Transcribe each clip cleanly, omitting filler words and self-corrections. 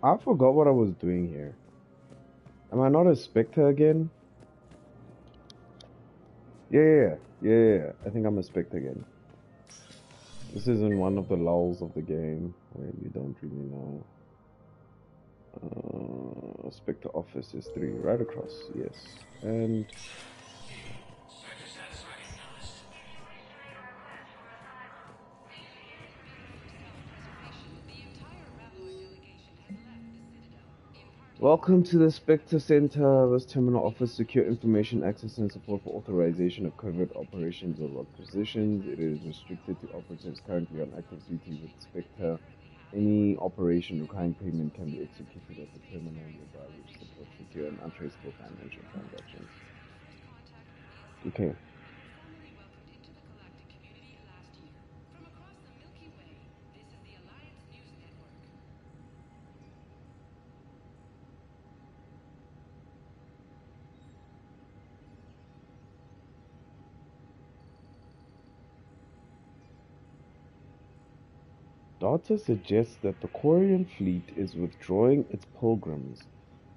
I forgot what I was doing here. Am I not a Spectre again? Yeah. I think I'm a Spectre again. This is in one of the lulls of the game where you don't really know. Spectre office is 3, right across, yes. And welcome to the Spectre Center. This terminal offers secure information access and support for authorization of covert operations or requisitions. It is restricted to operatives currently on active duty with Spectre. Any operation requiring payment can be executed at the terminal nearby, which supports secure and untraceable financial transactions. Okay. Data suggests that the Quarian fleet is withdrawing its pilgrims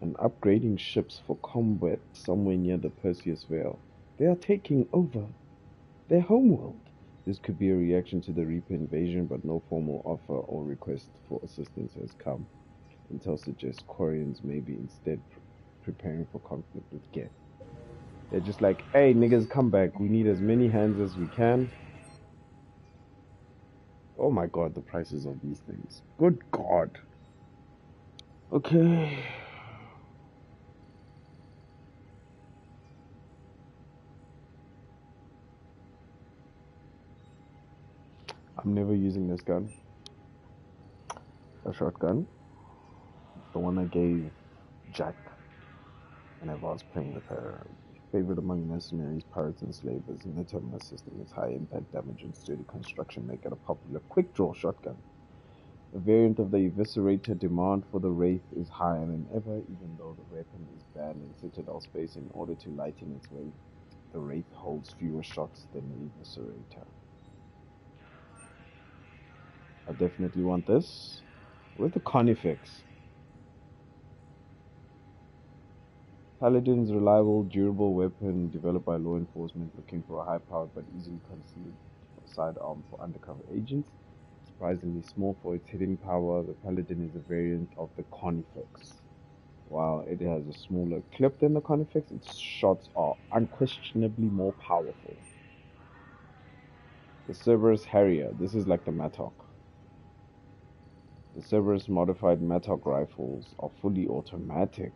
and upgrading ships for combat somewhere near the Perseus Veil. They are taking over their homeworld. This could be a reaction to the Reaper invasion, but no formal offer or request for assistance has come. Intel suggests Quarians may be instead preparing for conflict with Geth. They're just like, hey, niggas, come back. We need as many hands as we can. Oh my god, the prices of these things. Good god. Okay. I'm never using this gun. A shotgun. The one I gave Jack whenever I was playing with her. Favorite among mercenaries, pirates, and slavers. In the terminus system, its high impact damage and sturdy construction make it a popular quick draw shotgun. A variant of the Eviscerator, demand for the Wraith is higher than ever, even though the weapon is banned in Citadel space. In order to lighten its weight, the Wraith holds fewer shots than the Eviscerator. I definitely want this. With the Conifex. Paladin's reliable, durable weapon developed by law enforcement looking for a high-powered but easily concealed sidearm for undercover agents. Surprisingly small for its hitting power, the Paladin is a variant of the Conifex. While it has a smaller clip than the Conifex, its shots are unquestionably more powerful. The Cerberus Harrier. This is like the Mattock. The Cerberus modified Mattock rifles are fully automatic.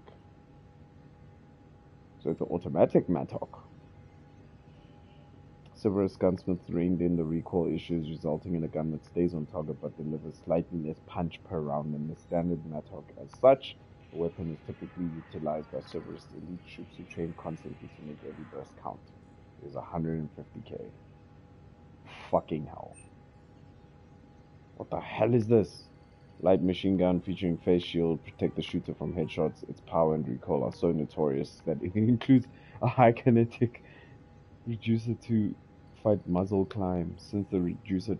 So it's an automatic Mattock. Cerberus gunsmiths reined in the recoil issues, resulting in a gun that stays on target but delivers slightly less punch per round than the standard Mattock. As such, the weapon is typically utilized by Cerberus elite troops who train constantly to make every burst count. It is 150k. Fucking hell. What the hell is this? Light machine gun featuring face shield, protect the shooter from headshots. Its power and recoil are so notorious that it includes a high kinetic reducer to fight muzzle climb. Since the reducer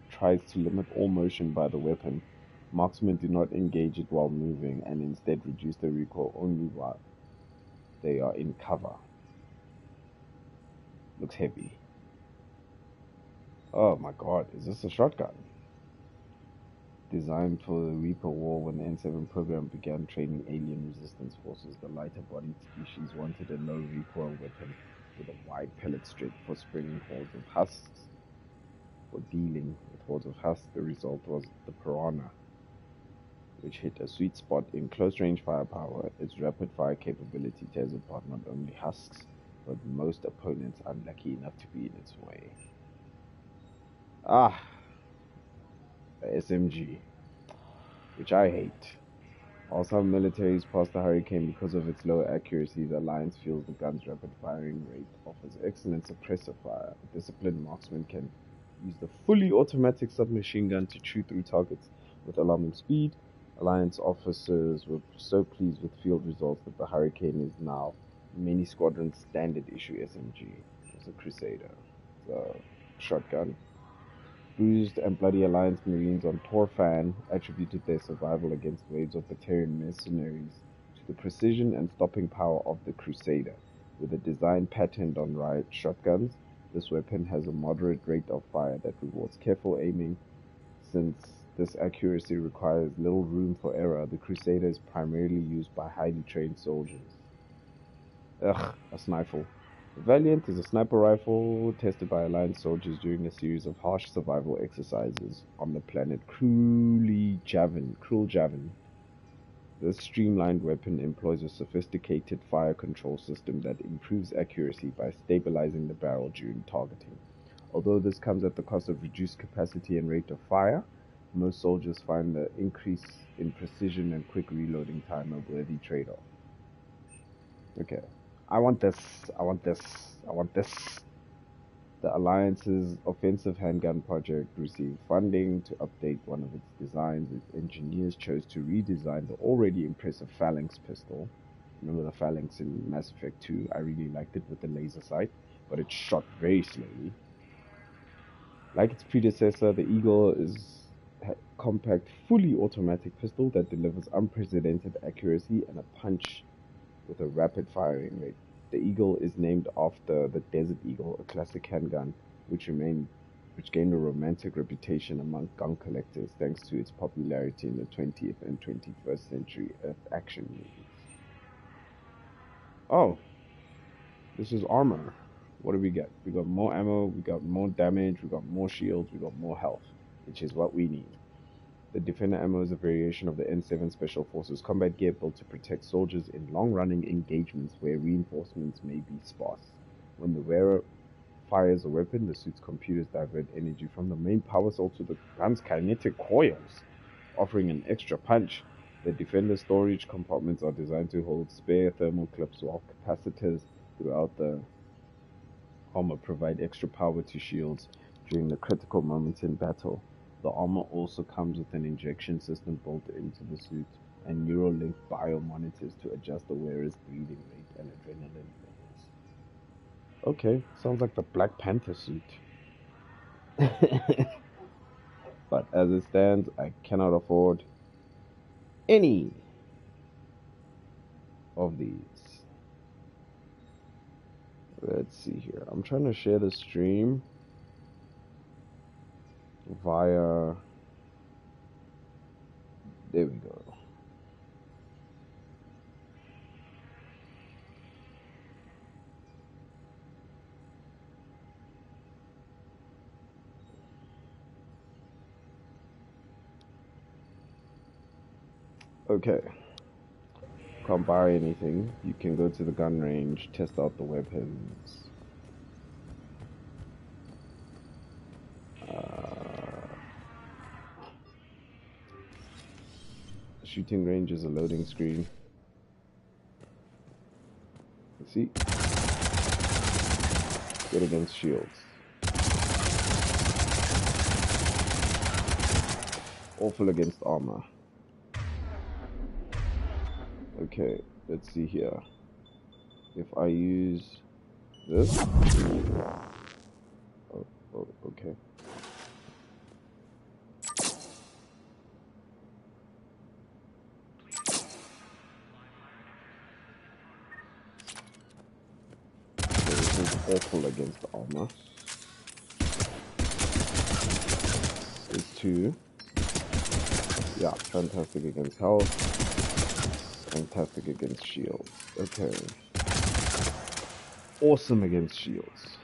tries to limit all motion by the weapon, marksmen do not engage it while moving and instead reduce the recoil only while they are in cover. Looks heavy. Oh my god, is this a shotgun? Designed for the Reaper War when the N7 program began training alien resistance forces, the lighter-bodied species wanted a low-recoil weapon with a wide pellet strip for spraying hordes of husks. For dealing with hordes of husks, the result was the Piranha, which hit a sweet spot in close-range firepower. Its rapid-fire capability tears apart not only husks, but most opponents unlucky enough to be in its way. Ah, the SMG, which I hate. While some militaries pass the Hurricane because of its low accuracy, the Alliance feels the gun's rapid firing rate offers excellent suppressor fire. A disciplined marksman can use the fully automatic submachine gun to chew through targets with alarming speed. A Alliance officers were so pleased with field results that the Hurricane is now many squadrons' standard issue SMG. It's a Crusader. It's a shotgun. Bruised and bloody Alliance Marines on Torfan attributed their survival against waves of Batarian mercenaries to the precision and stopping power of the Crusader. With a design patterned on riot shotguns, this weapon has a moderate rate of fire that rewards careful aiming. Since this accuracy requires little room for error, the Crusader is primarily used by highly trained soldiers. Ugh, a sniper. Valiant is a sniper rifle tested by Alliance soldiers during a series of harsh survival exercises on the planet Cruel Javin. This streamlined weapon employs a sophisticated fire control system that improves accuracy by stabilizing the barrel during targeting. Although this comes at the cost of reduced capacity and rate of fire, most soldiers find the increase in precision and quick reloading time a worthy trade-off. Okay. I want this. I want this. I want this. The Alliance's offensive handgun project received funding to update one of its designs. Its engineers chose to redesign the already impressive Phalanx pistol. Remember the Phalanx in Mass Effect 2? I really liked it with the laser sight, but it shot very slowly. Like its predecessor, the Eagle is a compact, fully automatic pistol that delivers unprecedented accuracy and a punch with a rapid firing rate. The Eagle is named after the Desert Eagle, a classic handgun which gained a romantic reputation among gun collectors thanks to its popularity in the 20th and 21st century Earth action movies. Oh, this is armor. What do we get? We got more ammo, we got more damage, we got more shields, we got more health, which is what we need. The Defender ammo is a variation of the N7 Special Forces combat gear built to protect soldiers in long-running engagements where reinforcements may be sparse. When the wearer fires a weapon, the suit's computers divert energy from the main power source to the gun's kinetic coils, offering an extra punch. The Defender storage compartments are designed to hold spare thermal clips, while capacitors throughout the armor provide extra power to shields during the critical moments in battle. The armor also comes with an injection system built into the suit and neural-linked biomonitors to adjust the wearer's breathing rate and adrenaline levels. Okay, sounds like the Black Panther suit. But as it stands, I cannot afford any of these. Let's see here. I'm trying to share the stream via... There we go. Okay. Can't buy anything. You can go to the gun range, test out the weapons. Shooting range is a loading screen. Let's see. Good against shields. Awful against armor. Okay, let's see here. If I use this. Oh, okay. Awful against armor. There's 2. Yeah, fantastic against health. Fantastic against shields. Okay. Awesome against shields.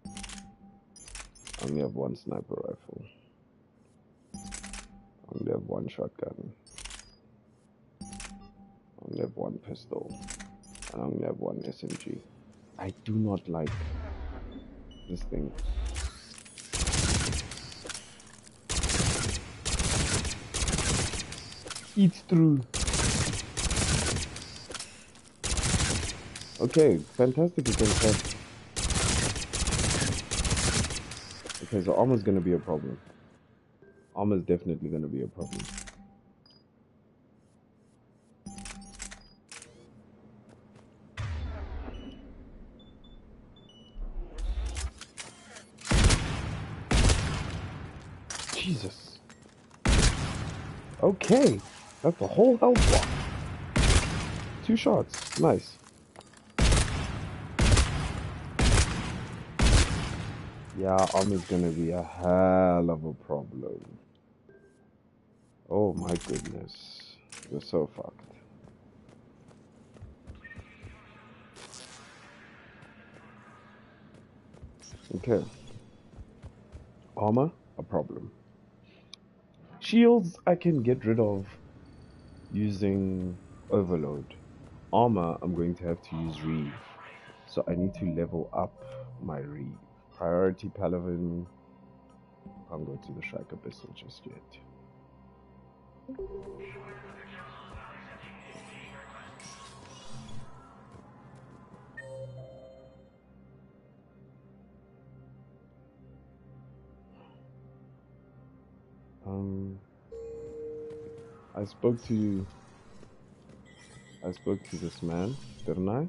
I only have 1 sniper rifle. I only have 1 shotgun. I only have 1 pistol. I only have 1 SMG. I do not like this thing. Eats through. Okay, fantastic against that. Okay, so armor's gonna be a problem. Armor's definitely going to be a problem. Jesus. Okay. That's the whole health bar. 2 shots. Nice. Yeah, armor's gonna be a hell of a problem. Oh my goodness. We're so fucked. Okay. Armor, a problem. Shields, I can get rid of using Overload. Armor, I'm going to have to use Reeve. So I need to level up my Reeve. Priority Paladin. Can't go to the Shrike Abyssal just yet. I spoke to this man, didn't I?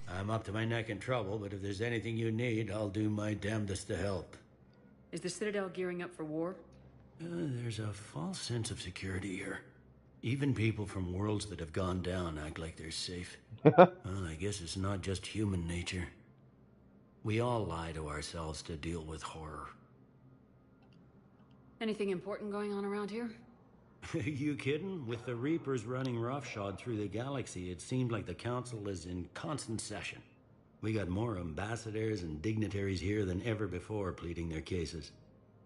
I'm up to my neck in trouble, but if there's anything you need, I'll do my damnedest to help. Is the Citadel gearing up for war? There's a false sense of security here. Even people from worlds that have gone down act like they're safe. Well, I guess it's not just human nature. We all lie to ourselves to deal with horror. Anything important going on around here? You kidding? With the Reapers running roughshod through the galaxy, it seemed like the Council is in constant session. We got more ambassadors and dignitaries here than ever before pleading their cases.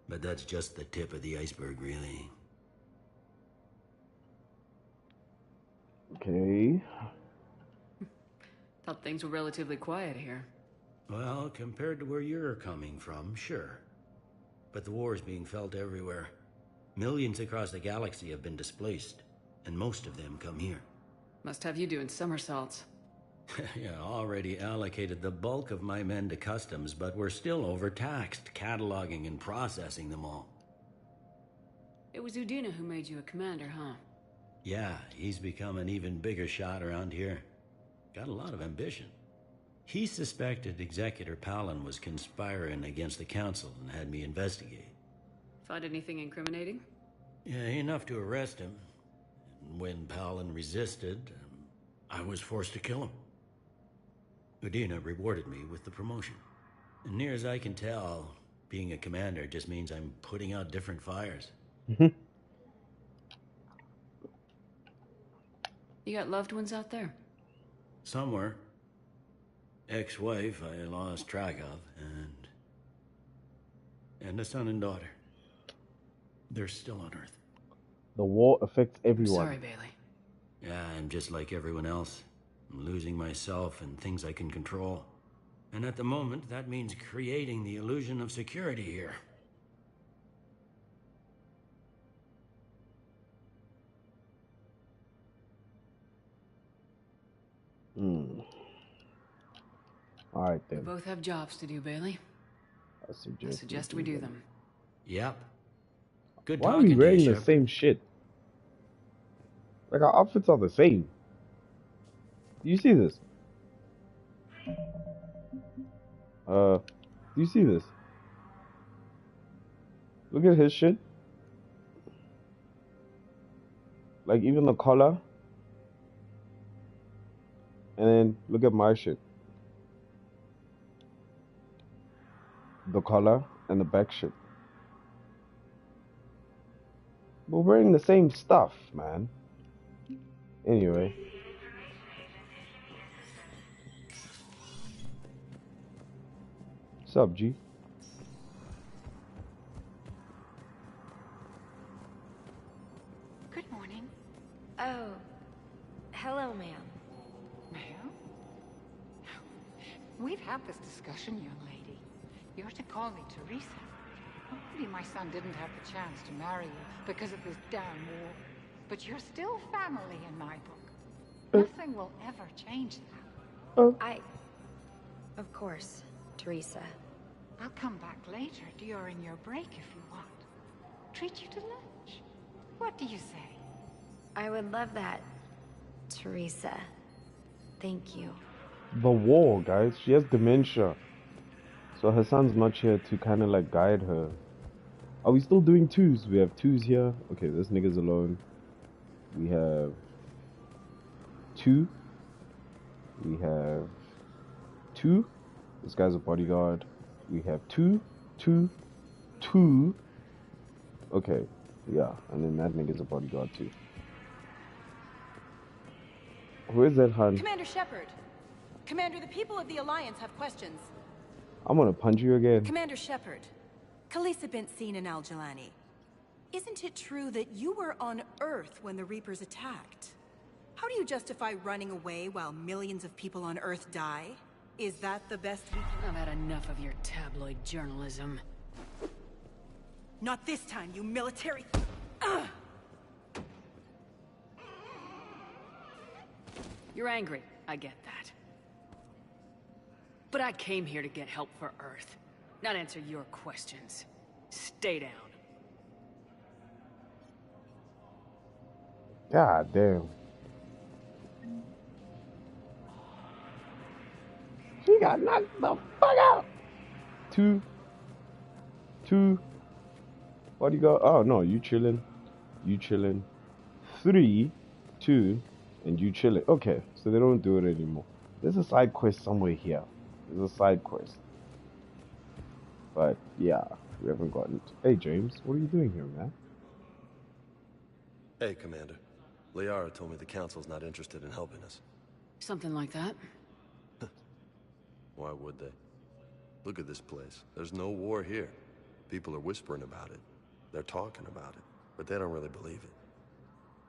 But that's just the tip of the iceberg, really. Okay. Thought things were relatively quiet here. Well, compared to where you're coming from, sure. But the war is being felt everywhere. Millions across the galaxy have been displaced, and most of them come here. Must have you doing somersaults. Yeah, already allocated the bulk of my men to customs, but we're still overtaxed, cataloging and processing them all. It was Udina who made you a commander, huh? Yeah, he's become an even bigger shot around here. Got a lot of ambition. He suspected Executor Palin was conspiring against the Council and had me investigate. Find anything incriminating? Yeah, enough to arrest him. And when Palin resisted, I was forced to kill him. Udina rewarded me with the promotion. And near as I can tell, being a commander just means I'm putting out different fires. You got loved ones out there? Somewhere. Ex-wife I lost track of, and a son and daughter. They're still on Earth. The war affects everyone. I'm sorry, Bailey. Yeah, I'm just like everyone else. I'm losing myself and things I can control. And at the moment, that means creating the illusion of security here. Alright We then. both have jobs to do, Bailey. I suggest we do them. Yep. Good Why are we talking to wearing you, the same shit? Like our outfits are the same. Do you see this? Do you see this? Look at his shit. Like even the collar. And then look at my shit. The collar and the back shit. We're wearing the same stuff, man. Anyway. What's up, G? Good morning. Oh, hello, ma'am. Ma'am? We've had this discussion, young lady. You're to call me Teresa. Maybe my son didn't have the chance to marry you because of this damn war. But you're still family in my book. Nothing will ever change that. Of course, Teresa. I'll come back later during your break if you want. treat you to lunch. What do you say? I would love that, Teresa. Thank you. The war, guys. She has dementia. So her son's not here to kind of like guide her. Are we still doing twos? We have twos here. Okay, this nigga's alone. We have two. We have two. This guy's a bodyguard. We have two. Okay, yeah, and then that nigga's a bodyguard too. Who is that, hun? Commander Shepard. Commander, the people of the Alliance have questions. I'm gonna punch you again. Commander Shepard, Khaleesa bint seen in Al-Jalani. Isn't it true that you were on Earth when the Reapers attacked? How do you justify running away while millions of people on Earth die? Is that the best we can... I've had enough of your tabloid journalism. Not this time, you military... You're angry, I get that. But I came here to get help for Earth, not answer your questions. Stay down. God damn. She got knocked the fuck out. Two. What do you got? Oh no, you chilling. Three, two, and you chilling. Okay, so they don't do it anymore. There's a side quest somewhere here. There's a side quest. But yeah, we haven't gotten it. Hey James, what are you doing here, man? Hey, Commander. Liara told me the Council's not interested in helping us. Something like that. Why would they? Look at this place. There's no war here. People are whispering about it. They're talking about it, but they don't really believe it.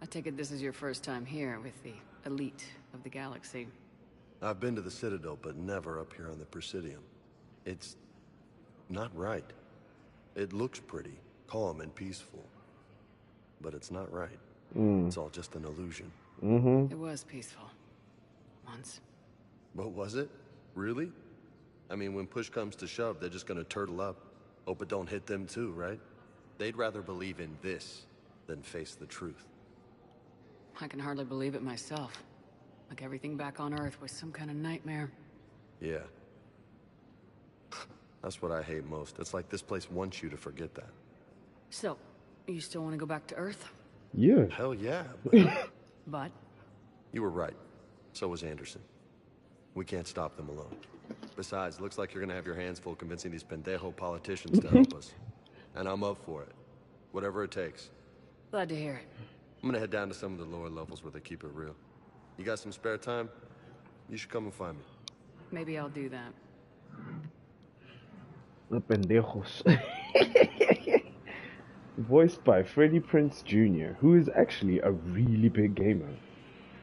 I take it this is your first time here with the elite of the galaxy. I've been to the Citadel, but never up here on the Presidium. It's not right. It looks pretty, calm and peaceful, but it's not right. It's all just an illusion. It was peaceful. Once. But was it? Really? I mean, when push comes to shove, they're just gonna turtle up. Hope it don't hit them too, right? They'd rather believe in this than face the truth. I can hardly believe it myself. Like everything back on Earth was some kind of nightmare. Yeah. That's what I hate most. It's like this place wants you to forget that. So, you still want to go back to Earth? Yeah. Hell yeah, But? You were right. So was Anderson. We can't stop them alone. Besides, looks like you're gonna have your hands full convincing these pendejo politicians to help us. And I'm up for it. Whatever it takes. Glad to hear it. I'm gonna head down to some of the lower levels where they keep it real. You got some spare time? You should come and find me. Maybe I'll do that. The pendejos. Voiced by Freddie Prinze Jr., who is actually a really big gamer.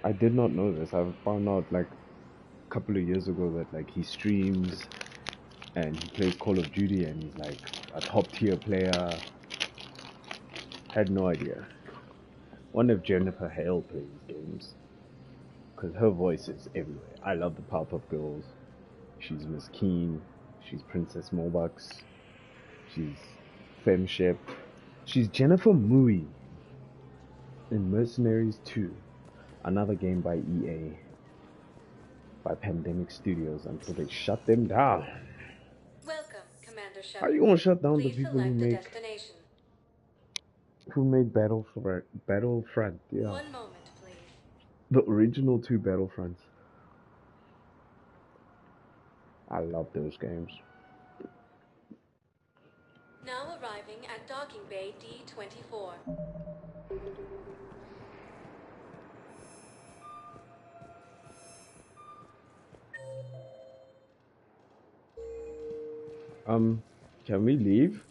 I did not know this. I found out like a couple of years ago that like he streams and he plays Call of Duty and he's like a top tier player. Had no idea. Wonder if Jennifer Hale plays games, because her voice is everywhere. I love the Powerpuff Girls. She's Miss Keen. She's Princess Mobucks. She's Femshep. She's Jennifer Mui in Mercenaries 2, another game by EA, by Pandemic Studios until they shut them down. Welcome, Commander Shepard. How are you gonna shut down the Please people select a destination. who made Battlefront? Yeah, One moment, please. the original 2 Battlefronts. I love those games. Now arriving at Docking Bay D-24. Can we leave?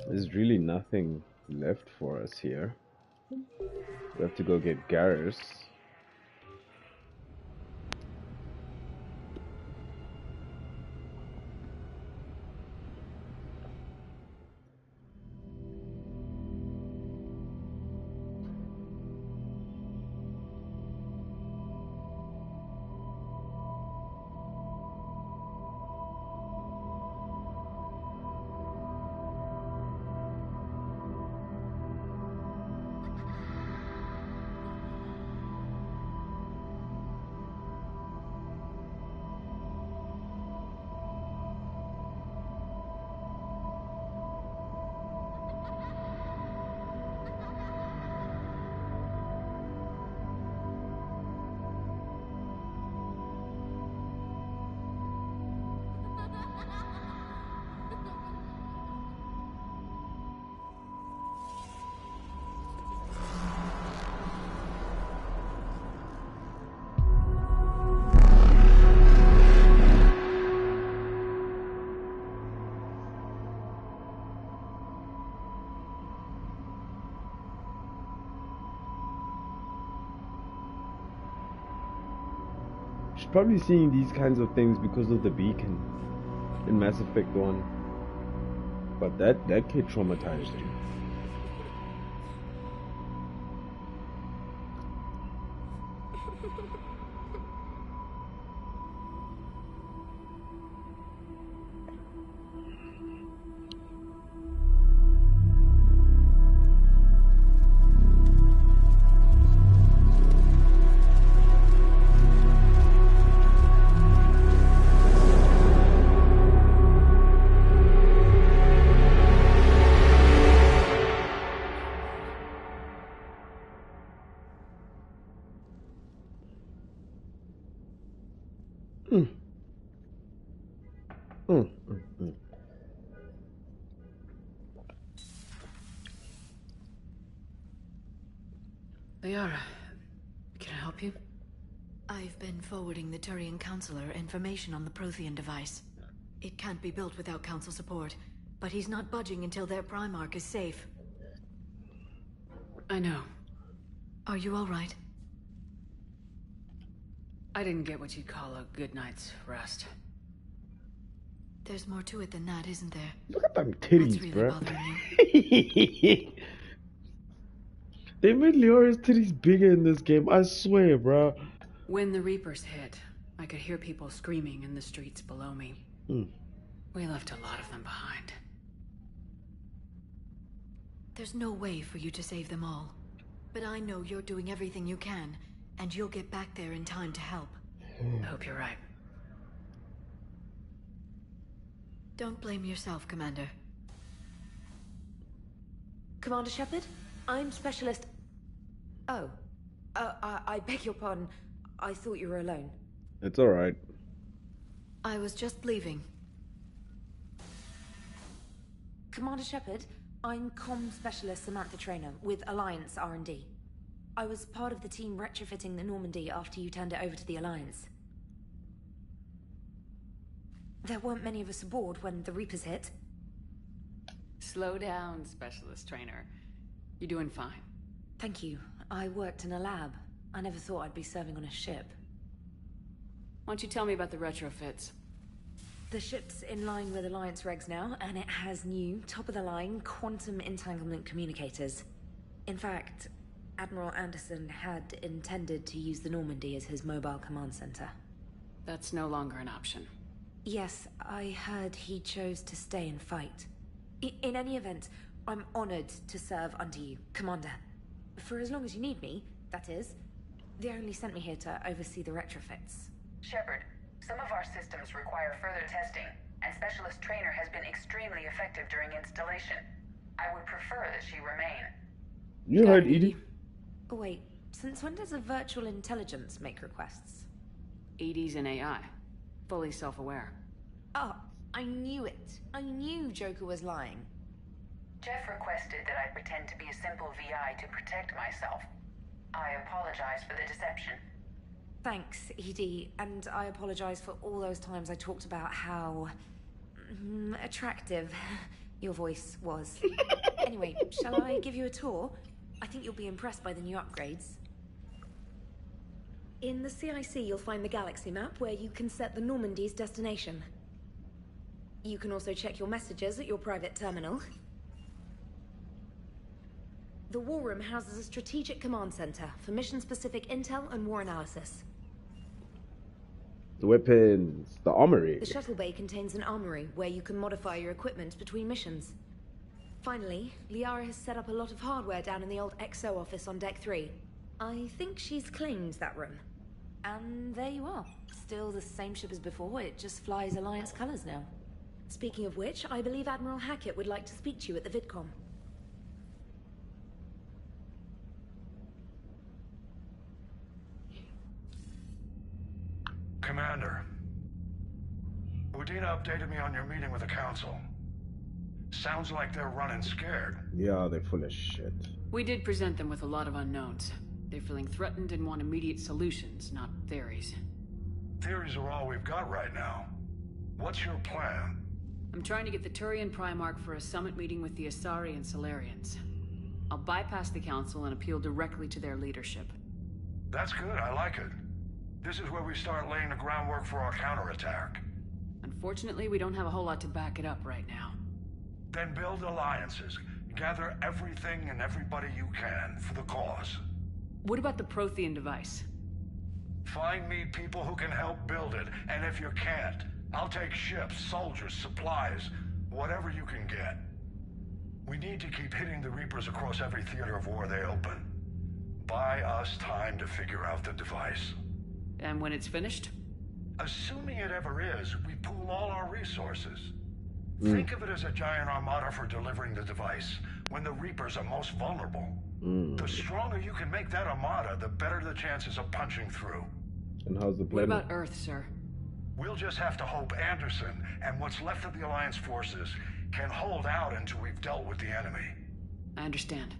There's really nothing left for us here. We have to go get Garrus. probably seeing these kinds of things because of the beacon in Mass Effect 1. But that kid traumatized you. Liara, can I help you? I've been forwarding the Turian Counselor information on the Prothean device. It can't be built without Council support, but he's not budging until their Primarch is safe. I know. Are you all right? I didn't get what you'd call a good night's rest. There's more to it than that, isn't there? Look at them What's titties, really bro. bothering you? They made Liara's titties bigger in this game, I swear, bro. When the Reapers hit, I could hear people screaming in the streets below me. We left a lot of them behind. There's no way for you to save them all. But I know you're doing everything you can, and you'll get back there in time to help. I hope you're right. Don't blame yourself, Commander. Commander Shepard? I'm Specialist... Oh. I beg your pardon. I thought you were alone. It's alright. I was just leaving. Commander Shepard, I'm Comm Specialist Samantha Traynor with Alliance R&D. I was part of the team retrofitting the Normandy after you turned it over to the Alliance. There weren't many of us aboard when the Reapers hit. Slow down, Specialist Trainer. You're doing fine. Thank you. I worked in a lab. I never thought I'd be serving on a ship. Why don't you tell me about the retrofits? The ship's in line with Alliance regs now, and it has new, top-of-the-line, quantum entanglement communicators. In fact, Admiral Anderson had intended to use the Normandy as his mobile command center. That's no longer an option. Yes, I heard he chose to stay and fight. In any event, I'm honored to serve under you, Commander. For as long as you need me, that is. They only sent me here to oversee the retrofits. Shepard, some of our systems require further testing, and Specialist Trainer has been extremely effective during installation. I would prefer that she remain. You heard Edie? Oh wait, since when does a virtual intelligence make requests? EDI's an AI. Fully self-aware. Oh, I knew it. I knew Joker was lying. Jeff requested that I pretend to be a simple VI to protect myself. I apologize for the deception. Thanks, Edie, and I apologize for all those times I talked about how... attractive your voice was. Anyway, shall I give you a tour? I think you'll be impressed by the new upgrades. In the CIC, you'll find the galaxy map where you can set the Normandy's destination. You can also check your messages at your private terminal. The War Room houses a strategic command center for mission-specific intel and war analysis. The weapons, the armory. The shuttle bay contains an armory where you can modify your equipment between missions. Finally, Liara has set up a lot of hardware down in the old XO office on Deck 3. I think she's claimed that room. And there you are. Still the same ship as before, it just flies Alliance colors now. Speaking of which, I believe Admiral Hackett would like to speak to you at the VidCom. Commander, Udina updated me on your meeting with the Council. Sounds like they're running scared. Yeah, they're full of shit. We did present them with a lot of unknowns. They're feeling threatened and want immediate solutions, not theories. Theories are all we've got right now. What's your plan? I'm trying to get the Turian Primarch for a summit meeting with the Asari and Solarians. I'll bypass the Council and appeal directly to their leadership. That's good, I like it. This is where we start laying the groundwork for our counterattack. Unfortunately, we don't have a whole lot to back it up right now. Then build alliances. Gather everything and everybody you can for the cause. What about the Prothean device? Find me people who can help build it, and if you can't, I'll take ships, soldiers, supplies, whatever you can get. We need to keep hitting the Reapers across every theater of war they open. Buy us time to figure out the device. And when it's finished? Assuming it ever is, we pool all our resources. Think of it as a giant armada for delivering the device, when the Reapers are most vulnerable. The stronger you can make that armada, the better the chances of punching through. And how's the plan? What about Earth, sir? We'll just have to hope Anderson and what's left of the Alliance forces can hold out until we've dealt with the enemy. I understand.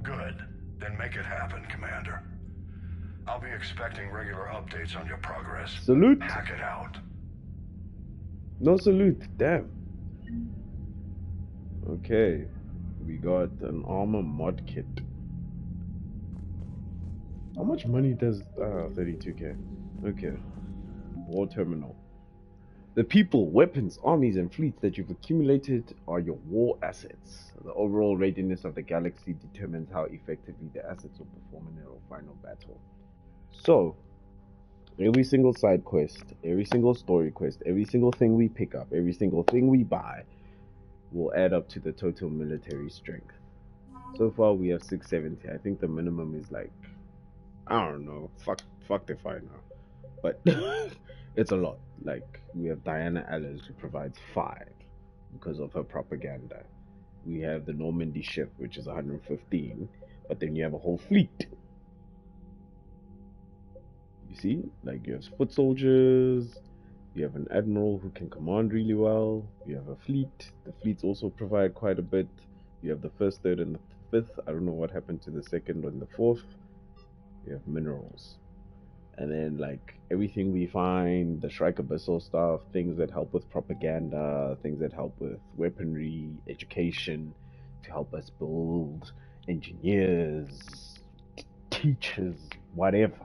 Good. Then make it happen, Commander. I'll be expecting regular updates on your progress. Salute. Hack it out. No salute. Damn. Okay. We got an armor mod kit. How much money does 32k? Okay. War terminal. The people, weapons, armies, and fleets that you've accumulated are your war assets. The overall readiness of the galaxy determines how effectively the assets will perform in their final battle. So, every single side quest, every single story quest, every single thing we pick up, every single thing we buy will add up to the total military strength. So far we have 670. I think the minimum is like, I don't know, fuck if I know. But it's a lot. Like, we have Diana Allers, who provides 5 because of her propaganda. We have the Normandy ship, which is 115, but then you have a whole fleet. You see, like, you have foot soldiers, you have an admiral who can command really well, you have a fleet. The fleets also provide quite a bit. You have the 1st, 3rd, and the 5th. I don't know what happened to the 2nd and the 4th. You have minerals. And then, like, everything we find, the Shrike Abyssal stuff, things that help with propaganda, things that help with weaponry, education, to help us build engineers, teachers, whatever,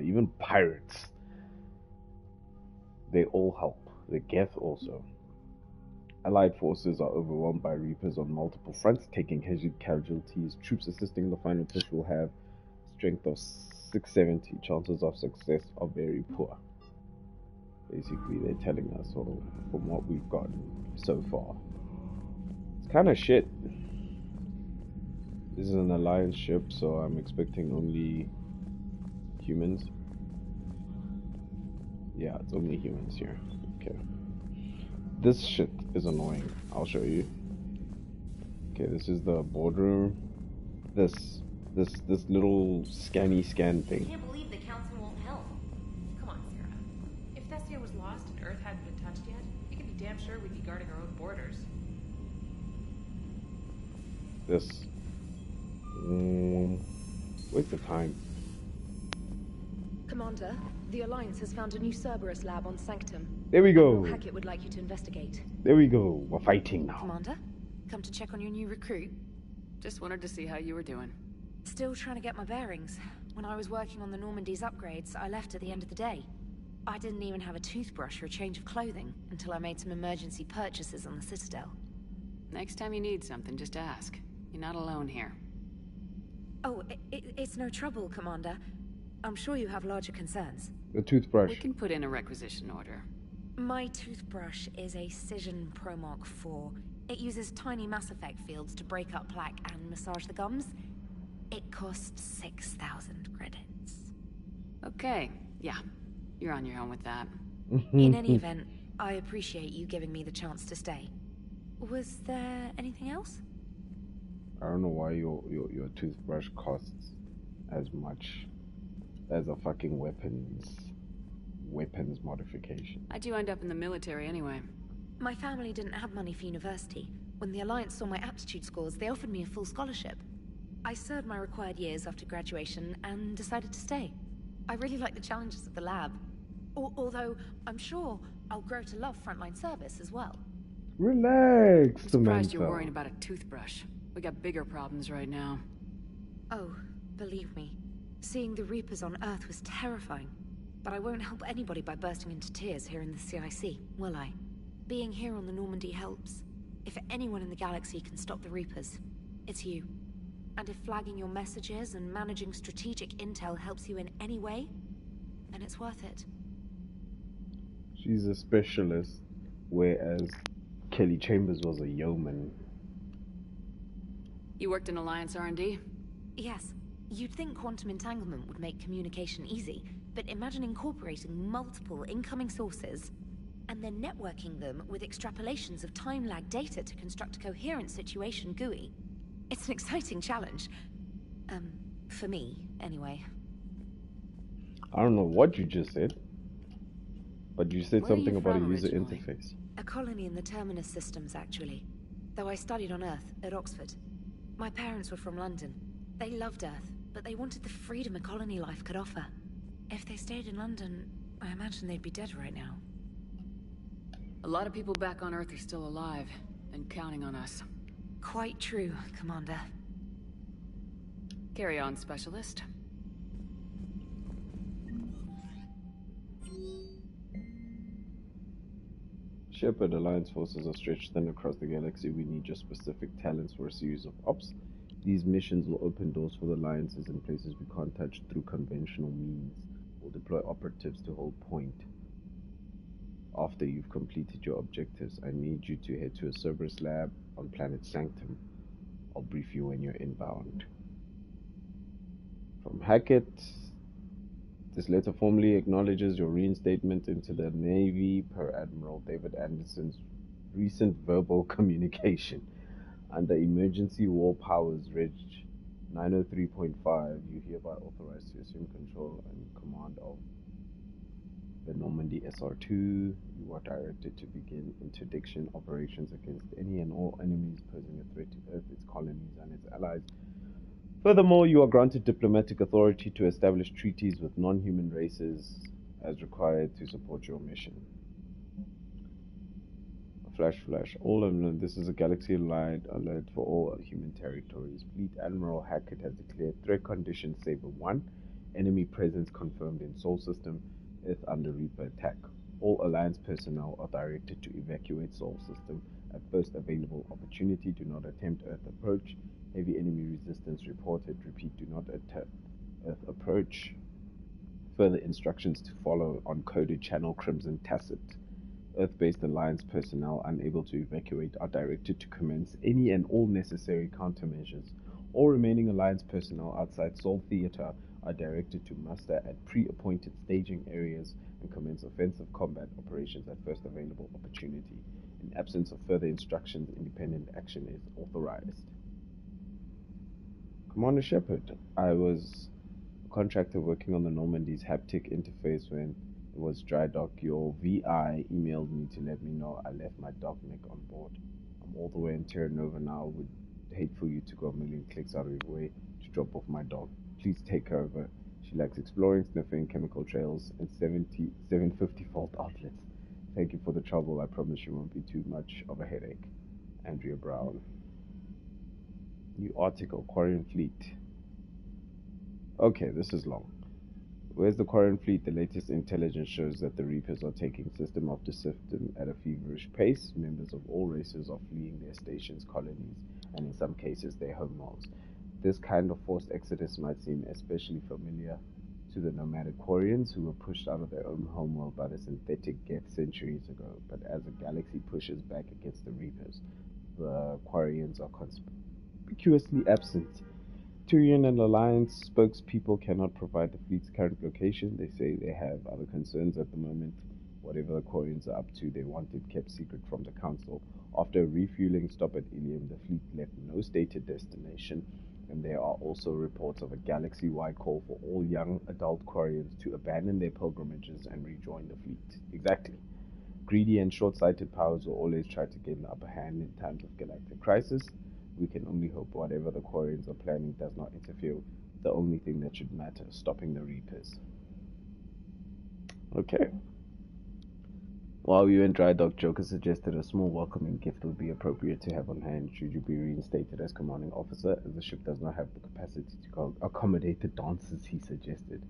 even pirates. They all help. The Geth also. Allied forces are overwhelmed by Reapers on multiple fronts, taking heavy casualties. Troops assisting the final push will have strength of 670. Chances of success are very poor. Basically, they're telling us all from what we've gotten so far. It's kind of shit. This is an alliance ship, so I'm expecting only humans. Yeah, it's only humans here. Okay. This shit is annoying. I'll show you. Okay, this is the boardroom. This little scan thing. I can't believe the council won't help. Come on, Sarah. If Thessia was lost and Earth hadn't been touched yet, you can be damn sure we'd be guarding our own borders. This. Waste the time. Commander, the Alliance has found a new Cerberus lab on Sanctum. There we go. Hackett would like you to investigate. There we go. We're fighting now. Commander, come to check on your new recruit. Just wanted to see how you were doing. Still trying to get my bearings. When I was working on the Normandy's upgrades, I left at the end of the day. I didn't even have a toothbrush or a change of clothing until I made some emergency purchases on the Citadel. Next time you need something, just ask. You're not alone here. Oh, it's no trouble, Commander. I'm sure you have larger concerns. The toothbrush. We can put in a requisition order. My toothbrush is a Cision Pro Mark 4. It uses tiny Mass Effect fields to break up plaque and massage the gums. It costs 6,000 credits. Okay, yeah. You're on your own with that. In any event, I appreciate you giving me the chance to stay. Was there anything else? I don't know why your toothbrush costs as much as a fucking weapons modification. How'd you end up in the military anyway? My family didn't have money for university. When the Alliance saw my aptitude scores, they offered me a full scholarship. I served my required years after graduation and decided to stay. I really like the challenges of the lab. Although, I'm sure I'll grow to love frontline service as well. Relax, I'm surprised Samantha. you're worrying about a toothbrush. We got bigger problems right now. Oh, believe me, seeing the Reapers on Earth was terrifying. But I won't help anybody by bursting into tears here in the CIC, will I? Being here on the Normandy helps. If anyone in the galaxy can stop the Reapers, it's you. And if flagging your messages and managing strategic intel helps you in any way, then it's worth it. She's a specialist, whereas Kelly Chambers was a yeoman. You worked in Alliance R&D? Yes. You'd think quantum entanglement would make communication easy, but imagine incorporating multiple incoming sources and then networking them with extrapolations of time-lag data to construct a coherent situation GUI. It's an exciting challenge. For me, anyway. I don't know what you just said, but you said Where are something you about a from user originally? interface. A colony in the Terminus systems, actually. Though I studied on Earth, at Oxford. My parents were from London. They loved Earth, but they wanted the freedom a colony life could offer. If they stayed in London, I imagine they'd be dead right now. A lot of people back on Earth are still alive, and counting on us. Quite true, Commander. Carry on, Specialist. Shepard, Alliance forces are stretched thin across the galaxy. We need your specific talents for a series of ops. These missions will open doors for the Alliances in places we can't touch through conventional means. We'll deploy operatives to hold point. After you've completed your objectives, I need you to head to a Cerberus lab on planet Sanctum. I'll brief you when you're inbound. From Hackett, this letter formally acknowledges your reinstatement into the Navy per Admiral David Anderson's recent verbal communication. Under Emergency War Powers Reg 903.5, you hereby authorized to assume control and command of the Normandy SR-2. You are directed to begin interdiction operations against any and all enemies posing a threat to Earth, its colonies, and its allies. Furthermore, you are granted diplomatic authority to establish treaties with non-human races as required to support your mission. Flash. All unknown. This is a galaxy-wide alert for all human territories. Fleet Admiral Hackett has declared threat condition Saber 1. Enemy presence confirmed in Sol System. Earth under Reaper attack. All Alliance personnel are directed to evacuate Sol System at first available opportunity. Do not attempt Earth approach. Heavy enemy resistance reported. Repeat, do not attempt Earth approach. Further instructions to follow on coded channel Crimson Tacit. Earth-based Alliance personnel unable to evacuate are directed to commence any and all necessary countermeasures. All remaining Alliance personnel outside Sol Theater are directed to muster at pre-appointed staging areas and commence offensive combat operations at first available opportunity. In absence of further instructions, independent action is authorized. Commander Shepard, I was a contractor working on the Normandy's haptic interface when it was dry dock. Your VI emailed me to let me know I left my dog Nick on board. I'm all the way in Terra Nova now. Would hate for you to go a million clicks out of your way to drop off my dog. Please take her over. She likes exploring, sniffing chemical trails, and 750-volt outlets. Thank you for the trouble. I promise you won't be too much of a headache. Andrea Brown. New article, Quarian Fleet. Okay, this is long. Where's the Quarian Fleet? The latest intelligence shows that the Reapers are taking system after system at a feverish pace. Members of all races are fleeing their stations, colonies, and in some cases their homeworlds. This kind of forced exodus might seem especially familiar to the nomadic Quarians who were pushed out of their own homeworld by the synthetic Geth centuries ago. But as the galaxy pushes back against the Reapers, the Quarians are conspicuously absent. Tyrion and Alliance spokespeople cannot provide the fleet's current location. They say they have other concerns at the moment. Whatever the Quarians are up to, they want it kept secret from the Council. After a refueling stop at Ilium, the fleet left no stated destination, and there are also reports of a galaxy-wide call for all young adult Quarians to abandon their pilgrimages and rejoin the fleet. Exactly. Greedy and short-sighted powers will always try to gain the upper hand in times of galactic crisis. We can only hope whatever the Quarians are planning does not interfere with the only thing that should matter, stopping the Reapers. Okay. While we were in dry dock, Joker suggested a small welcoming gift would be appropriate to have on hand should you be reinstated as commanding officer, as the ship does not have the capacity to accommodate the dances he suggested.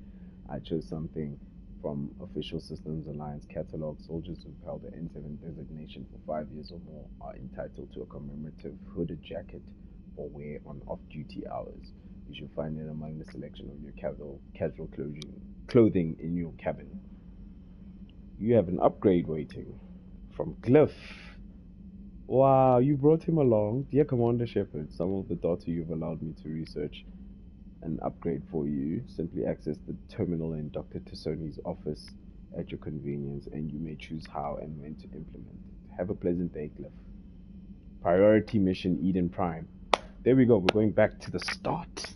I chose something From Official Systems Alliance catalog, soldiers who've held the N7 designation for 5 years or more are entitled to a commemorative hooded jacket for wear on off-duty hours. You should find it among the selection of your casual clothing in your cabin. You have an upgrade waiting from Glyph. Wow, you brought him along. Dear Commander Shepard, some of the data you've allowed me to research an upgrade for you. Simply access the terminal in Dr. Tassoni's office at your convenience, and you may choose how and when to implement it. Have a pleasant day, Glyph. Priority mission Eden Prime. There we go, we're going back to the start.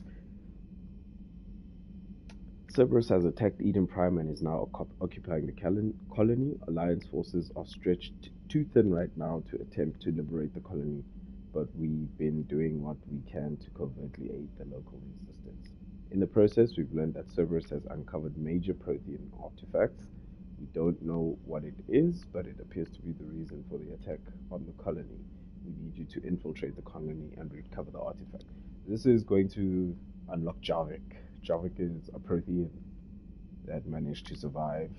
Cerberus has attacked Eden Prime and is now occupying the colony. Alliance forces are stretched too thin right now to attempt to liberate the colony, but we've been doing what we can to covertly aid the local resistance. In the process, we've learned that Cerberus has uncovered major Prothean artifacts. We don't know what it is, but it appears to be the reason for the attack on the colony. We need you to infiltrate the colony and recover the artifact. This is going to unlock Javik. Javik is a Prothean that managed to survive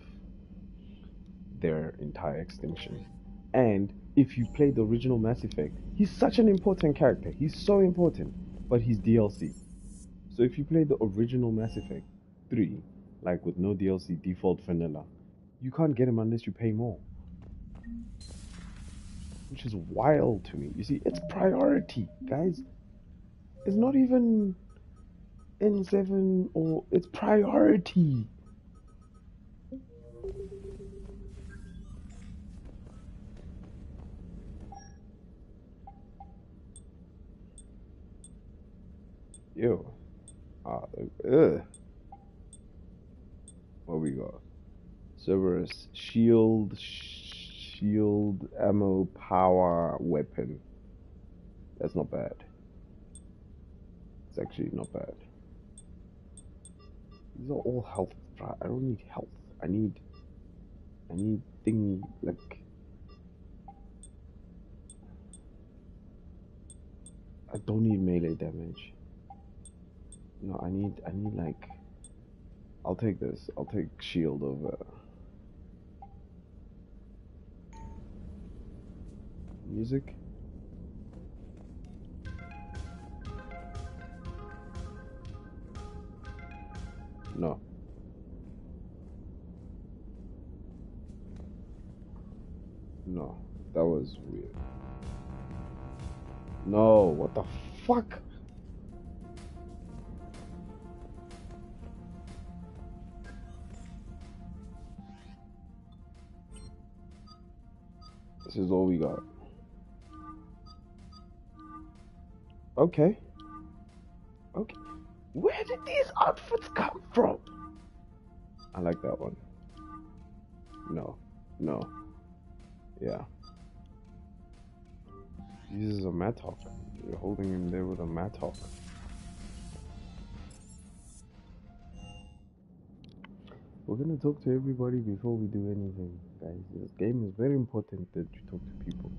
their entire extinction. And if you play the original Mass Effect, he's such an important character. He's so important, but he's DLC. So if you play the original Mass Effect 3, like with no DLC, default vanilla, you can't get him unless you pay more. Which is wild to me. You see, it's priority, guys. It's not even N7 or it's priority. Yo. What we got? Cerberus shield ammo power weapon. That's not bad. It's actually not bad. These are all health. I don't need health. I need thing like. I don't need melee damage. No, I need like. I'll take this. I'll take shield over. Music. No. No, that was weird. No, what the fuck? This is all we got. Okay. Okay. Where did these outfits come from? I like that one. No. No. Yeah. He uses a mattock. You're holding him there with a mattock. We're gonna talk to everybody before we do anything, guys. This game is very important that you talk to people.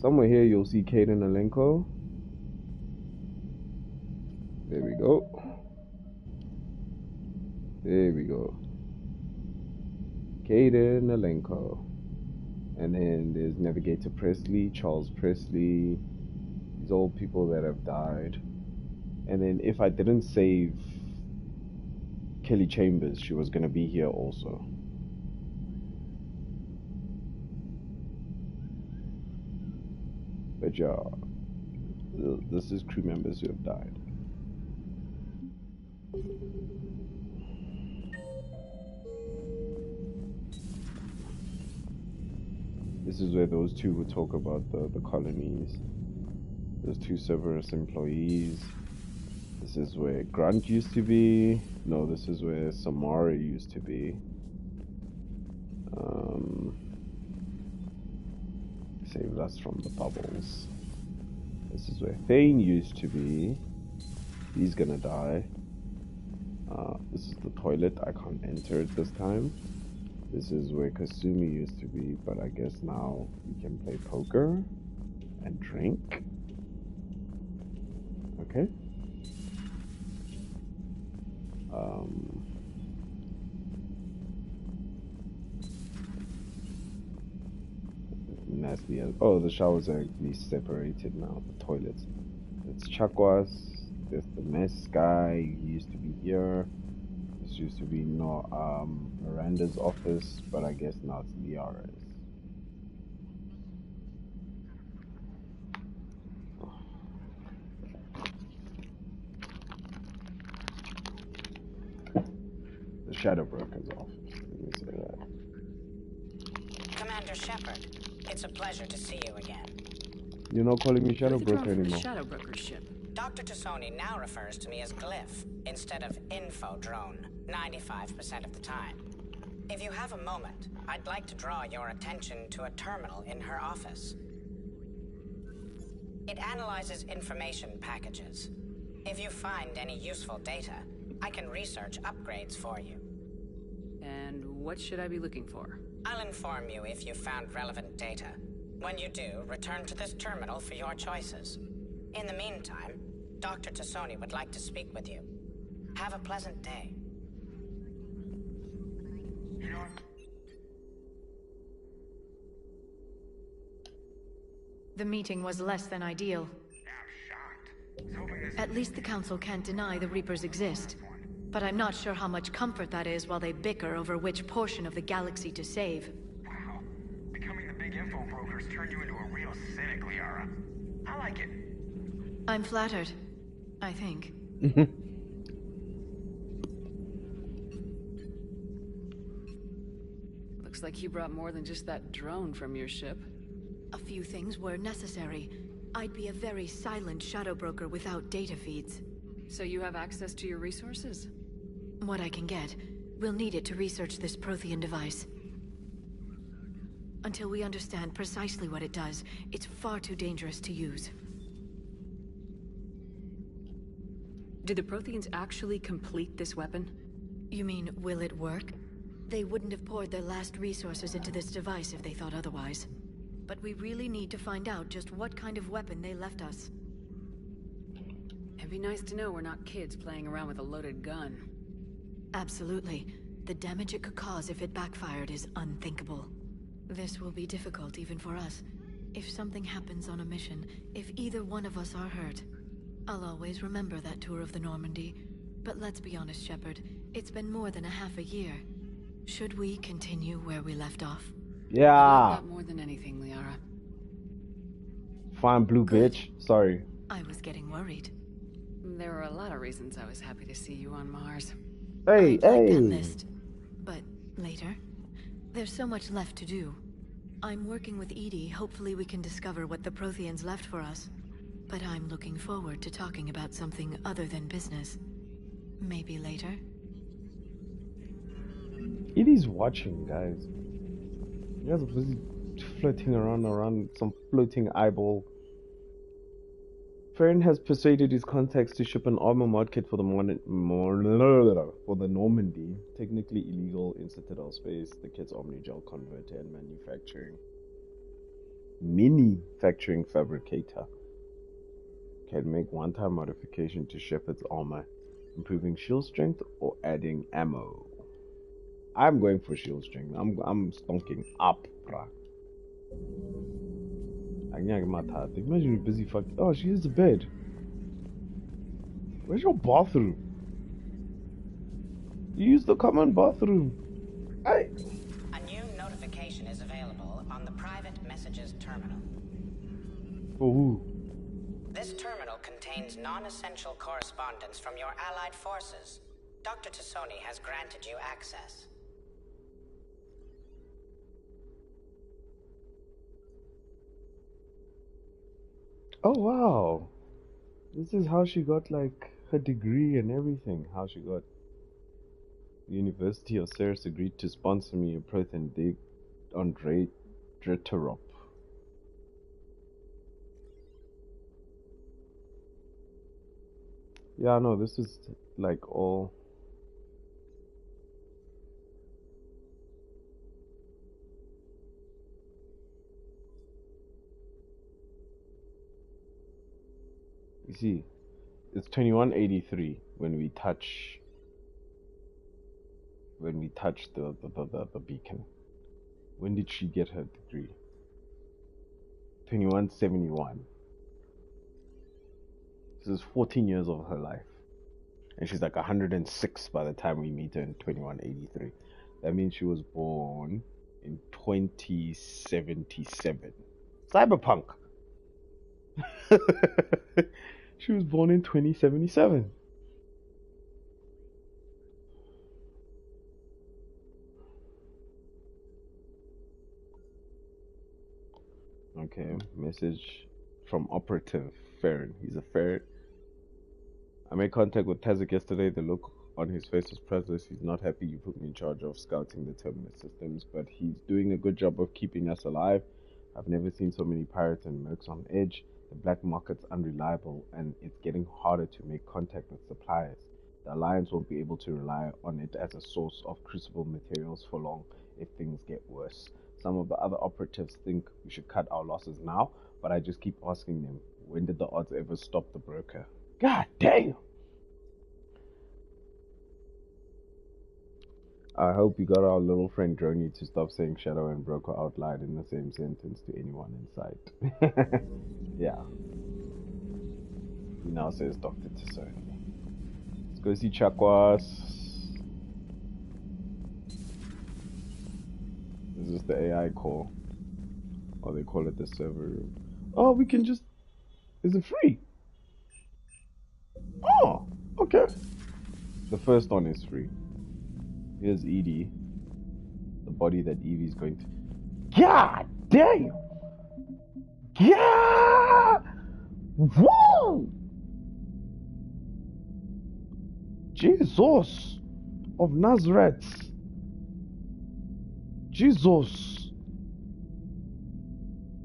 Somewhere here you'll see Kgetja Alenko. There we go. There we go. Kgetja Alenko. And then there's Navigator Presley, Charles Presley. These old people that have died. And then if I didn't save Kelly Chambers, she was gonna be here also. But yeah, this is crew members who have died. This is where those two would talk about the colonies. Those two Cerberus employees. This is where Grunt used to be. No, this is where Samara used to be. Saved us from the bubbles. This is where Thane used to be. He's gonna die. This is the toilet. I can't enter it this time. This is where Kasumi used to be, but I guess now we can play poker and drink. Okay. nasty. Oh, the showers are actually separated now. The toilets. It's Chakwas. There's the mess guy. He used to be here. This used to be Miranda's office, but I guess now it's Liara's. The Shadow Broker's office. Let me say that. Commander Shepard, it's a pleasure to see you again. You're not calling me Shadow You're the drone Broker from the anymore. Shadow Broker's ship. Dr. Tassoni now refers to me as Glyph instead of Info Drone, 95% of the time. If you have a moment, I'd like to draw your attention to a terminal in her office. It analyzes information packages. If you find any useful data, I can research upgrades for you. And what should I be looking for? I'll inform you if you found relevant data. When you do, return to this terminal for your choices. In the meantime, Dr. Tassoni would like to speak with you. Have a pleasant day. The meeting was less than ideal. At least the Council can't deny the Reapers exist. But I'm not sure how much comfort that is while they bicker over which portion of the galaxy to save. Wow. Becoming the big info brokers turned you into a real cynic, Liara. I like it. I'm flattered. I think. Looks like you brought more than just that drone from your ship. A few things were necessary. I'd be a very silent shadow broker without data feeds. So you have access to your resources? What I can get. We'll need it to research this Prothean device. Until we understand precisely what it does, it's far too dangerous to use. Did the Protheans actually complete this weapon? You mean, will it work? They wouldn't have poured their last resources into this device if they thought otherwise. But we really need to find out just what kind of weapon they left us. It'd be nice to know we're not kids playing around with a loaded gun. Absolutely. The damage it could cause if it backfired is unthinkable. This will be difficult even for us. If something happens on a mission, if either one of us are hurt, I'll always remember that tour of the Normandy. But let's be honest, Shepard. It's been more than a half a year. Should we continue where we left off? Yeah. Not more than anything, Liara. Fine, blue bitch. Sorry. I was getting worried. There were a lot of reasons I was happy to see you on Mars. Hey, Like that list. But later, there's so much left to do. I'm working with Edie. Hopefully we can discover what the Protheans left for us. But I'm looking forward to talking about something other than business. Maybe later. Edie's watching, guys. You guys are busy floating around some floating eyeball. Farron has persuaded his contacts to ship an armor mod kit for the Normandy. Technically illegal in Citadel space. The kit's Omnigel converter and manufacturing fabricator can make one-time modification to Shepard's armor, improving shield strength or adding ammo. I'm going for shield strength. I'm stonking up, bruh. Imagine you're busy fucking. Oh, she has a bed. Where's your bathroom? You use the common bathroom. Hey. A new notification is available on the private messages terminal. For who? This terminal contains non-essential correspondence from your allied forces. Dr. Tassoni has granted you access. Oh wow. This is how she got like her degree and everything. How she got the University of Ceres agreed to sponsor me a Prothean dig on Dreterop. Yeah, no, this is like all. You see, it's 2183 when we touch the beacon. When did she get her degree? 2171. This is 14 years of her life. And she's like 106 by the time we meet her in 2183. That means she was born in 2077. Cyberpunk! She was born in 2077. Okay, message from Operative Farron. He's a ferret. I made contact with Tazek yesterday. The look on his face was priceless. He's not happy you put me in charge of scouting the terminus systems, but he's doing a good job of keeping us alive. I've never seen so many pirates and mercs on edge. The black market's unreliable, and it's getting harder to make contact with suppliers. The Alliance won't be able to rely on it as a source of crucible materials for long if things get worse. Some of the other operatives think we should cut our losses now, but I just keep asking them, when did the odds ever stop the broker? God damn! I hope you got our little friend Droney to stop saying shadow and broker out loud in the same sentence to anyone in sight. Yeah. He now says Dr. Tisoni. Let's go see Chakwas. Is this the AI call? Or they call it the server room? Oh, we can just... Is it free? Oh, okay. The first one is free. Here's Edie. The body that Evie's going to... God damn! Yeah! Whoa! Jesus of Nazareth. Jesus.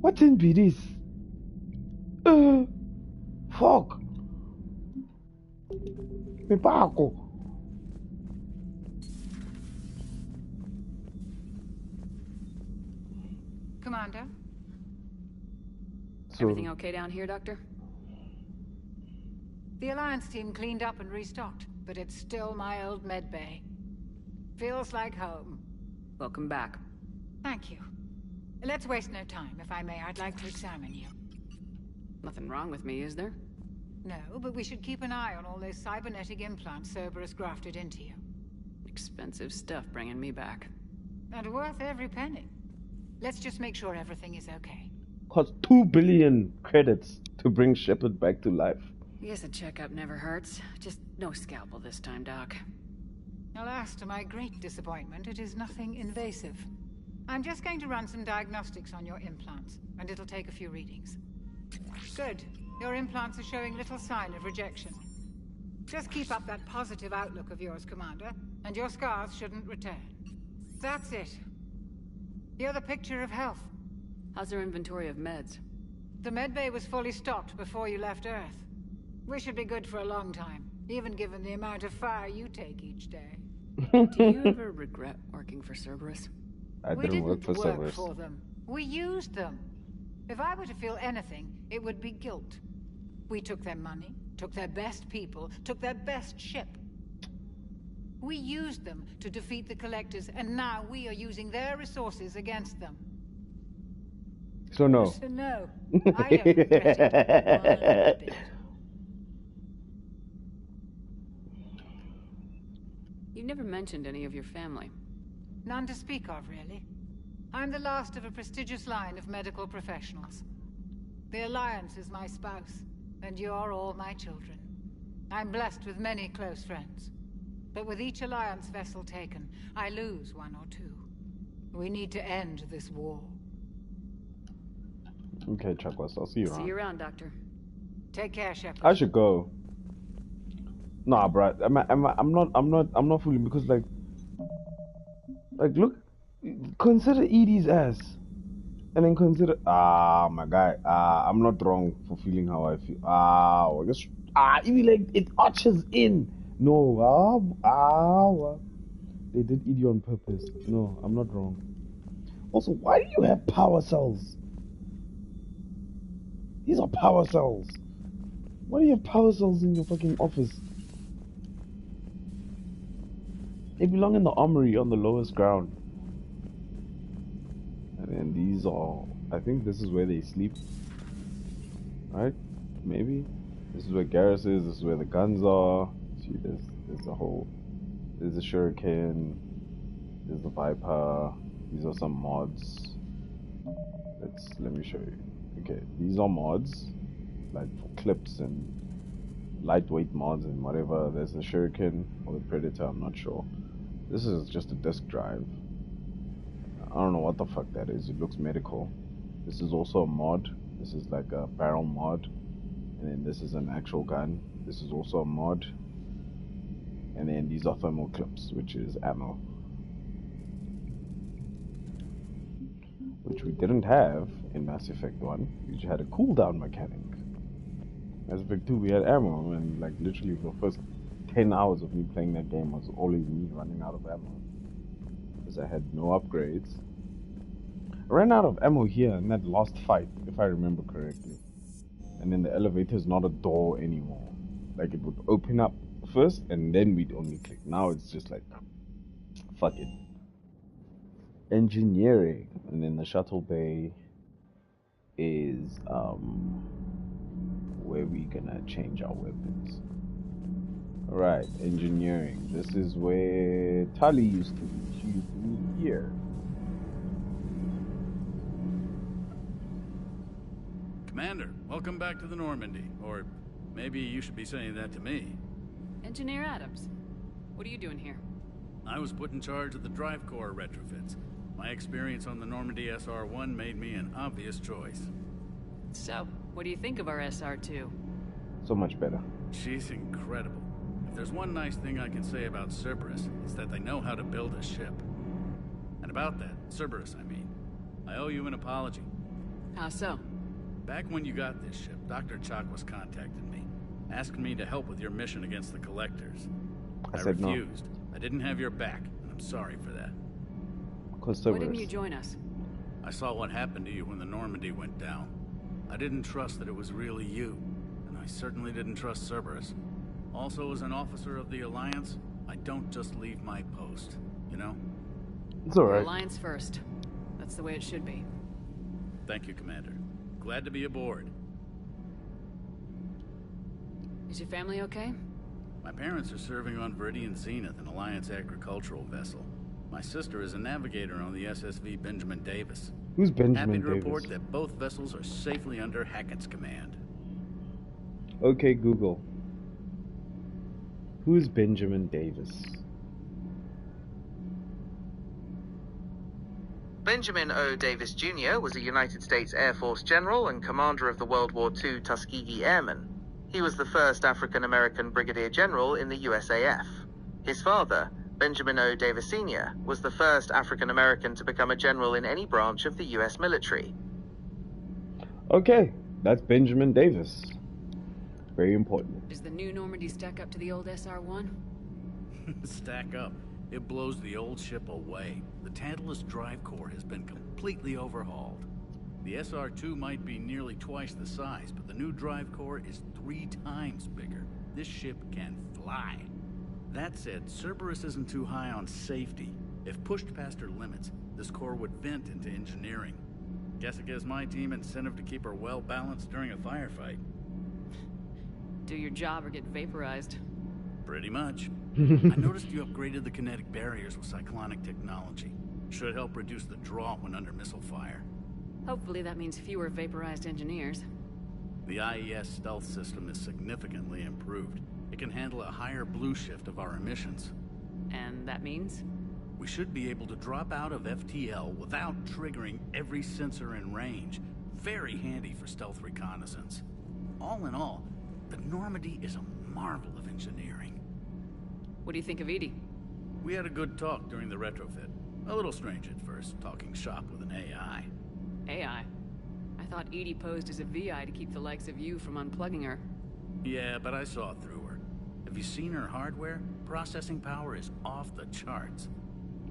What in be this? Fuck. Me paco. Commander? Everything okay down here, Doctor? The Alliance team cleaned up and restocked, but it's still my old med bay. Feels like home. Welcome back. Thank you. Let's waste no time. If I may, I'd like to examine you. Nothing wrong with me, is there? No, but we should keep an eye on all those cybernetic implants Cerberus grafted into you. Expensive stuff bringing me back. And worth every penny. Let's just make sure everything is okay. Cost 2 billion credits to bring Shepard back to life. I guess a checkup never hurts. Just no scalpel this time, Doc. Alas, to my great disappointment, it is nothing invasive. I'm just going to run some diagnostics on your implants, and it'll take a few readings. Good. Your implants are showing little sign of rejection. Just keep up that positive outlook of yours, Commander, and your scars shouldn't return. That's it. You're the picture of health. How's their inventory of meds? The medbay was fully stocked before you left Earth. We should be good for a long time, even given the amount of fire you take each day. Do you ever regret working for Cerberus? We didn't work for them. We used them. If I were to feel anything, it would be guilt. We took their money, took their best people, took their best ship. We used them to defeat the Collectors, and now we are using their resources against them. So no. So no. I don't regret it one bit. You never mentioned any of your family. None to speak of, really. I'm the last of a prestigious line of medical professionals. The Alliance is my spouse, and you're all my children. I'm blessed with many close friends. But with each Alliance vessel taken, I lose one or two. We need to end this war. Okay, Chakwas, I'll see you around. See you around, Doctor. Take care, Shepard. I should go. Nah, bro. I'm not fooling because like look, consider Edie's ass, and then consider my guy. I'm not wrong for feeling how I feel. I guess even like it arches in. No, they did Edie on purpose. No, I'm not wrong. Also, why do you have power cells? These are power cells. Why do you have power cells in your fucking office? They belong in the armory on the lowest ground. And then these are I think this is where they sleep. Right? Maybe. This is where Garrus is. This is where the guns are. See, there's a whole. There's a Shuriken. There's the Viper. These are some mods. Let me show you. Okay, these are mods, like for clips and lightweight mods and whatever. There's the Shuriken or the Predator. I'm not sure. This is just a disk drive. I don't know what the fuck that is. It looks medical. This is also a mod. This is like a barrel mod. And then this is an actual gun. This is also a mod. And then these are thermal clips, which is ammo. Which we didn't have in Mass Effect 1. We just had a cooldown mechanic. Mass Effect 2 we had ammo, and like literally the first 10 hours of me playing that game was always me running out of ammo. Because I had no upgrades. I ran out of ammo here in that last fight, if I remember correctly. And then the elevator is not a door anymore. Like it would open up first and then we'd only click. Now it's just like, fuck it. Engineering. And then the shuttle bay is where we're gonna change our weapons. Alright, engineering. This is where Tali used to be. She used to be here. Commander, welcome back to the Normandy. Or maybe you should be saying that to me. Engineer Adams, what are you doing here? I was put in charge of the drive core retrofits. My experience on the Normandy SR-1 made me an obvious choice. So, what do you think of our SR-2? So much better. She's incredible. If there's one nice thing I can say about Cerberus, it's that they know how to build a ship. And about that, Cerberus, I mean, I owe you an apology. How so? Back when you got this ship, Dr. Chakwas contacted me, asking me to help with your mission against the Collectors. I said refused. No. I didn't have your back, and I'm sorry for that. Why didn't you join us? I saw what happened to you when the Normandy went down. I didn't trust that it was really you, and I certainly didn't trust Cerberus. Also, as an officer of the Alliance, I don't just leave my post, you know? It's alright. Alliance first. That's the way it should be. Thank you, Commander. Glad to be aboard. Is your family okay? My parents are serving on Viridian Zenith, an Alliance agricultural vessel. My sister is a navigator on the SSV Benjamin Davis. Who's Benjamin Happy to Davis? report that both vessels are safely under Hackett's command. Okay, Google. Who's Benjamin Davis? Benjamin O. Davis Jr. was a United States Air Force general and commander of the World War II Tuskegee Airmen. He was the first African-American brigadier general in the USAF. His father, Benjamin O. Davis Sr., was the first African-American to become a general in any branch of the U.S. military. Okay, that's Benjamin Davis. Very important. Does the new Normandy stack up to the old SR-1? Stack up. It blows the old ship away. The Tantalus drive core has been completely overhauled. The SR-2 might be nearly twice the size, but the new drive core is 3 times bigger. This ship can fly. That said, Cerberus isn't too high on safety. If pushed past her limits, this core would vent into engineering. Guess it gives my team incentive to keep her well balanced during a firefight. Do your job or get vaporized. Pretty much. I noticed you upgraded the kinetic barriers with cyclonic technology. Should help reduce the draw when under missile fire. Hopefully that means fewer vaporized engineers. The IES stealth system is significantly improved. It can handle a higher blue shift of our emissions. And that means? We should be able to drop out of FTL without triggering every sensor in range. Very handy for stealth reconnaissance. All in all, the Normandy is a marvel of engineering. What do you think of Edie? We had a good talk during the retrofit. A little strange at first, talking shop with an AI. AI? I thought Edie posed as a VI to keep the likes of you from unplugging her. Yeah, but I saw through her. Have you seen her hardware? Processing power is off the charts.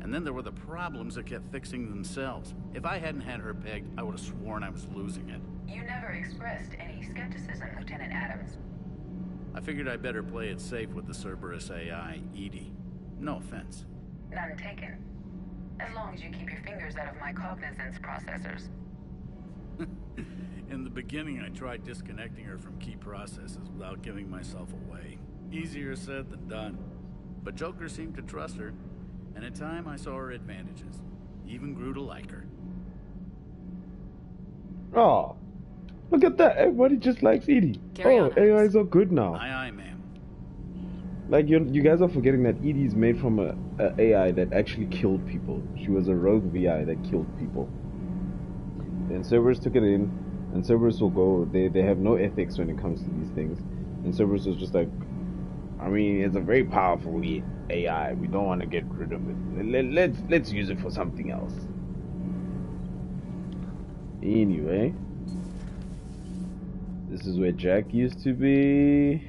And then there were the problems that kept fixing themselves. If I hadn't had her pegged, I would have sworn I was losing it. You never expressed any skepticism, Lieutenant Adams. I figured I'd better play it safe with the Cerberus AI, Edie. No offense. None taken. As long as you keep your fingers out of my cognizance processors. In the beginning, I tried disconnecting her from key processes without giving myself away. Easier said than done. But Joker seemed to trust her, and in time I saw her advantages. Even grew to like her. Oh, look at that. Everybody just likes Edie. Carry on, AIs are good now. Aye, ma'am. Like, you guys are forgetting that Edie's made from a AI that actually killed people. She was a rogue VI that killed people. And servers took it in, and servers will go, they have no ethics when it comes to these things. And servers was just like, I mean, it's a very powerful AI. We don't want to get rid of it. Let's use it for something else. Anyway, this is where Jack used to be.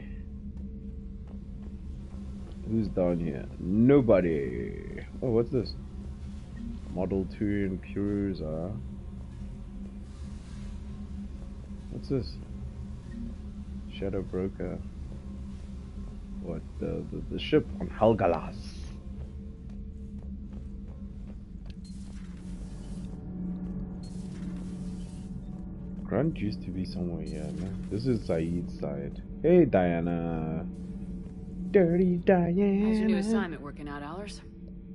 Who's down here? Nobody. Oh, what's this? Model 2 Impures are. What's this? Shadow Broker. What? The ship on Helgalas. Grunt used to be somewhere here, man. This is Saeed's side. Hey, Diana. Dirty Diana. How's your new assignment working out, Allers?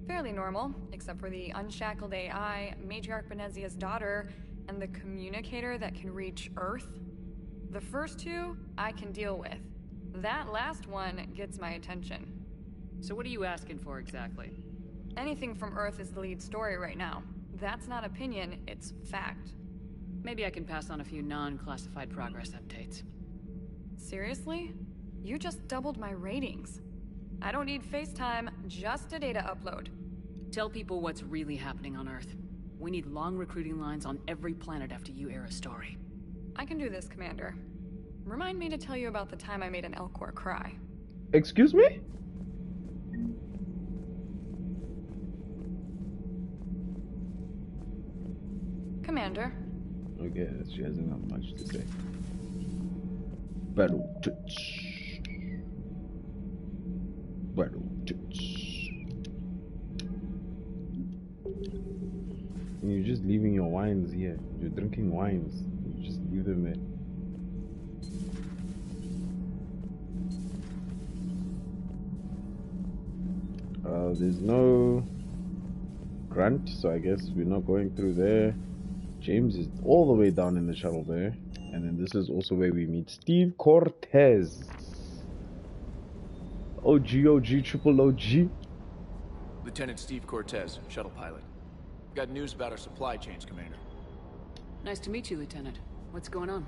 Fairly normal, except for the unshackled AI, Matriarch Benezia's daughter, and the communicator that can reach Earth. The first two, I can deal with. That last one gets my attention. So what are you asking for exactly? Anything from Earth is the lead story right now. That's not opinion, it's fact. Maybe I can pass on a few non-classified progress updates. Seriously? You just doubled my ratings. I don't need FaceTime, just a data upload. Tell people what's really happening on Earth. We need long recruiting lines on every planet after you air a story. I can do this, Commander. Remind me to tell you about the time I made an Elcor cry. Excuse me? Commander. Okay, she hasn't got much to say. Battle touch. Battle touch. And you're just leaving your wines here. You're drinking wines. You just leave them there. There's no grunt, so I guess we're not going through there. James is all the way down in the shuttle there. And then this is also where we meet Steve Cortez. OG, triple OG. Lieutenant Steve Cortez, shuttle pilot. Got news about our supply chains, Commander. Nice to meet you, Lieutenant. What's going on?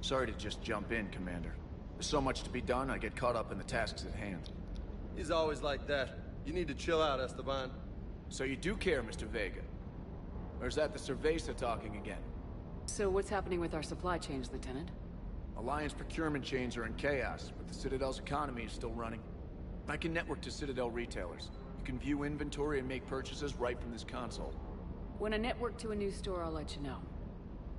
Sorry to just jump in, Commander. There's so much to be done, I get caught up in the tasks at hand. He's always like that. You need to chill out, Esteban. So you do care, Mr. Vega? Or is that the Cerveza talking again? So what's happening with our supply chains, Lieutenant? Alliance procurement chains are in chaos, but the Citadel's economy is still running. I can network to Citadel retailers. You can view inventory and make purchases right from this console. When I network to a new store, I'll let you know.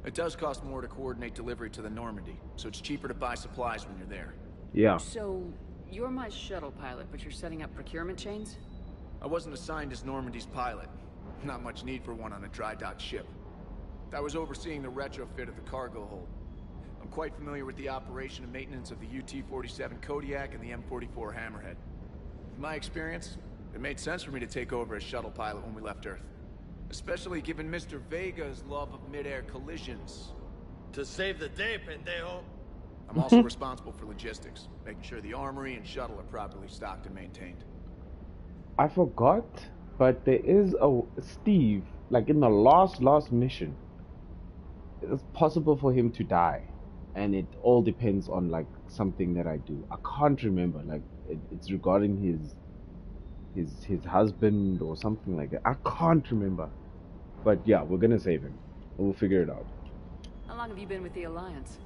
It does cost more to coordinate delivery to the Normandy, so it's cheaper to buy supplies when you're there. Yeah. So, you're my shuttle pilot, but you're setting up procurement chains? I wasn't assigned as Normandy's pilot. Not much need for one on a dry dock ship. I was overseeing the retrofit of the cargo hold. I'm quite familiar with the operation and maintenance of the UT-47 Kodiak and the M44 Hammerhead. In my experience, it made sense for me to take over as shuttle pilot when we left Earth. Especially given Mr. Vega's love of mid-air collisions. To save the day, pendejo. I'm also responsible for logistics, making sure the armory and shuttle are properly stocked and maintained. I forgot, but there is a Steve, like in the last mission, it's possible for him to die. And it all depends on like something that I do. I can't remember, like it's regarding his husband or something like that. I can't remember. But yeah, we're gonna save him. We'll figure it out. How long have you been with the Alliance?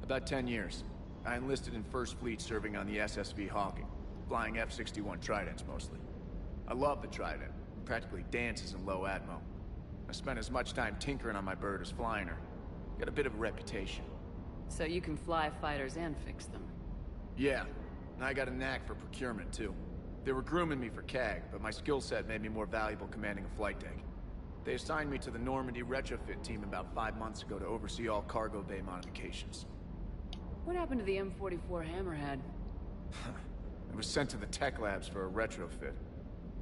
About 10 years. I enlisted in First Fleet serving on the SSV Hawking, flying F-61 Tridents mostly. I love the Trident. It practically dances in low atmo. I spent as much time tinkering on my bird as flying her. Got a bit of a reputation. So you can fly fighters and fix them? Yeah, and I got a knack for procurement too. They were grooming me for CAG, but my skill set made me more valuable commanding a flight deck. They assigned me to the Normandy retrofit team about 5 months ago to oversee all cargo bay modifications. What happened to the M44 Hammerhead? It was sent to the tech labs for a retrofit.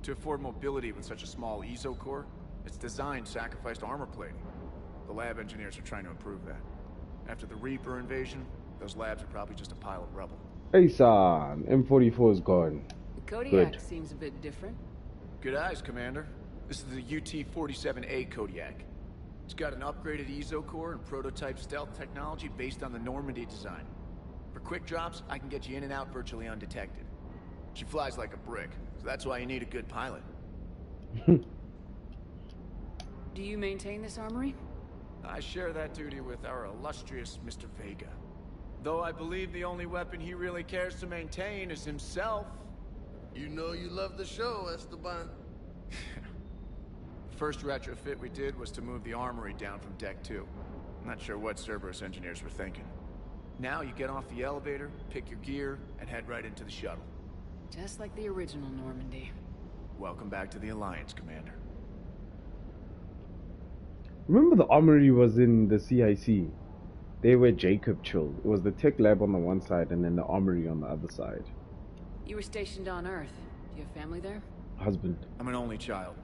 To afford mobility with such a small ESO core, its design sacrificed armor plating. The lab engineers are trying to improve that. After the Reaper invasion, those labs are probably just a pile of rubble. Hey son, M44 is gone. The Kodiak Good. seems a bit different. Good eyes, Commander. This is the UT-47A Kodiak. It's got an upgraded ESO core and prototype stealth technology based on the Normandy design. For quick drops, I can get you in and out virtually undetected. She flies like a brick, so that's why you need a good pilot. Do you maintain this armory? I share that duty with our illustrious Mr. Vega. Though I believe the only weapon he really cares to maintain is himself. You know you love the show, Esteban. The first retrofit we did was to move the armory down from Deck 2. I'm not sure what Cerberus engineers were thinking. Now you get off the elevator, pick your gear, and head right into the shuttle. Just like the original Normandy. Welcome back to the Alliance, Commander. Remember the armory was in the CIC? They were Jacob chilled. It was the tech lab on the one side and then the armory on the other side. You were stationed on Earth. Do you have family there? Husband. I'm an only child.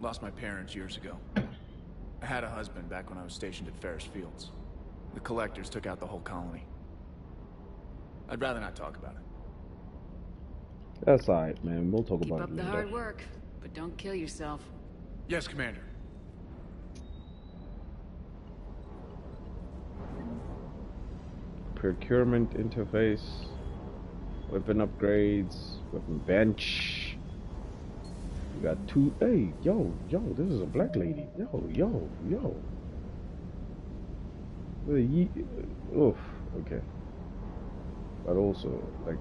Lost my parents years ago. I had a husband back when I was stationed at Ferris Fields. The collectors took out the whole colony. I'd rather not talk about it. That's alright, man. We'll talk about it Keep up the hard work, but don't kill yourself. Yes, Commander. Procurement interface, weapon upgrades, weapon bench. We got two. Hey, yo, this is a black lady. Yo. Oof, okay. But also, like,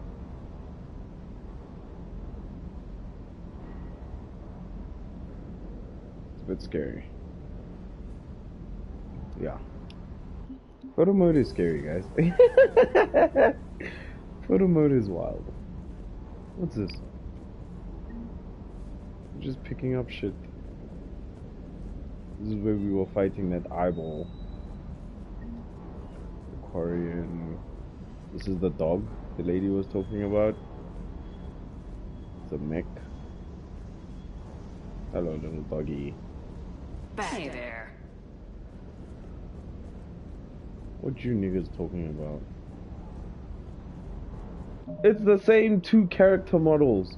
it's a bit scary. Yeah. Photo mode is scary, guys. Photo mode is wild. What's this? I'm just picking up shit. This is where we were fighting that eyeball. Aquarian. This is the dog the lady was talking about. It's a mech. Hello, little doggy. Hey there. What you niggas talking about? It's the same two character models.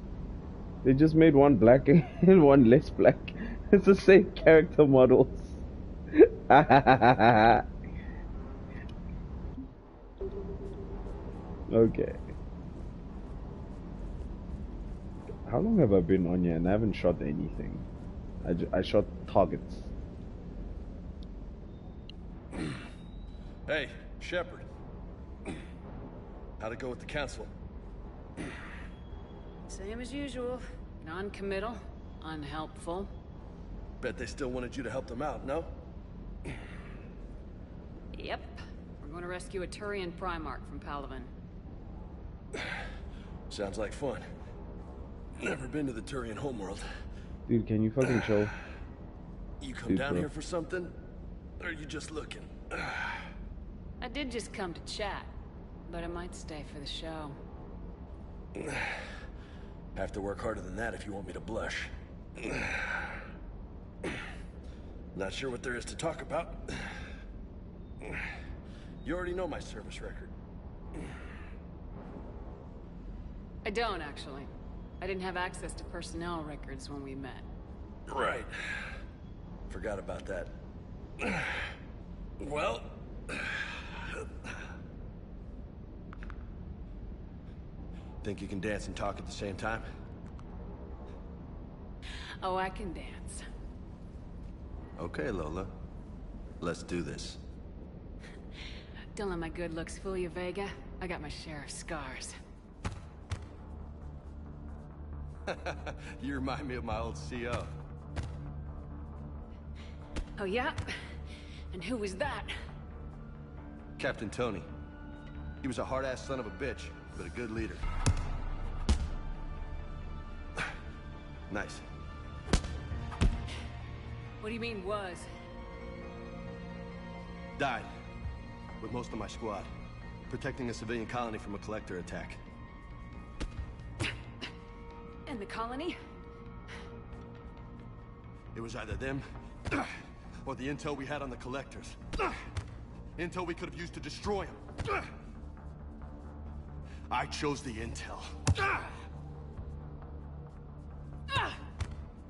They just made one black and one less black. It's the same character models. Okay. How long have I been on here and I haven't shot anything? I shot targets. Hey, Shepard. How'd it go with the council? Same as usual. Non-committal, unhelpful. Bet they still wanted you to help them out, no? Yep. We're going to rescue a Turian Primarch from Palaven. Sounds like fun. Never been to the Turian homeworld. Dude, can you fucking chill? You come down here for something? Or are you just looking? I did just come to chat, but I might stay for the show. Have to work harder than that if you want me to blush. Not sure what there is to talk about. You already know my service record. I don't, actually. I didn't have access to personnel records when we met. Right. Forgot about that. Well... Think you can dance and talk at the same time? Oh, I can dance. Okay, Lola. Let's do this. Don't let my good looks fool you, Vega. I got my share of scars. You remind me of my old CO. Oh, yeah? And who was that? Captain Tony. He was a hard-ass son of a bitch, but a good leader. Nice. What do you mean, was? Died. With most of my squad. Protecting a civilian colony from a collector attack. And the colony? It was either them, or the intel we had on the collectors. Intel we could have used to destroy them. I chose the intel.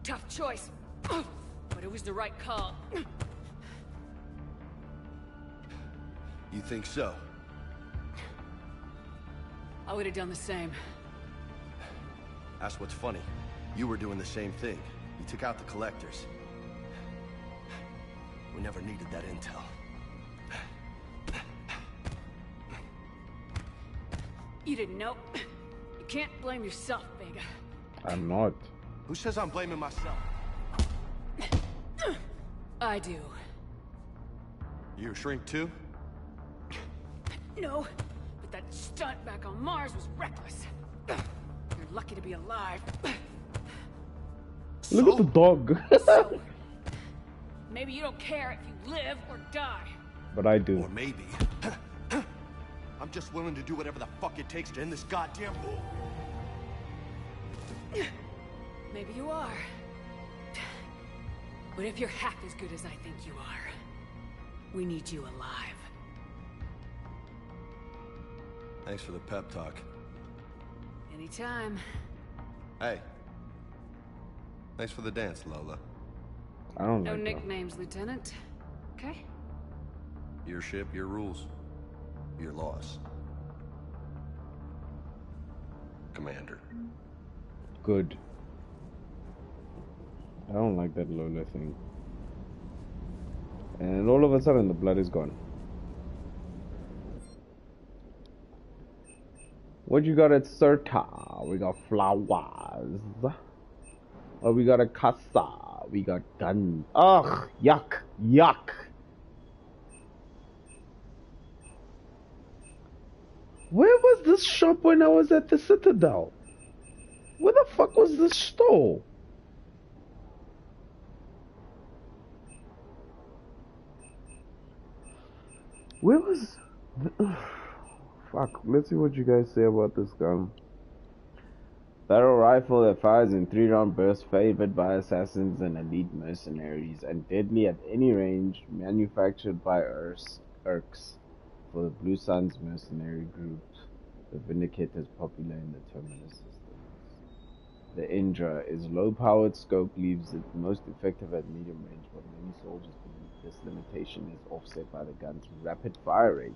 Tough choice. But it was the right call. You think so? I would have done the same. That's what's funny. You were doing the same thing. You took out the collectors. We never needed that intel. You didn't know. You can't blame yourself, Vega. I'm not. Who says I'm blaming myself? I do. You a shrink too? No, but that stunt back on Mars was reckless. You're lucky to be alive. Look at the dog. So, maybe you don't care if you live or die. But I do. Or maybe... I'm just willing to do whatever the fuck it takes to end this goddamn war. Maybe you are. But if you're half as good as I think you are, we need you alive. Thanks for the pep talk. Anytime. Hey. Thanks for the dance, Lola. I don't No like nicknames, Lieutenant. Okay? Your ship, your rules. Your laws. Commander. Good. I don't like that Lola thing. And all of a sudden the blood is gone. What you got at Serta? We got flowers. Oh, we got a casa. We got guns. Ugh, yuck, yuck. Where was this shop when I was at the Citadel? Where the fuck was this store? Where was... Fuck, let's see what you guys say about this gun. Barrel rifle that fires in 3-round bursts, favored by assassins and elite mercenaries, and deadly at any range, manufactured by Urks for the Blue Suns mercenary group. The Vindicator is popular in the Terminus systems. The Indra is low-powered scope, leaves it most effective at medium range, but many soldiers believe this limitation is offset by the gun's rapid fire rate.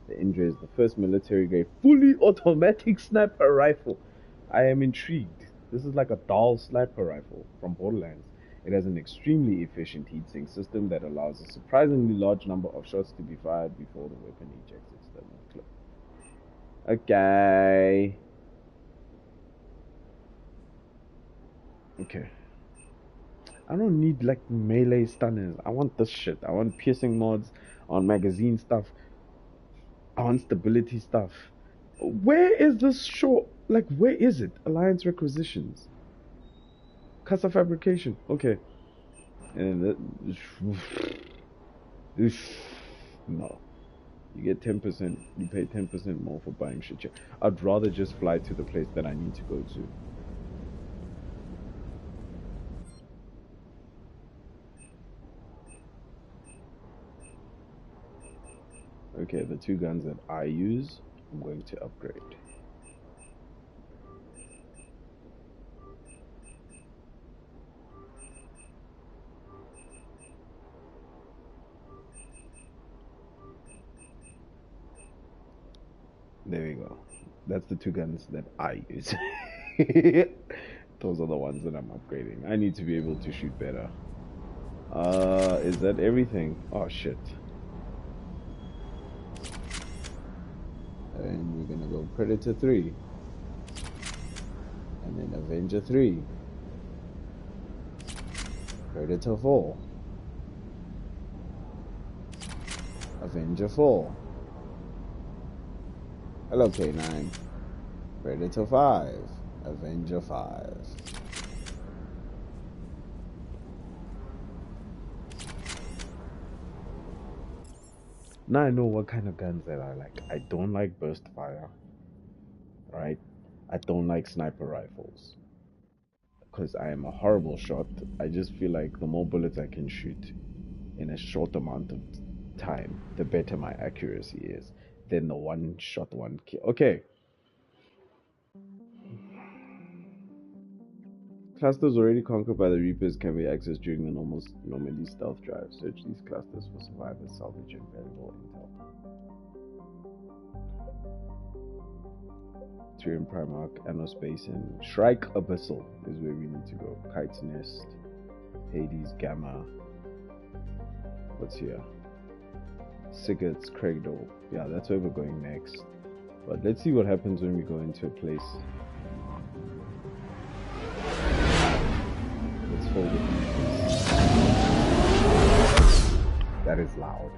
The Indra is the first military-grade, fully automatic sniper rifle. I am intrigued. This is like a doll sniper rifle from Borderlands. It has an extremely efficient heatsink system that allows a surprisingly large number of shots to be fired before the weapon ejects its thermal clip. Okay. Okay. I don't need like melee stunners. I want this shit. I want piercing mods on magazine stuff. I want stability stuff. Where is this short? Like, where is it? Alliance requisitions. Casa fabrication. Okay. And no. You get 10%. You pay 10% more for buying shit here. I'd rather just fly to the place that I need to go to. Okay, the two guns that I use, I'm going to upgrade. There we go. That's the two guns that I use. Those are the ones that I'm upgrading. I need to be able to shoot better. Is that everything? Oh shit. And we're gonna go Predator 3. And then Avenger 3. Predator 4. Avenger 4. Hello K9. Predator 5. Avenger 5. Now I know what kind of guns that I like. I don't like burst fire, right? I don't like sniper rifles because I am a horrible shot. I just feel like the more bullets I can shoot in a short amount of time, the better my accuracy is than the one shot, one kill. Okay. Clusters already conquered by the Reapers can be accessed during the normally stealth drive. Search these clusters for survivors, salvage, and valuable intel. Tyrion Primarch, Anos Basin, Shrike Abyssal is where we need to go. Kite's Nest, Hades, Gamma. What's here? Sigurd's Cradle. Yeah, that's where we're going next. But let's see what happens when we go into a place. Let's fold it. That is loud.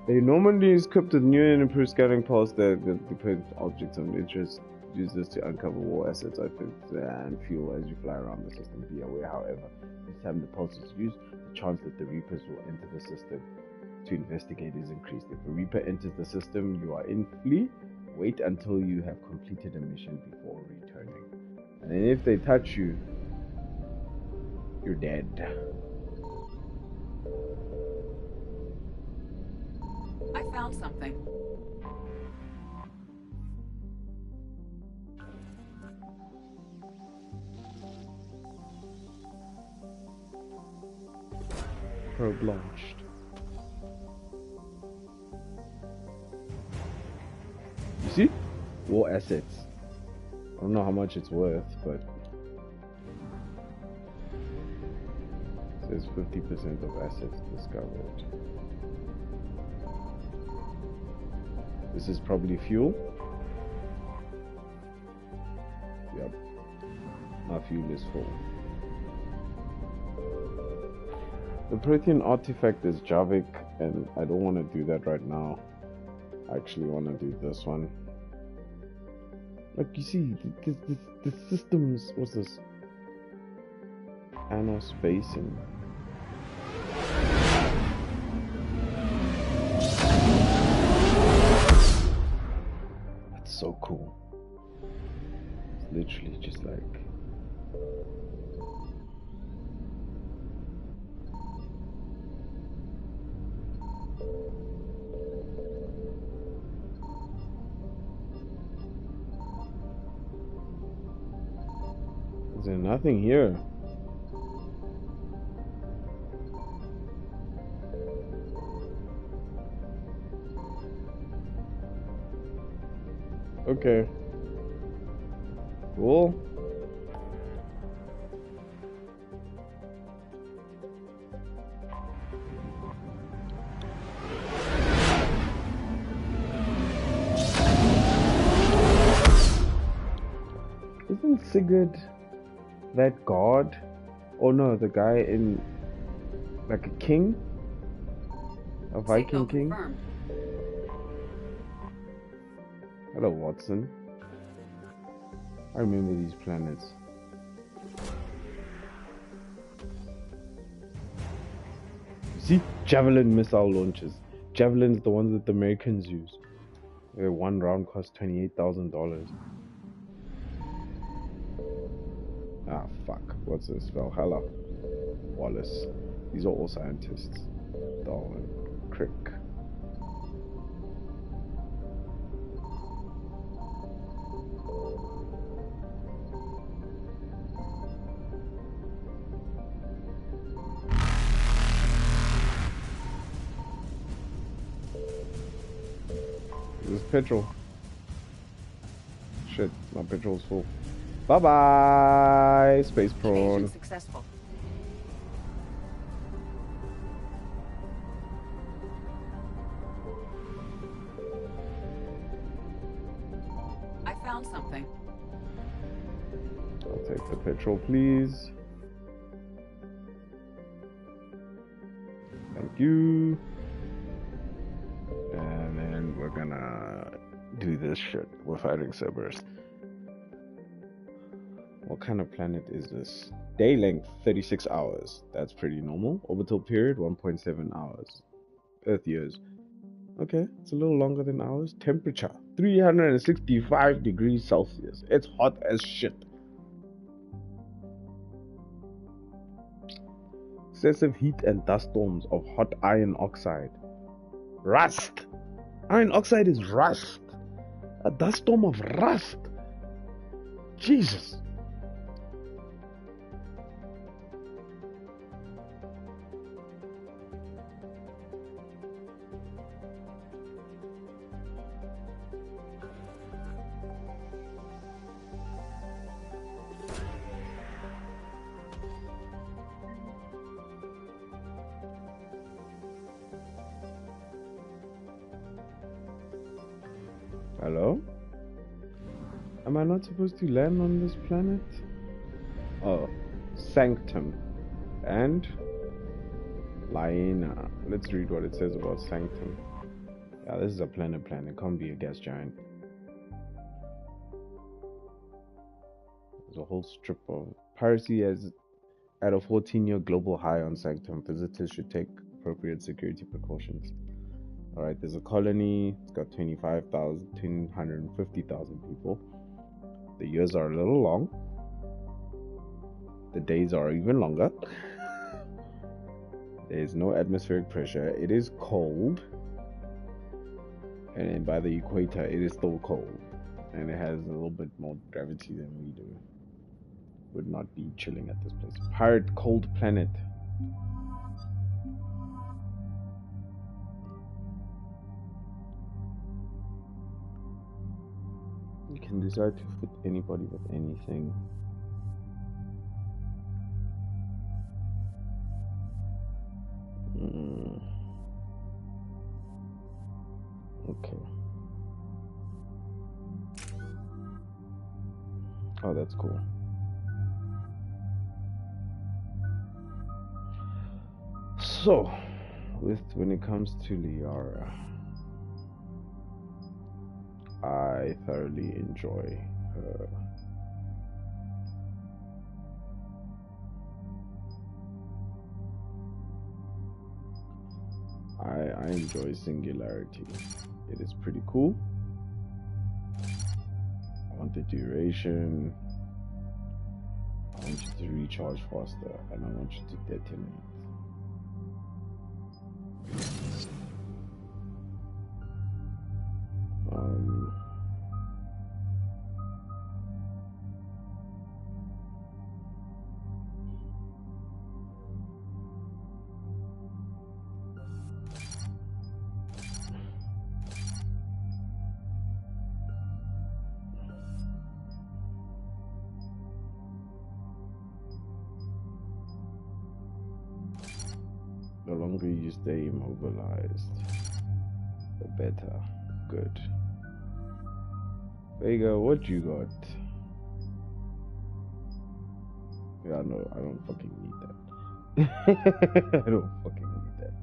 They normally is equipped with new and improved scanning pulse that depends objects of interest. Use this to uncover war assets, outfits, and fuel as you fly around the system. Be aware, however, each time the pulse is used, the chance that the Reapers will enter the system to investigate is increased. If a Reaper enters the system, you are in flee. Wait until you have completed a mission before returning. And then if they touch you, you're dead. I found something. Probe launched. You see? War assets. I don't know how much it's worth, but it says 50% of assets discovered. This is probably fuel. Yep. Our fuel is full. The Prothean artifact is Javik, and I don't want to do that right now. I actually want to do this one. Like, you see, the systems, what's this? Anos Basin. That's so cool. It's literally just like... Is there nothing here? Okay. Cool. Isn't Sigurd that god? Oh no, the guy in like a king? A Viking king? Confirmed. Hello, Watson. I remember these planets. See? Javelin missile launchers. Javelin's the ones that the Americans use. Their one round costs $28,000. Ah, fuck. What's this? Valhalla. Wallace. These are all scientists. Darwin. Crick. This is petrol. Shit, my petrol's full. Bye bye, space prawn. Successful. I found something. I'll take the petrol, please. Thank you. And then we're gonna do this shit. We're fighting Cerberus. What kind of planet is this? Day length 36 hours. That's pretty normal. Orbital period 1.7 hours. Earth years. Okay, it's a little longer than ours. Temperature 365 degrees Celsius. It's hot as shit. Excessive heat and dust storms of hot iron oxide. Rust. Iron oxide is rust. A dust storm of rust. Jesus. Hello? Am I not supposed to land on this planet? Oh, Sanctum and Laena. Let's read what it says about Sanctum. Yeah, this is a planet. It can't be a gas giant. There's a whole strip of piracy as at a 14-year global high on Sanctum. Visitors should take appropriate security precautions. Alright, there's a colony. It's got 250,000 people. The years are a little long. The days are even longer. There is no atmospheric pressure. It is cold. And by the equator, it is still cold. And it has a little bit more gravity than we do. Would not be chilling at this place. Pirate cold planet. You can decide to fit anybody with anything. Okay. Oh, that's cool. So, when it comes to Liara, I thoroughly enjoy her. I enjoy Singularity. It is pretty cool. I want the duration. I want you to recharge faster, and I want you to detonate. The longer you stay immobilized, the better. Good. Vega, what you got? Yeah, no, I don't fucking need that. I don't fucking need that.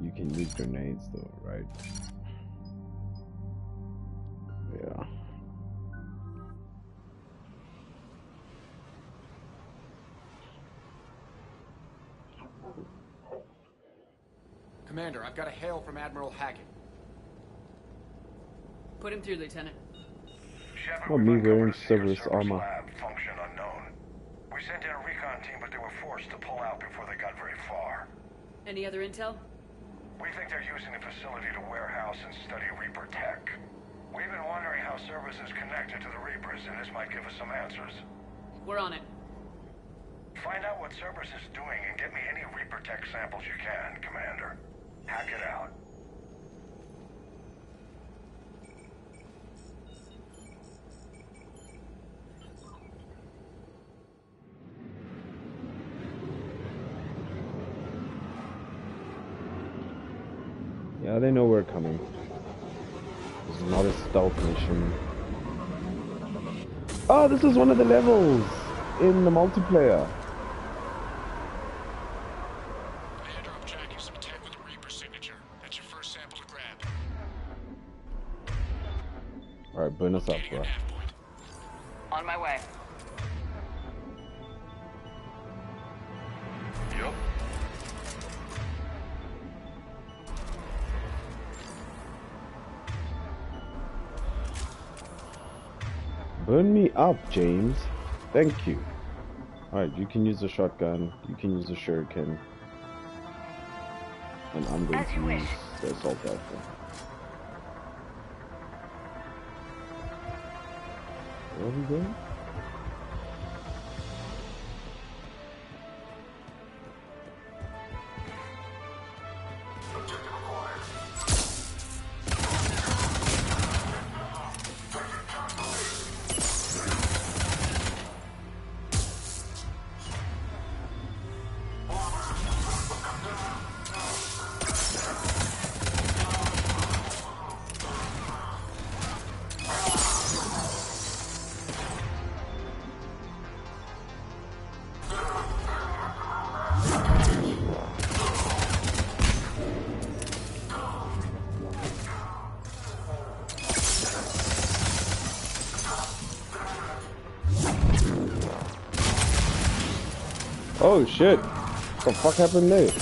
You can use grenades though, right? Yeah. Commander, I've got a hail from Admiral Hackett. Put him through, Lieutenant. Oh, me wearing Cerberus armor. Function unknown. We sent in a recon team, but they were forced to pull out before they got very far. Any other intel? We think they're using the facility to warehouse and study Reaper tech. We've been wondering how Cerberus is connected to the Reapers, and this might give us some answers. We're on it. Find out what Cerberus is doing and get me any Reaper tech samples you can, Commander. Hack it out. Yeah, they know we're coming. This is not a stealth mission. Oh, this is one of the levels in the multiplayer. Commander, I'm tracking some tech with a Reaper signature. That's your first sample to grab. Alright, burn us up, bro. On my way. Yup. Burn me up, James. Thank you. Alright, you can use the shotgun, you can use the shuriken, and I'm going to use the assault rifle. Where are we going? Oh shit! What the fuck happened there?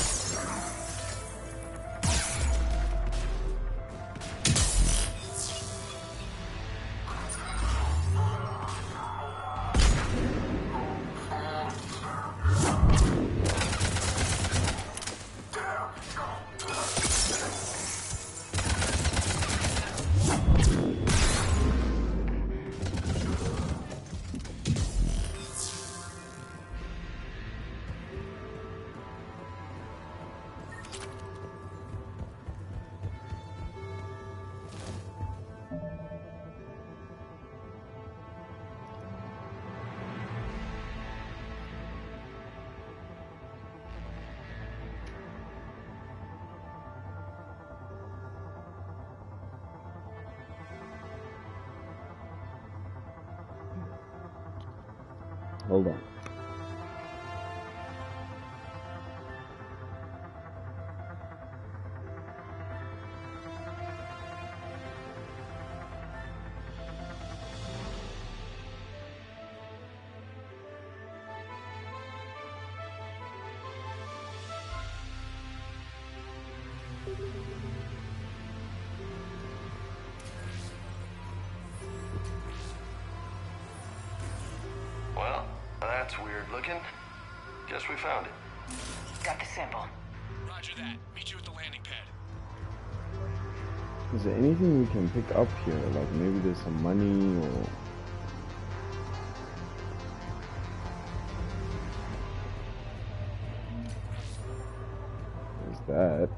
Hold on. Well, that's weird looking. Guess we found it. Got the sample. Roger that. Meet you at the landing pad. Is there anything we can pick up here? Like maybe there's some money or... There's that.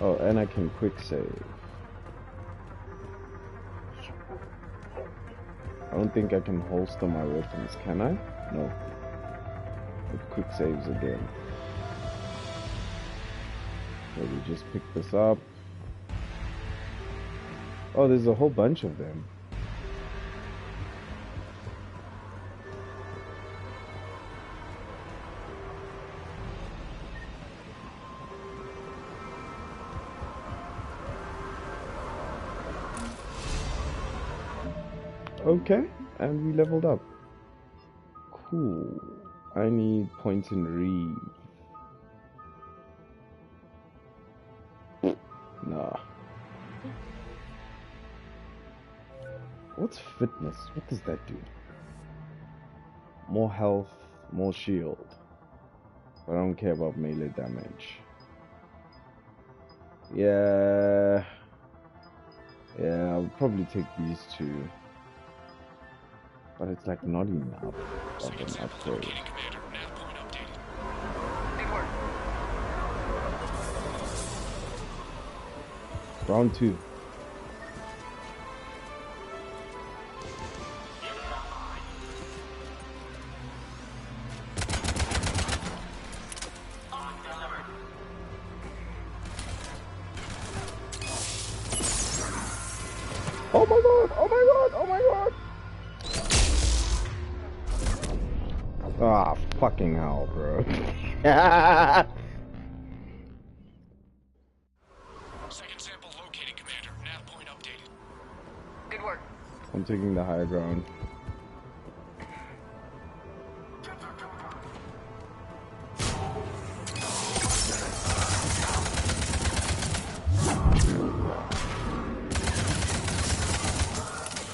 Oh, and I can quick save. I don't think I can holster my weapons, can I? No. It quick saves again. So we just pick this up. Oh, there's a whole bunch of them. Okay, and we leveled up. Cool. I need points in Reeve. Nah. What's fitness? What does that do? More health, more shield. But I don't care about melee damage. Yeah, I'll probably take these two. But it's like not enough of an upgrade. Round 2. Oh my god! Oh my god! Oh my god! Ah, fucking hell, bro. Second sample located, Commander. Nav point updated. Good work. I'm taking the high ground.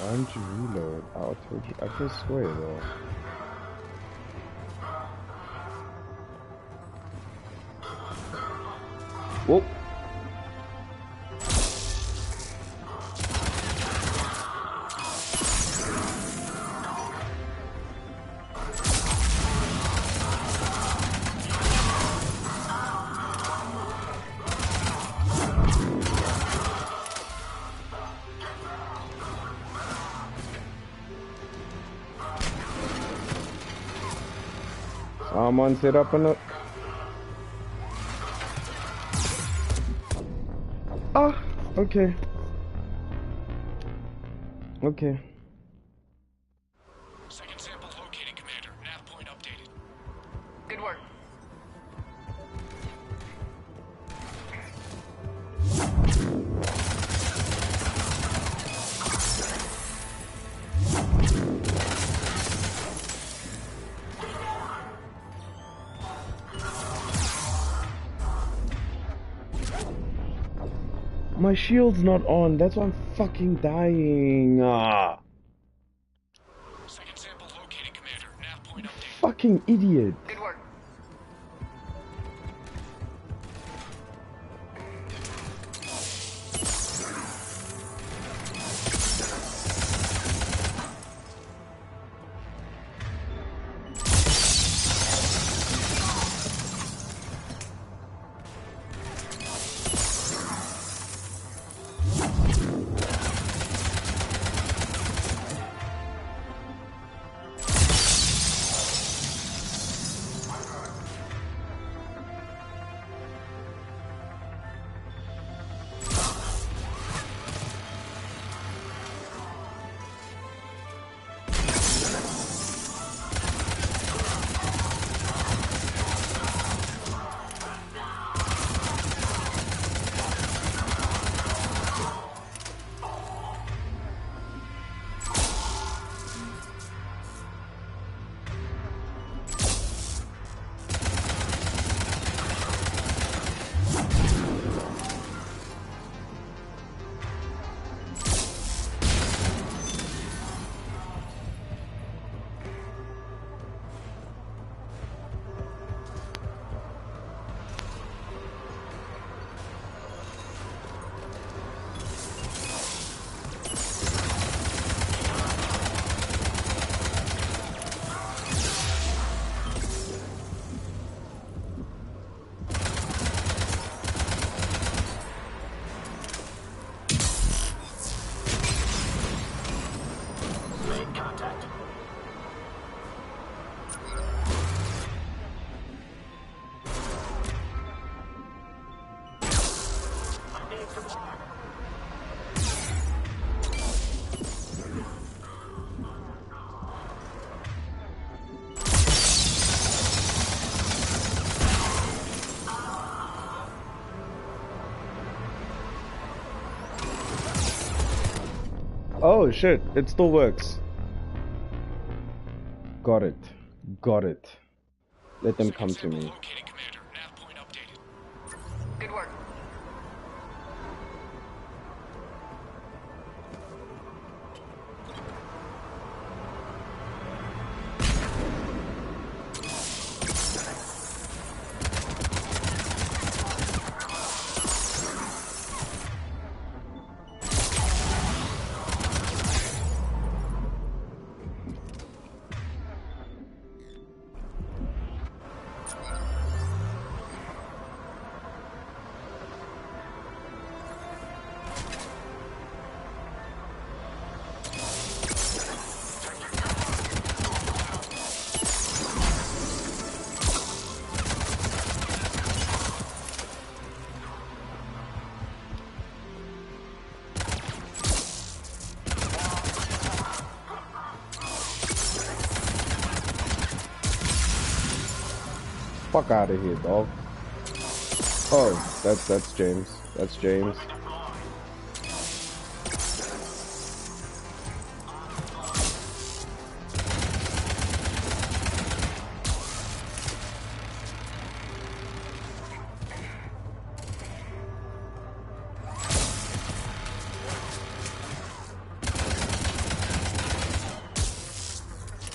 Why don't you reload? I told you. I just swear though. Whoop. Someone sit up and look. Ah, okay. Okay. Second sample located, Commander. Nav point updated. Good work. My shield's not on. That's why I'm fucking dying. Ah. Second sample located, Commander. Nav point updated. Fucking idiot. Good work. Oh shit, it still works. Got it. Got it. Let them come to me. Good work. Fuck out of here, dog. Oh, that's James. That's James.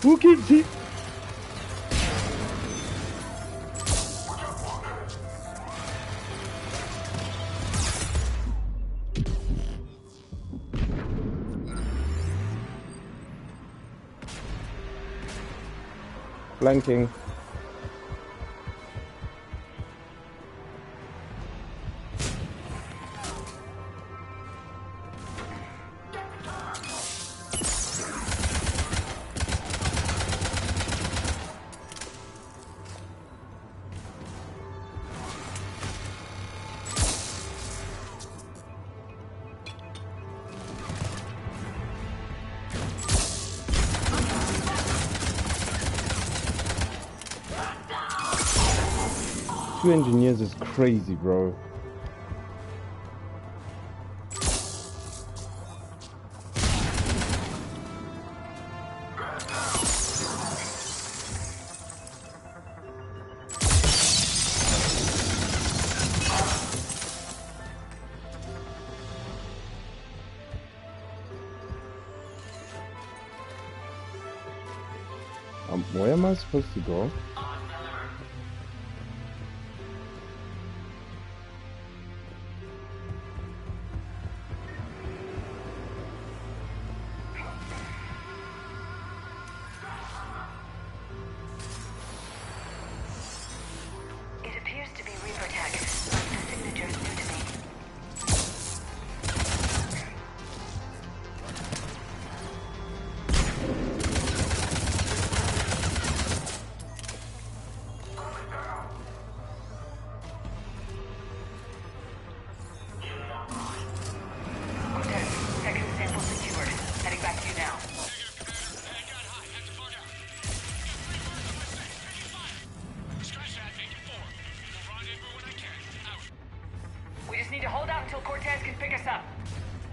Who keeps he? Flanking. Two engineers is crazy, bro. Where am I supposed to go?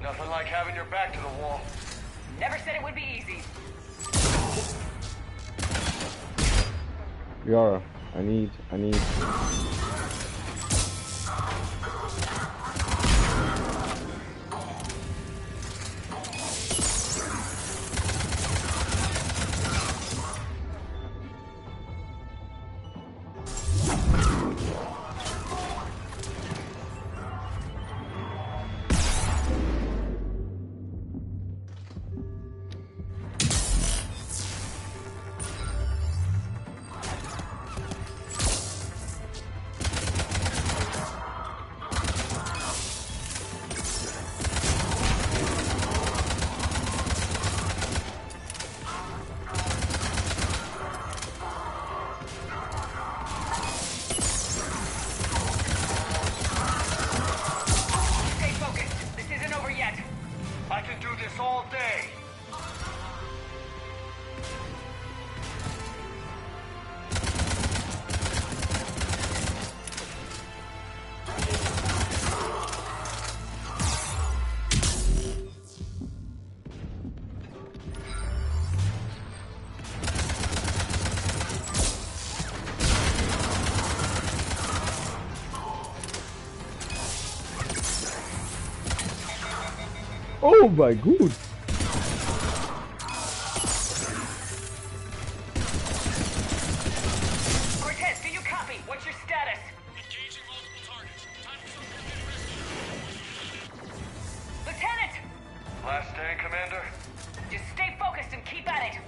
Nothing like having your back to the wall. Never said it would be easy. Yara, I need. Oh my god! Cortez, do you copy? What's your status? Engaging multiple targets. Time for some rescue. Lieutenant! Last stand, Commander? Just stay focused and keep at it.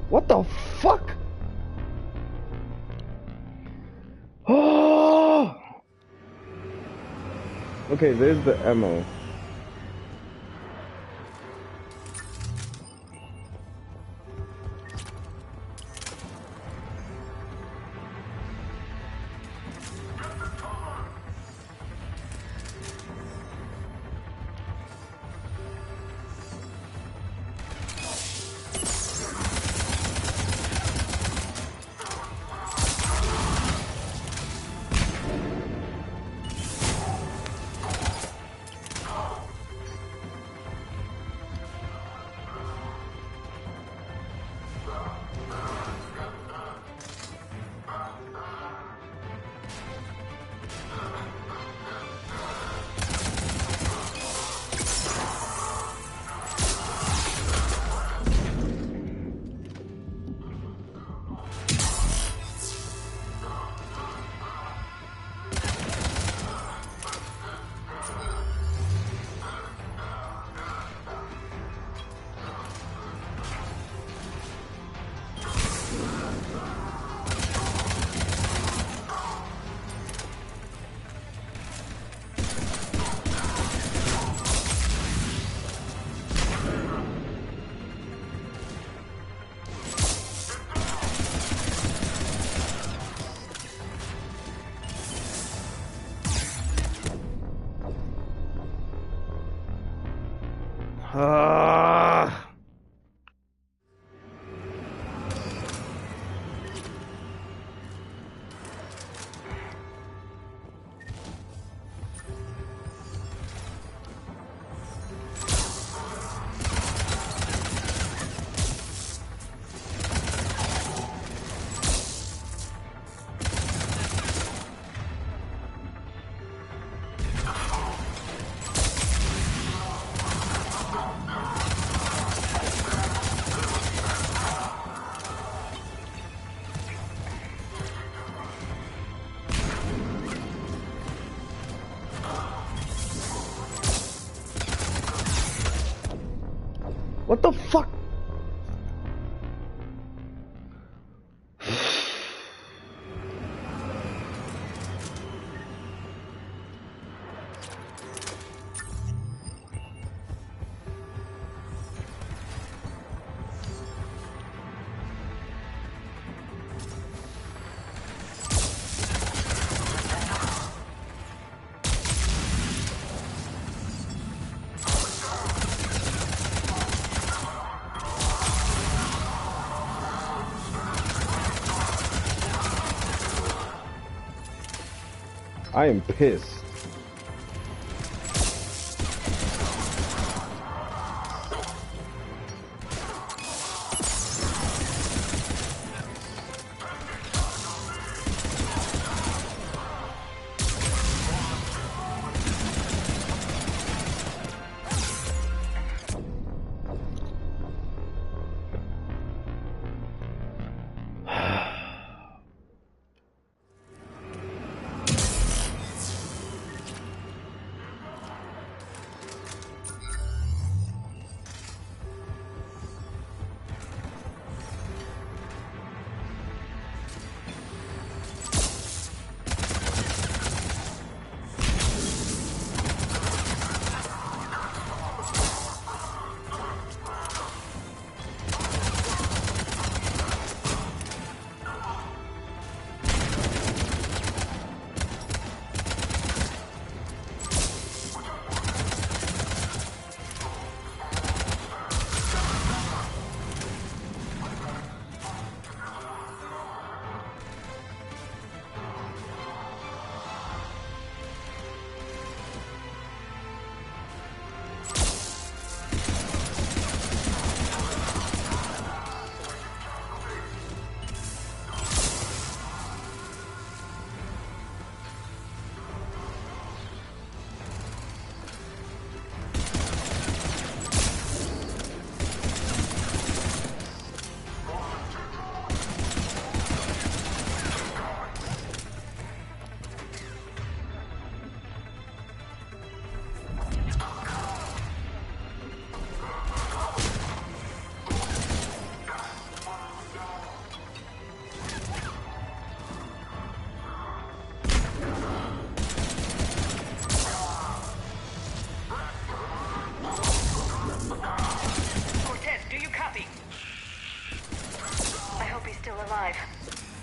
What the fuck? Oh! Okay, there's the ammo. What the fuck? I am pissed.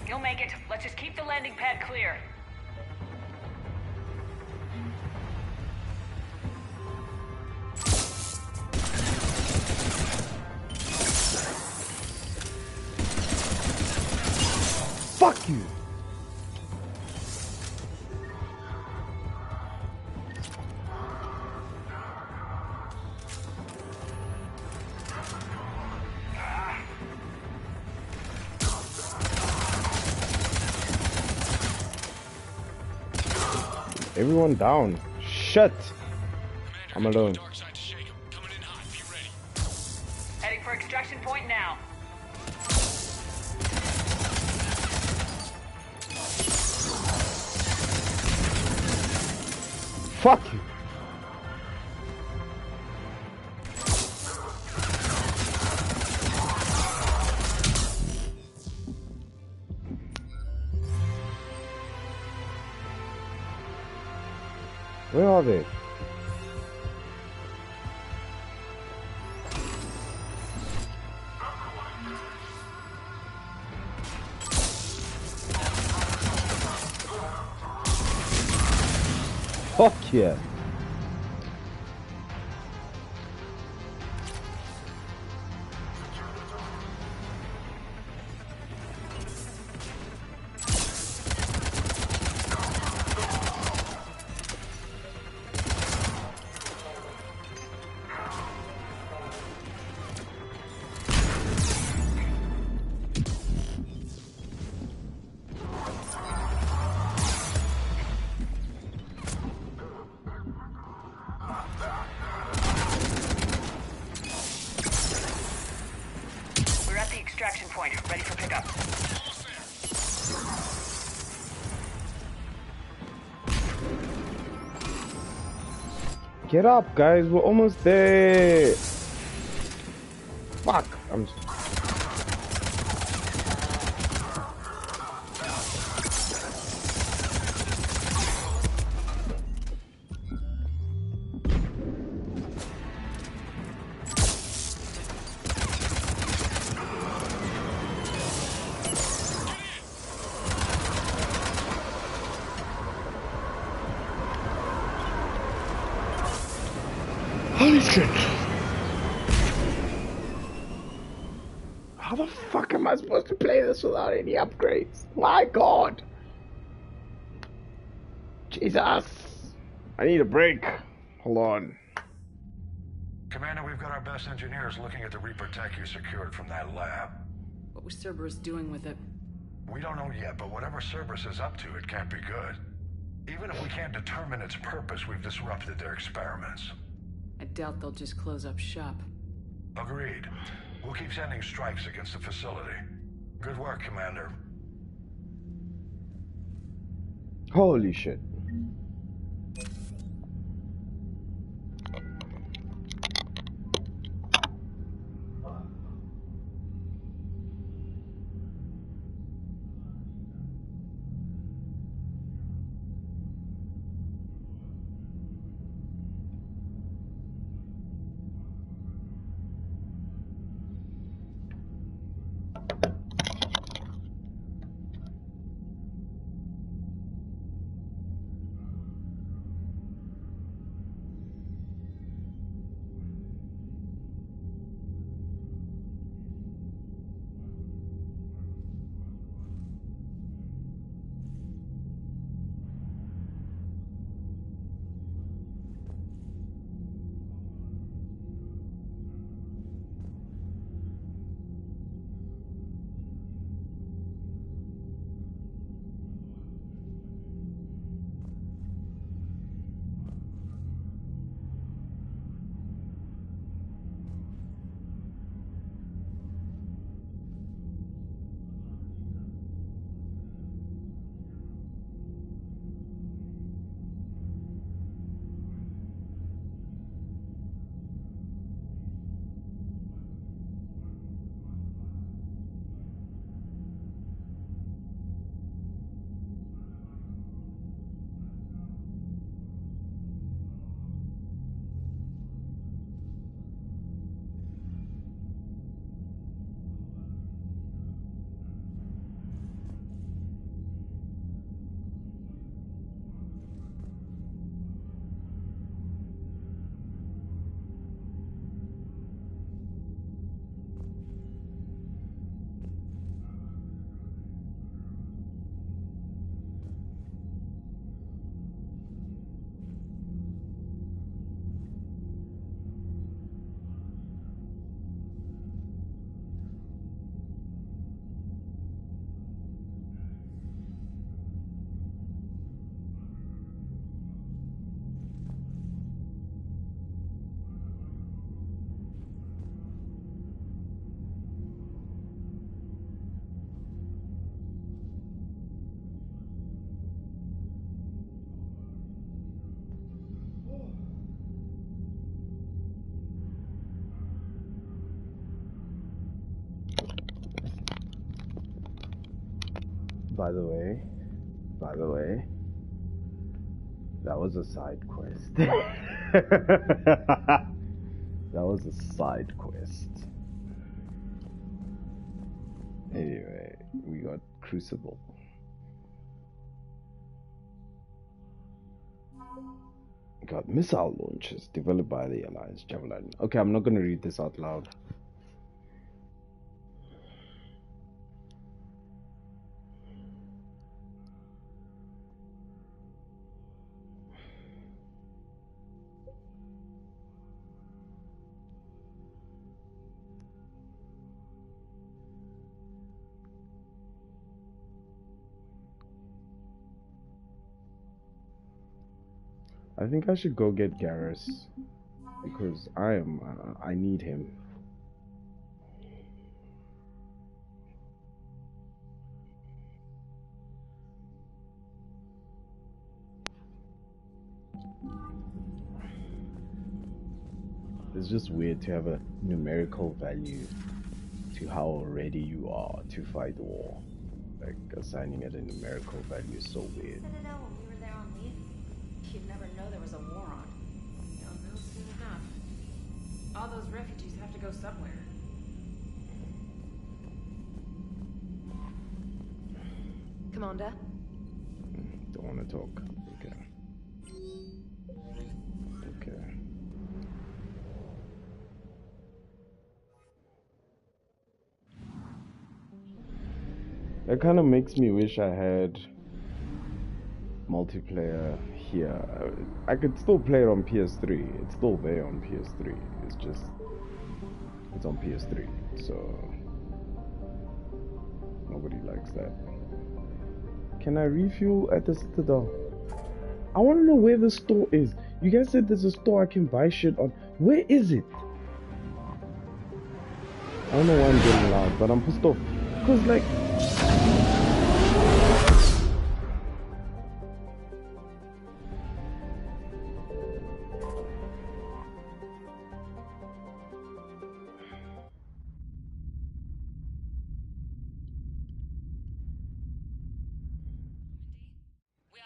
You'll make it. Let's just keep the landing pad clear. Fuck you! Everyone down. Shit! I'm alone. Heading for extraction point now. Fuck you! Where are they? Fuck yeah! point, ready for pickup. Get up, guys. We're almost there. Fuck. I'm... Holy shit. How the fuck am I supposed to play this without any upgrades? My god. Jesus. I need a break. Hold on. Commander, we've got our best engineers looking at the Reaper tech you secured from that lab. What was Cerberus doing with it? We don't know yet, but whatever Cerberus is up to, it can't be good. Even if we can't determine its purpose, we've disrupted their experiments. I doubt they'll just close up shop. Agreed. We'll keep sending strikes against the facility. Good work, Commander. Holy shit. By the way, that was a side quest. That was a side quest. Anyway, we got Crucible. Got missile launchers developed by the Alliance Javelin. Okay, I'm not gonna read this out loud. I think I should go get Garrus because I need him. It's just weird to have a numerical value to how ready you are to fight war. Like, assigning it a numerical value is so weird. Citadel when we were there on leave? You'd never know there was a war on. You'll know soon enough. All those refugees have to go somewhere. Commander? Don't want to talk. Okay. Okay. That kind of makes me wish I had multiplayer here. I could still play it on PS3. It's still there on PS3. It's just, it's on PS3. So nobody likes that. Can I refuel at the Citadel? I want to know where the store is. You guys said there's a store I can buy shit on. Where is it? I don't know why I'm getting loud, but I'm pissed off. Cause like,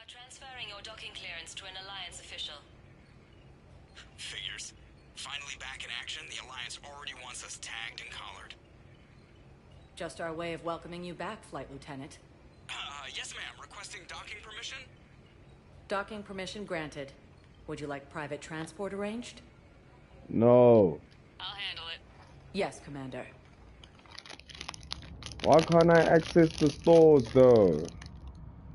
transferring your docking clearance to an Alliance official. Figures. Finally back in action, the Alliance already wants us tagged and collared. Just our way of welcoming you back, Flight Lieutenant. Yes ma'am. Requesting docking permission? Docking permission granted. Would you like private transport arranged? no. I'll handle it. Yes, Commander. Why can't I access the stores though?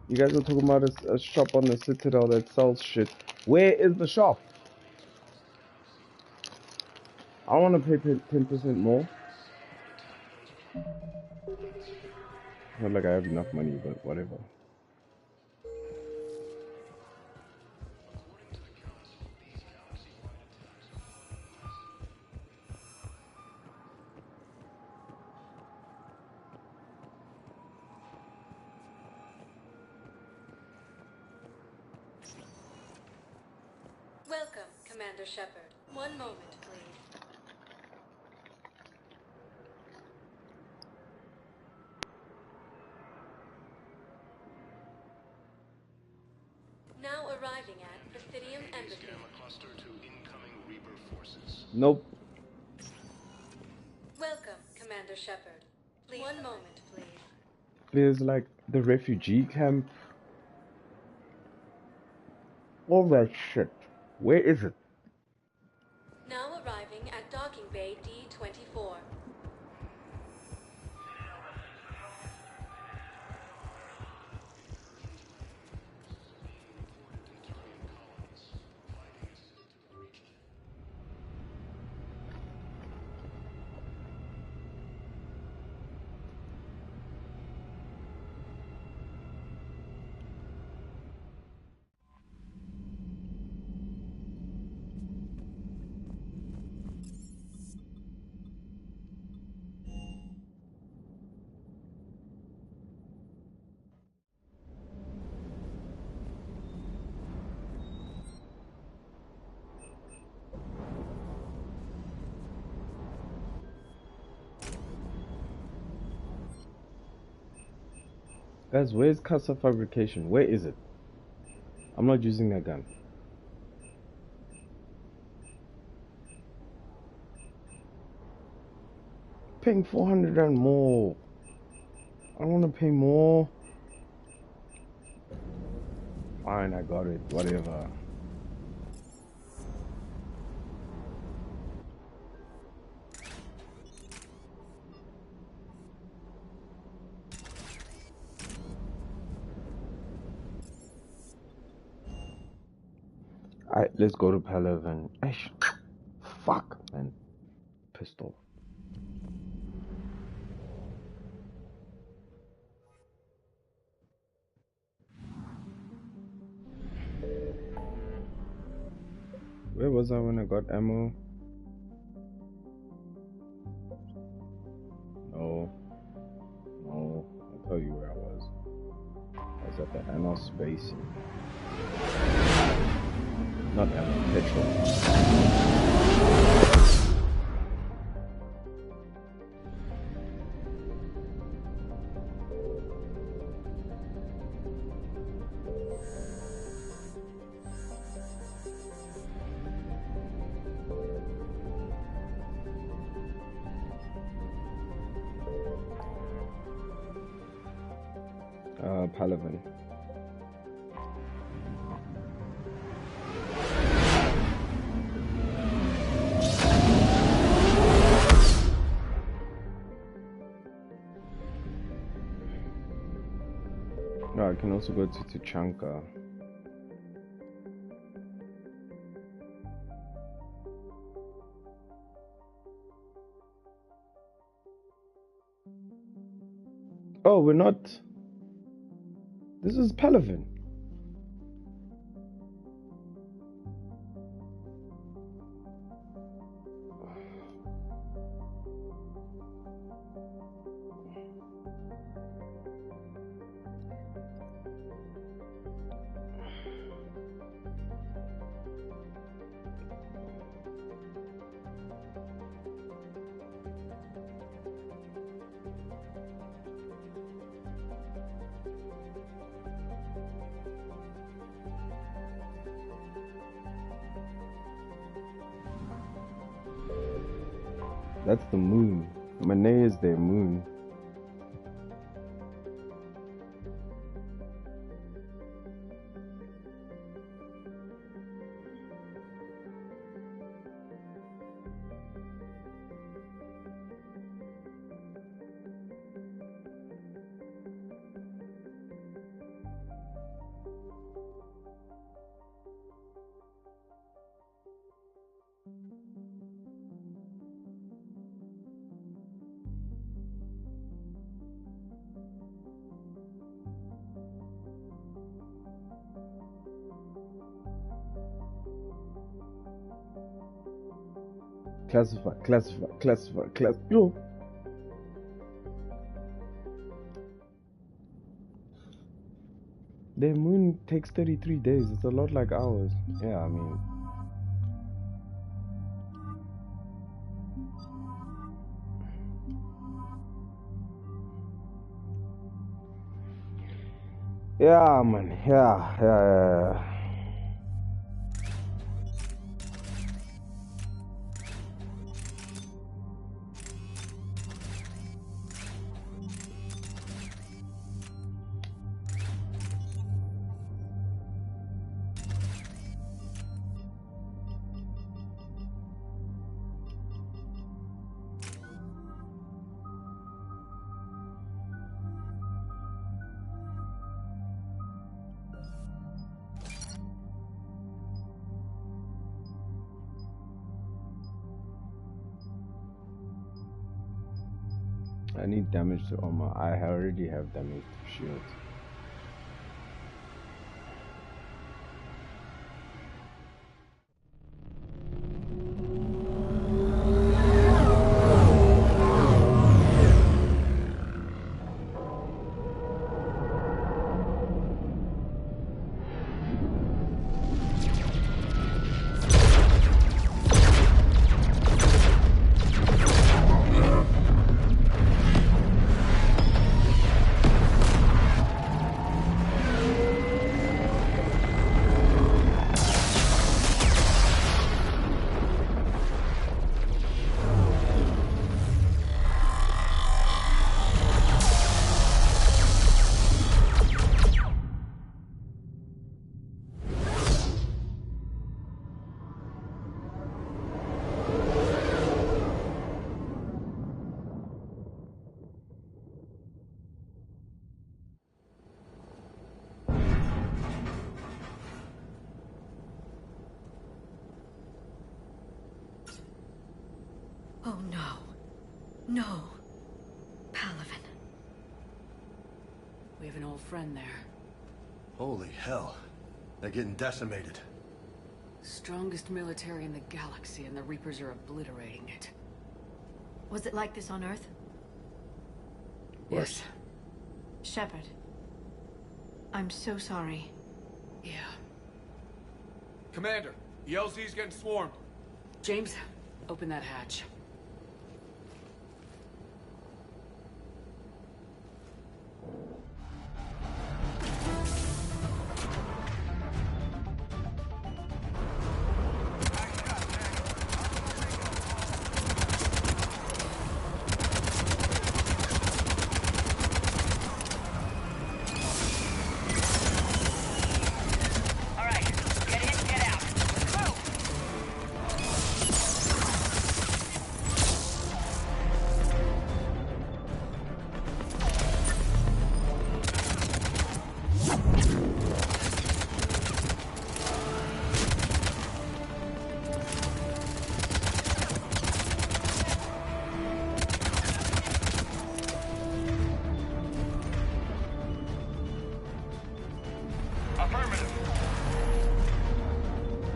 You guys are talking about a shop on the Citadel that sells shit. Where is the shop? I want to pay 10% more. Not like I have enough money, but whatever. Welcome, Commander Shepard. One moment, please. Now arriving at Pythidium Embassy. Cluster to incoming Reaper forces. Nope. Welcome, Commander Shepard. Please. One moment, please. There's like the refugee camp. All that shit. Where is it? Now arriving at Docking Bay D-24. Guys, where's Casa Fabrication? Where is it? I'm not using that gun. Paying 400 and more. I want to pay more. Fine, I got it. Whatever. Alright, let's go to Palav and... Fuck, man. Pissed off. Where was I when I got ammo? No. No. I'll tell you where I was. I was at the Anos Basin. No, Not ammo, petrol. Palaven. No, I can also go to Tuchanka. Oh, we're not. This is Palaven. That's the moon. Mane is their moon. Classify. Yo. Their moon takes 33 days. It's a lot like ours. Yeah, I mean. Yeah, man. Yeah. I need damage to armor. I already have damage to shields. Oh no. No. Palaven. We have an old friend there. Holy hell. They're getting decimated. Strongest military in the galaxy, and the Reapers are obliterating it. Was it like this on Earth? Yes. Shepard. I'm so sorry. Yeah. Commander, The LZ's getting swarmed. James, open that hatch.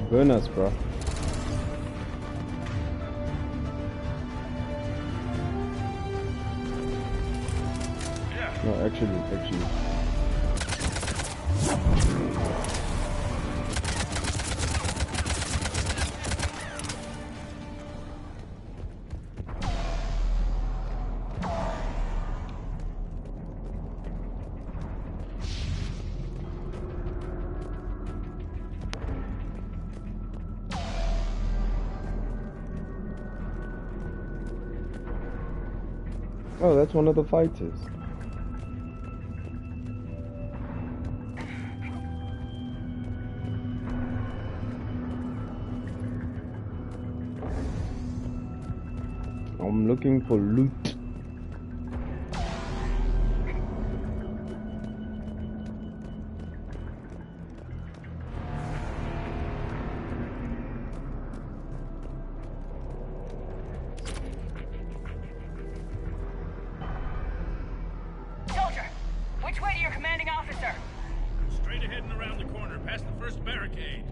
Burn us, bro. Yeah. No, actually. Oh, that's one of the fighters. I'm looking for loot. Soldier, which way to your commanding officer? Straight ahead and around the corner, past the first barricade.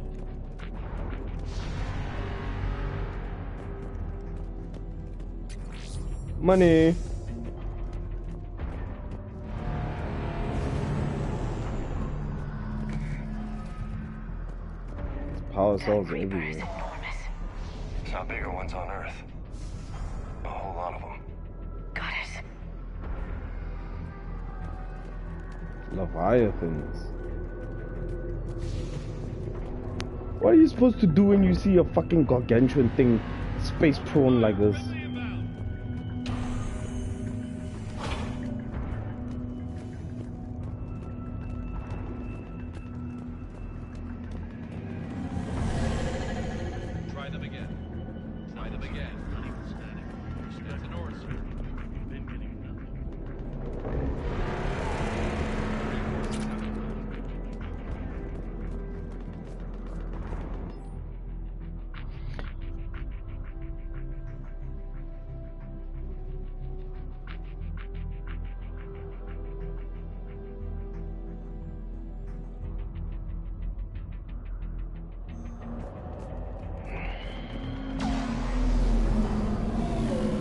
Money. Power cells everywhere. Saw bigger ones on Earth. A whole lot of them. Got it. Leviathans. What are you supposed to do when you see a fucking gargantuan thing space prawn like this? Try them again. Try them again. Not even static. Stay to north, sir. You've been getting nothing.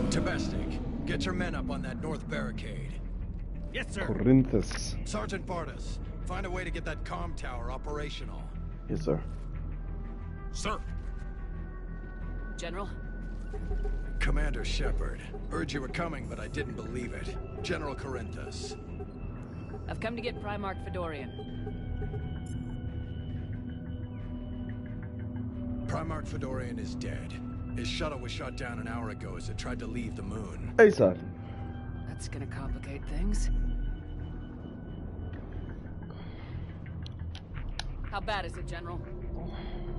Domestic, get your men up on that north barricade. Yes, sir. Corinthus. Sergeant Bartis, find a way to get that comm tower operational. Yes, sir. Sir. General? Commander Shepard. Heard you were coming, but I didn't believe it. General Corinthus. I've come to get Primarch Fedorian. Primarch Fedorian is dead. His shuttle was shot down an hour ago as it tried to leave the moon. Hey, son. That's gonna complicate things. How bad is it, General?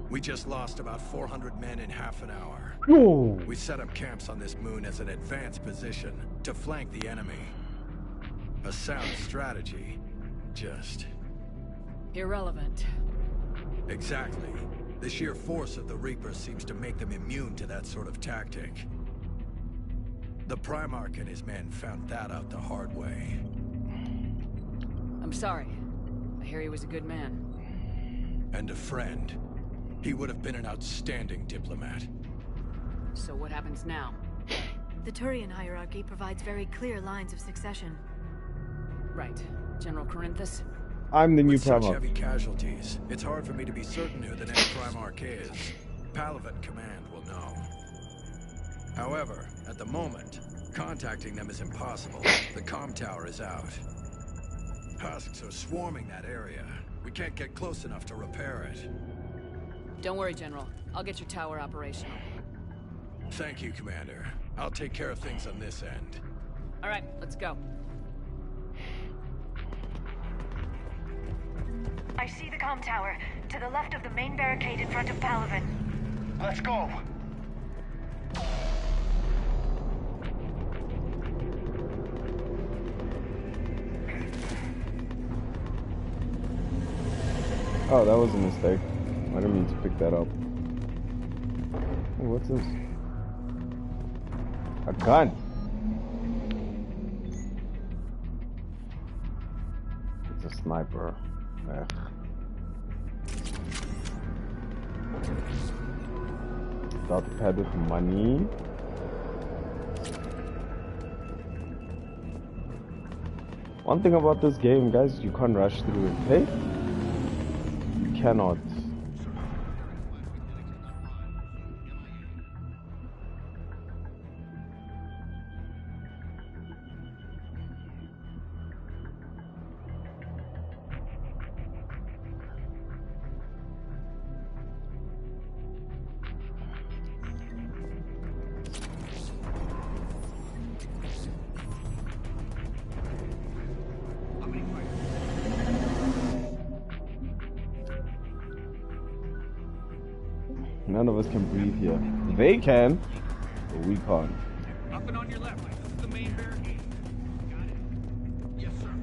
We just lost about 400 men in half an hour. Yo. We set up camps on this moon as an advanced position to flank the enemy. A sound strategy. Just... irrelevant. Exactly. The sheer force of the Reapers seems to make them immune to that sort of tactic. The Primarch and his men found that out the hard way. I'm sorry. I hear he was a good man. And a friend. He would have been an outstanding diplomat. So what happens now? The Turian hierarchy provides very clear lines of succession. Right. General Corinthus? I'm the new With such Primarch. heavy casualties, it's hard for me to be certain who the next Primarch is. Palaven Command will know. However, at the moment, contacting them is impossible. The comm tower is out. Husks are swarming that area. We can't get close enough to repair it. Don't worry, General. I'll get your tower operational. Thank you, Commander. I'll take care of things on this end. All right, let's go. I see the comm tower, to the left of the main barricade in front of Palaven. Let's go! Oh, that was a mistake. I didn't mean to pick that up. Oh, what's this? A gun. It's a sniper. Ugh. Dot pad with money. One thing about this game, guys, you can't rush through it, okay? You cannot. None of us can breathe here. They can, but we can't. Up and on your left. This is the main barricade. Got it. Yes, sir.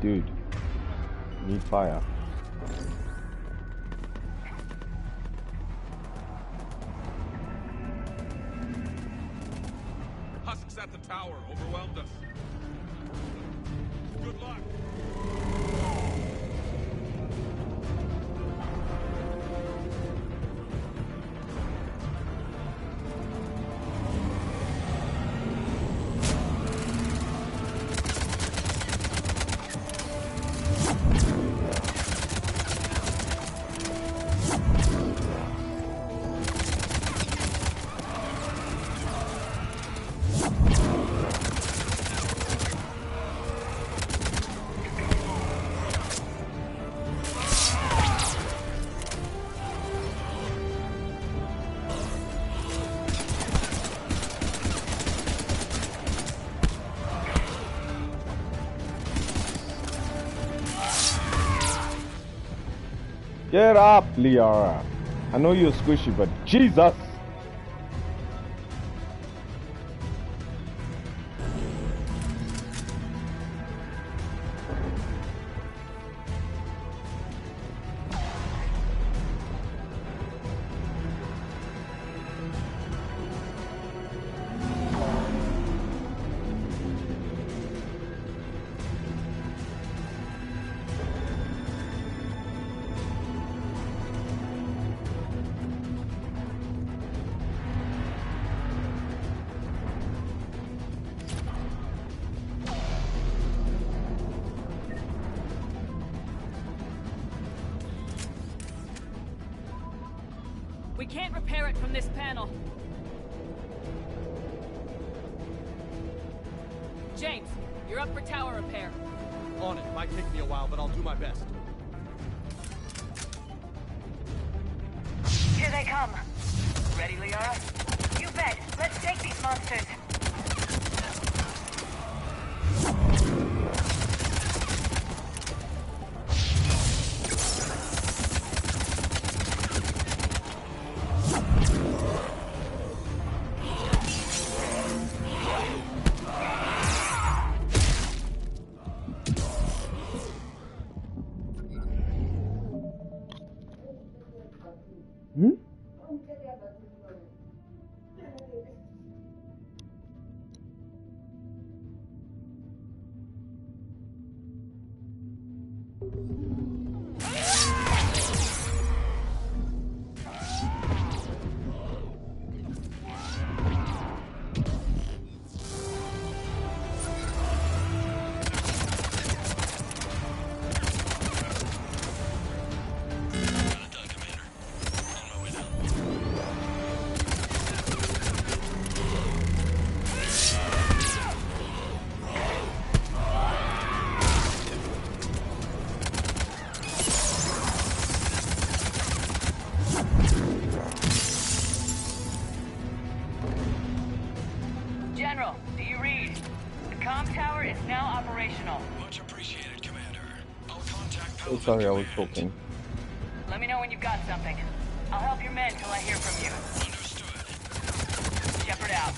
Dude. Need fire. Husks at the tower overwhelmed us. Good luck. Get up, Liara. I know you're squishy, but Jesus! We can't repair it from this panel. James, you're up for tower repair. On it. Might take me a while, but I'll do my best. Here they come. Ready, Liara? You bet. Let's take these monsters. General, do you read? The comm tower is now operational. Much appreciated, Commander. I'll contact Oh, Palaven sorry, I was Command. talking. Let me know when you've got something. I'll help your men till I hear from you. Understood. Shepard out.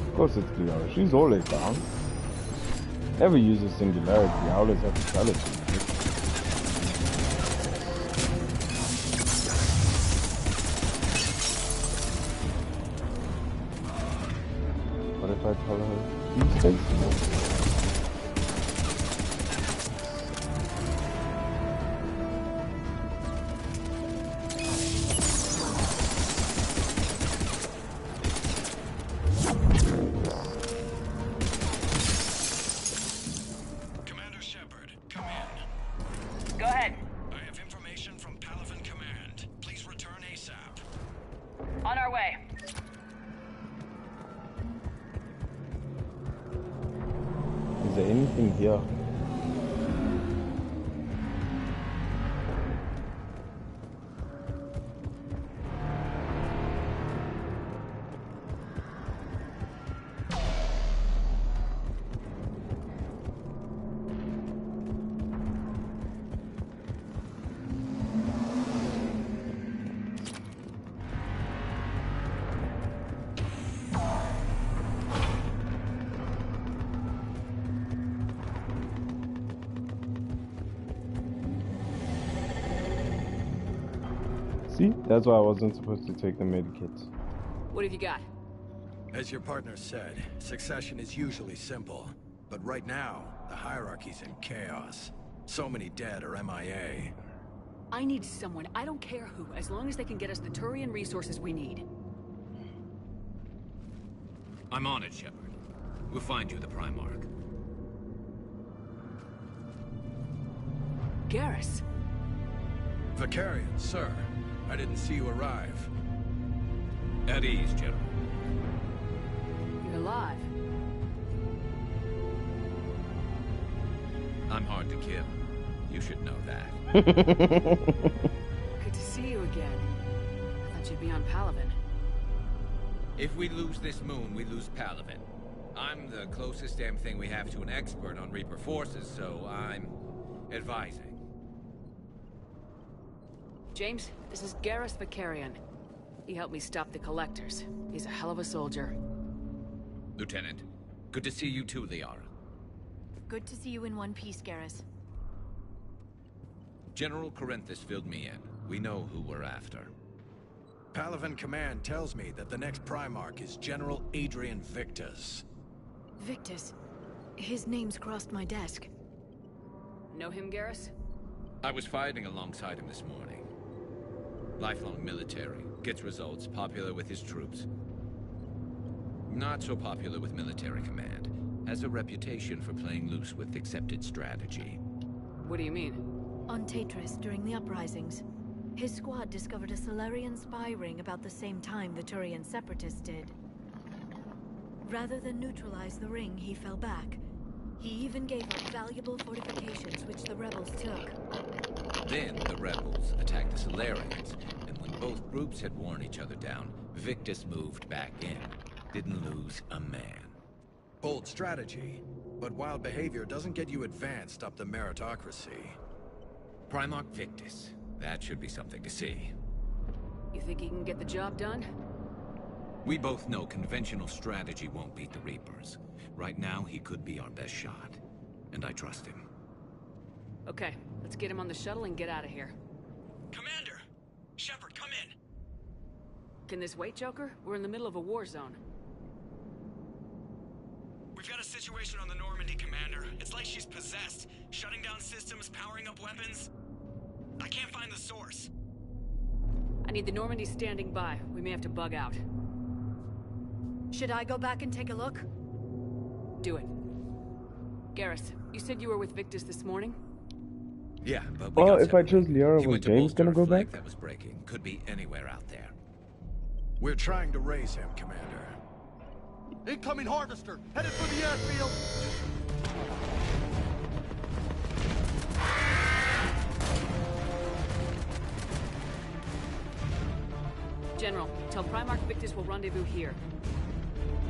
Of course it's Clear. She's always down. Never uses singularity. I always have to tell it to you. What if I tell her these things? Commander Shepard, come in. Go ahead. I have information from Palaven Command. Please return ASAP. On our way. Is there anything here? See, that's why I wasn't supposed to take the medikits. What have you got? As your partner said, succession is usually simple. But right now, the hierarchy's in chaos. So many dead or MIA. I need someone, I don't care who, as long as they can get us the Turian resources we need. I'm on it, Shepard. We'll find you the Primarch. Garrus. Vicarian, sir. I didn't see you arrive. At ease, General. You're alive. I'm hard to kill. You should know that. Good to see you again. I thought you'd be on Palaven. If we lose this moon, we lose Palaven. I'm the closest damn thing we have to an expert on Reaper forces, so I'm advising. James, this is Garrus Vicarian. He helped me stop the Collectors. He's a hell of a soldier. Lieutenant, good to see you too, Liara. Good to see you in one piece, Garrus. General Corinthus filled me in. We know who we're after. Palaven Command tells me that the next Primarch is General Adrian Victus. Victus? His name's crossed my desk. Know him, Garrus? I was fighting alongside him this morning. Lifelong military, gets results, popular with his troops. Not so popular with military command. Has a reputation for playing loose with accepted strategy. What do you mean? On Tatris, during the uprisings, his squad discovered a Solarian spy ring about the same time the Turian separatists did. Rather than neutralize the ring, he fell back. He even gave up valuable fortifications which the rebels took. Then the rebels attacked the Solarians, and when both groups had worn each other down, Victus moved back in. Didn't lose a man. Bold strategy, but wild behavior doesn't get you advanced up the meritocracy. Primarch Victus. That should be something to see. You think he can get the job done? We both know conventional strategy won't beat the Reapers. Right now, he could be our best shot. And I trust him. Okay, let's get him on the shuttle and get out of here. Commander! Shepard, come in! Can this wait, Joker? We're in the middle of a war zone. We're We've got a situation on the Normandy, Commander. It's like she's possessed. Shutting down systems, powering up weapons. I can't find the source. I need the Normandy standing by. We may have to bug out. Should I go back and take a look? Do it. Garrus, you said you were with Victus this morning? Yeah, but we Well, got if I separated. chose Liara, He was went to James bolster gonna a go flank back? that was breaking. Could be anywhere out there. We're trying to raise him, Commander. Incoming harvester! Headed for the airfield! General, tell Primarch Victus will rendezvous here.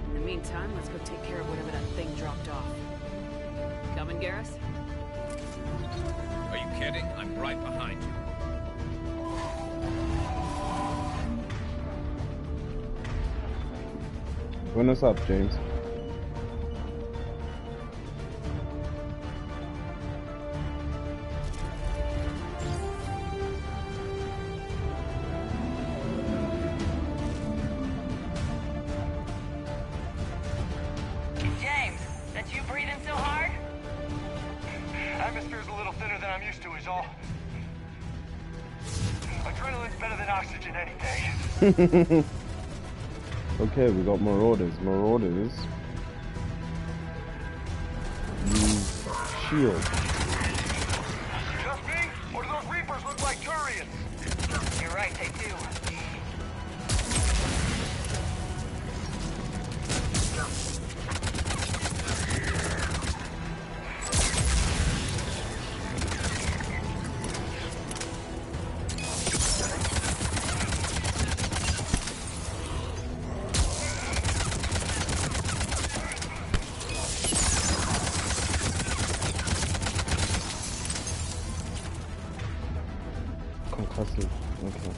In the meantime, let's go take care of whatever that thing dropped off. Coming, Garrus? Are you kidding? I'm right behind you. When us up, James. James, that's you breathing so hard? Atmosphere's a little thinner than I'm used to is all. Adrenaline's better than oxygen any day. Okay, we got marauders. Marauders. Use shield. Just me? Or do those Reapers look like Turians? You're right, they do. Concussive. Okay.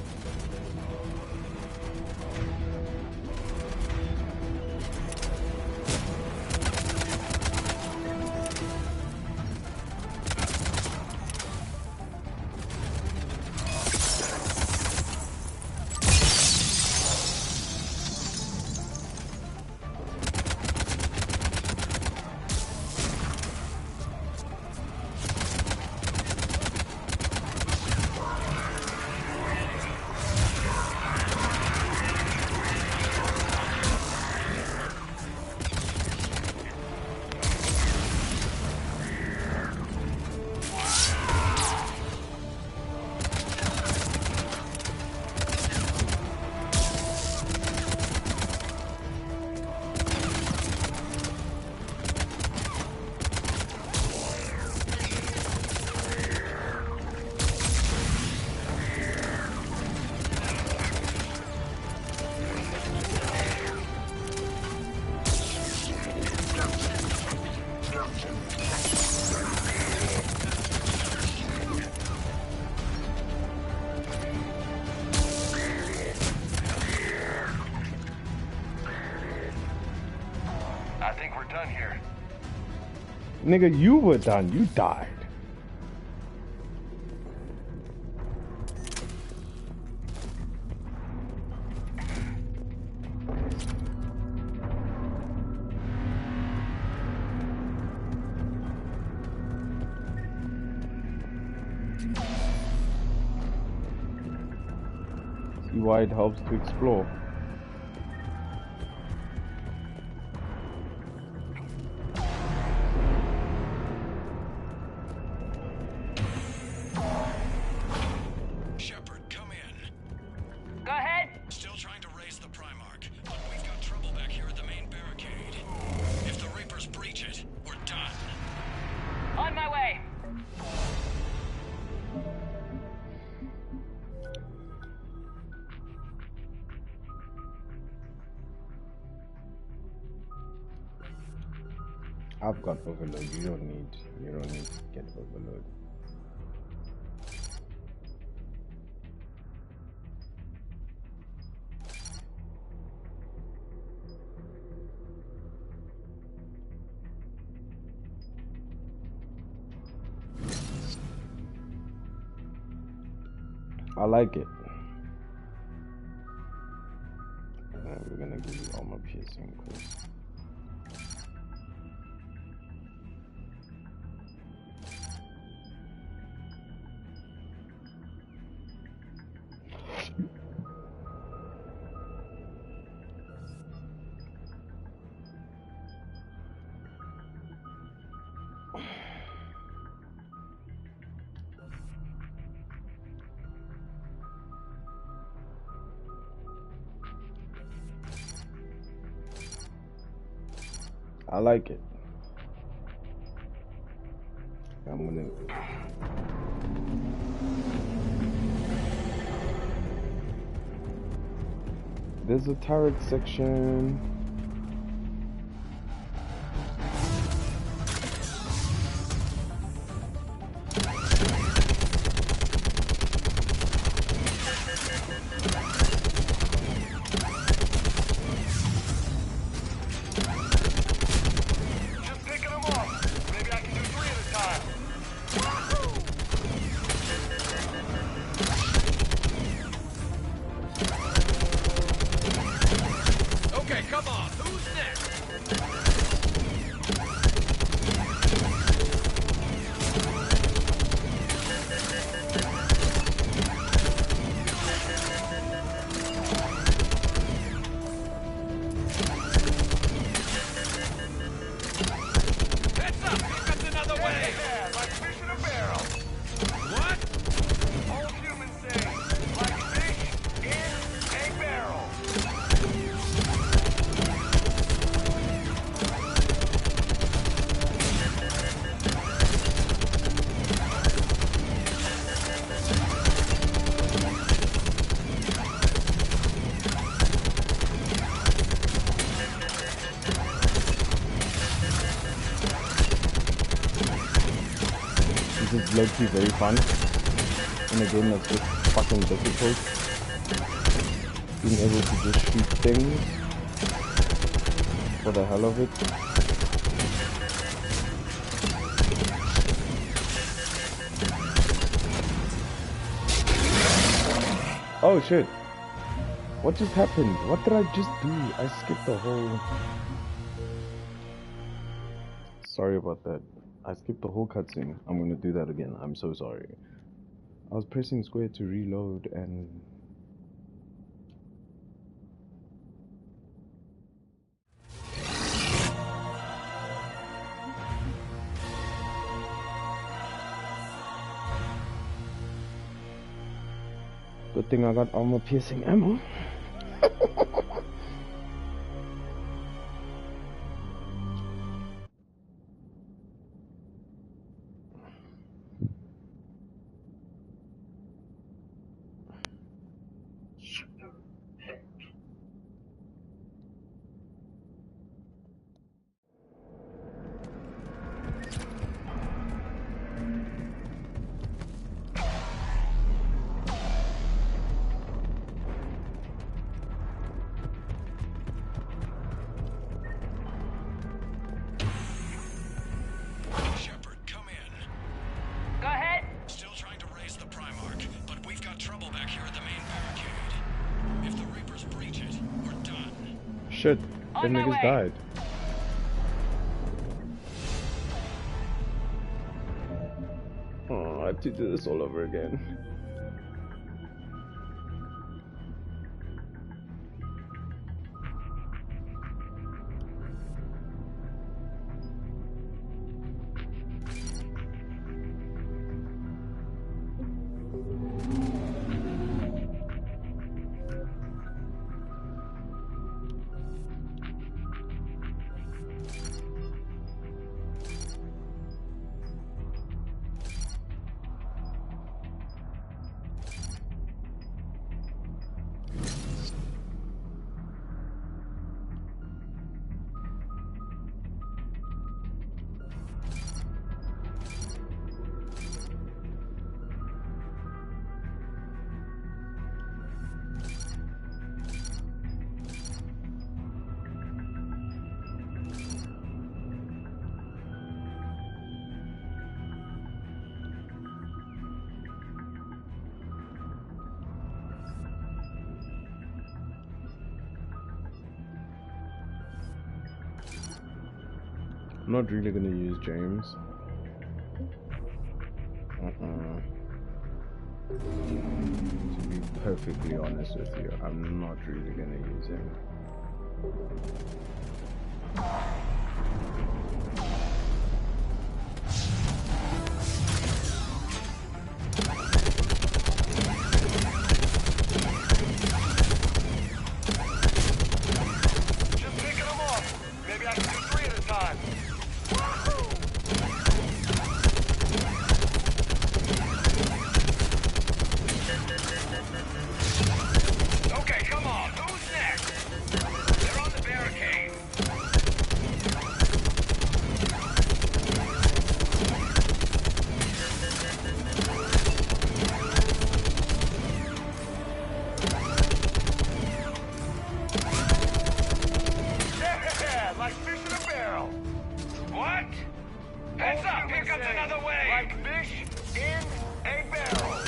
I think we're done here. Nigga, you were done. You died. See why it helps to explore. Shepard, come in. Go ahead. Still trying to raise the Primarch, but we've got trouble back here at the main barricade. If the Reapers breach it, we're done. On my way. I've got overload. You don't need to get overload. I like it. We're gonna give you armor piercing, cause I like it. I'm gonna. There's a turret section. Low-key very fun in a game that's just fucking difficult. Being able to just shoot things for the hell of it. Oh shit. What just happened? What did I just do? I skipped the whole... Sorry about that. I skipped the whole cutscene. I'm gonna do that again. I'm so sorry. I was pressing square to reload and... Good thing I got armor-piercing ammo. Shit, the niggas died. Oh, I have to do this all over again. I'm not really gonna use James. To be perfectly honest with you, I'm not really gonna use him. Just picking them off. Maybe I can do 3 at a time. comes another wave! Like fish in a barrel!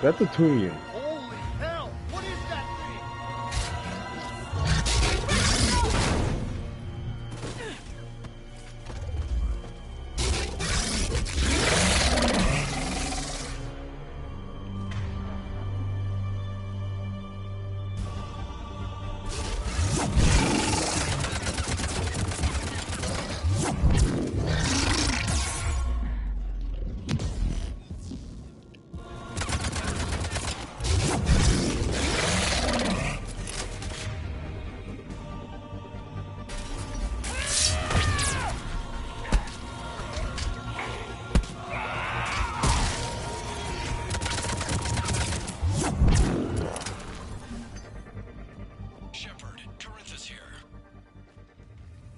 That's a Turian. Holy hell! What is that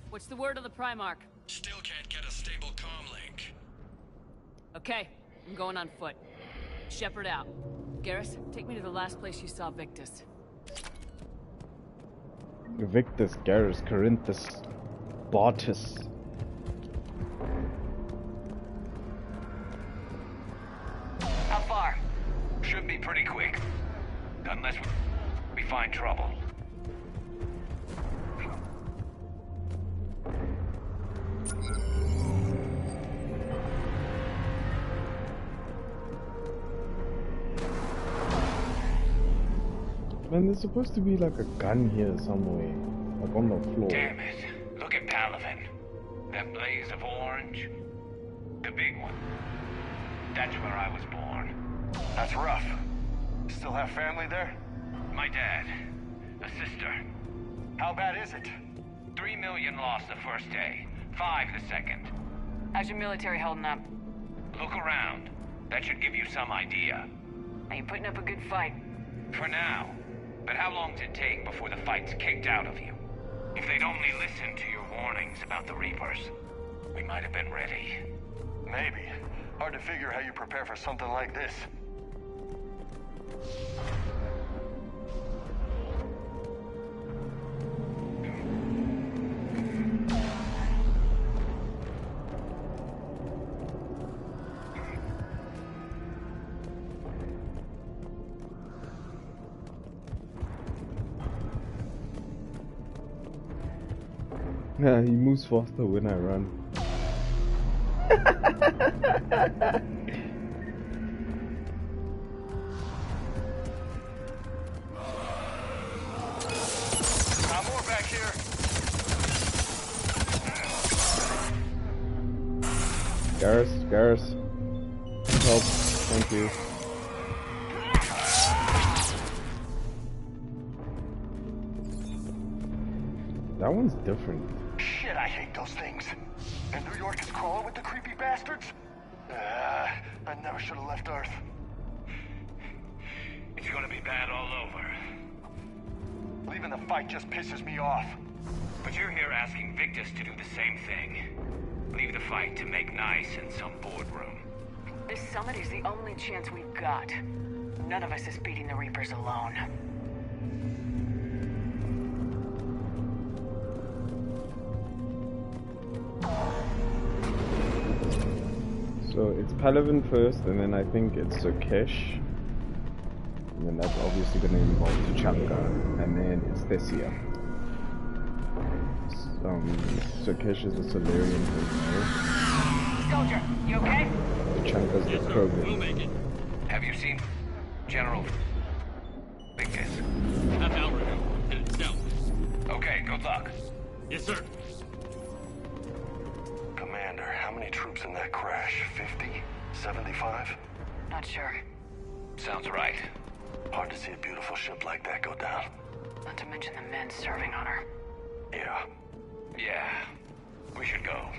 What's the word on the Primarch? Still can't get a stable comm link. Okay, I'm going on foot. Shepard out. Garrus, take me to the last place you saw Victus. Victus, Garrus, Corinthus, Bartus. How far? Should be pretty quick. Unless we find trouble. Man, there's supposed to be like a gun here somewhere. Like on the floor. Damn it. Look at Palaven. That blaze of orange. The big one. That's where I was born. That's rough. Still have family there? My dad. A sister. How bad is it? 3 million lost the first day. 5 the second. How's your military holding up? Look around. That should give you some idea. Are you putting up a good fight? For now. But how long does it take before the fight's kicked out of you? If they'd only listened to your warnings about the Reapers, we might have been ready. Maybe. Hard to figure how you prepare for something like this. Yeah, he moves faster when I run. More back here. Garrus. Help. Thank you. That one's different. Shit, I hate those things. And New York is crawling with the creepy bastards? I never should have left Earth. It's gonna be bad all over. Leaving the fight just pisses me off. But you're here asking Victus to do the same thing. Leave the fight to make nice in some boardroom. This summit is the only chance we've got. None of us is beating the Reapers alone. So it's Palaven first, and then I think it's Sokesh. And then that's obviously going to involve Tuchanka, and then it's Thesia. Sokesh is the Solarian prisoner. Soldier, you okay? Tuchanka's the Krogan. We'll make it. Have you seen General Victus? Have Alred Good luck. Yes, sir. Commander, how many troops in that crash? 50? 75? Not sure. Sounds right. Hard to see a beautiful ship like that go down. Not to mention the men serving on her. Yeah. Yeah. We should go.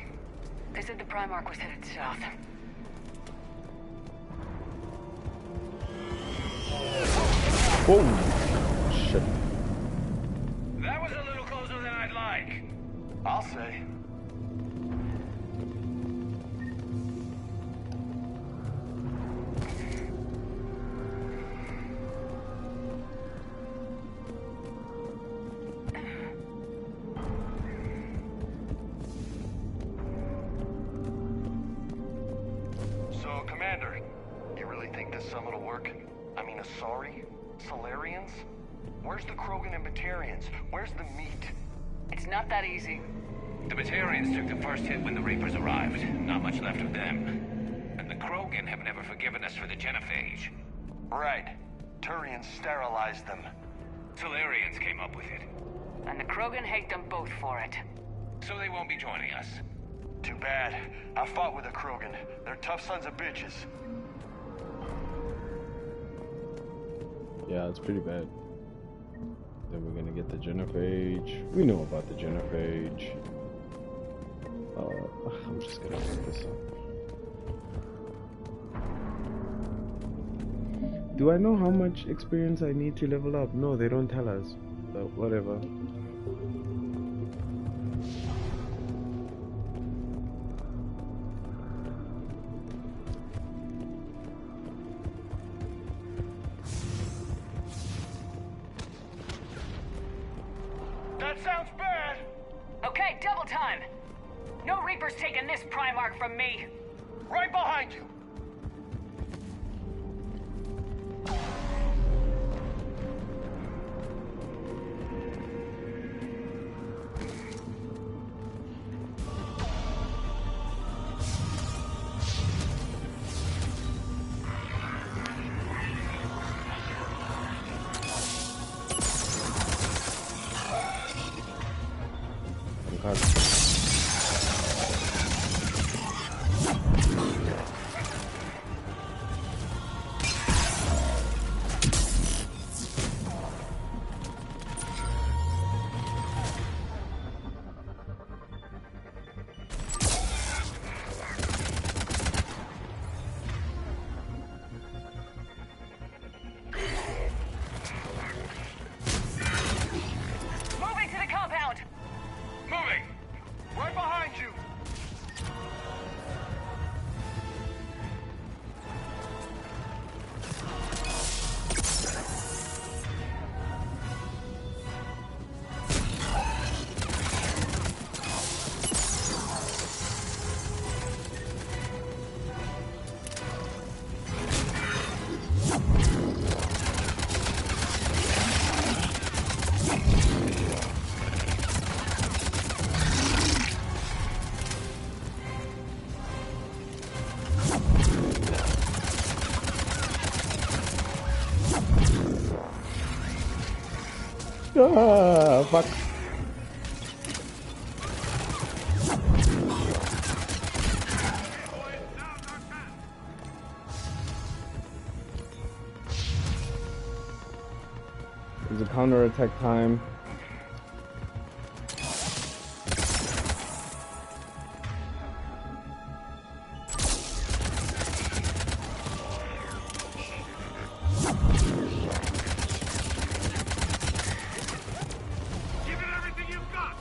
They said the Primarch was headed south. Whoa! Shit. That was a little closer than I'd like. I'll say. So, Commander, you really think this summit will work? I mean, Asari? Solarians? Where's the Krogan and Batarians? Where's the meat? It's not that easy. The Batarians took the first hit when the Reapers arrived. Not much left of them. And the Krogan have never forgiven us for the genophage. Right. Turians sterilized them. Solarians came up with it. And the Krogan hate them both for it. So they won't be joining us. Too bad. I fought with a Krogan. They're tough sons of bitches. Yeah, it's pretty bad. Then we're gonna get the genophage. We know about the genophage. I'm just gonna pick this up. Do I know how much experience I need to level up? No, they don't tell us. But whatever. That sounds bad! Okay, double time! No Reaper's taking this Primarch from me! Right behind you! Moving to the compound! Moving! Right behind you! Ah, fuck. There's a counterattack time. Give it everything you've got!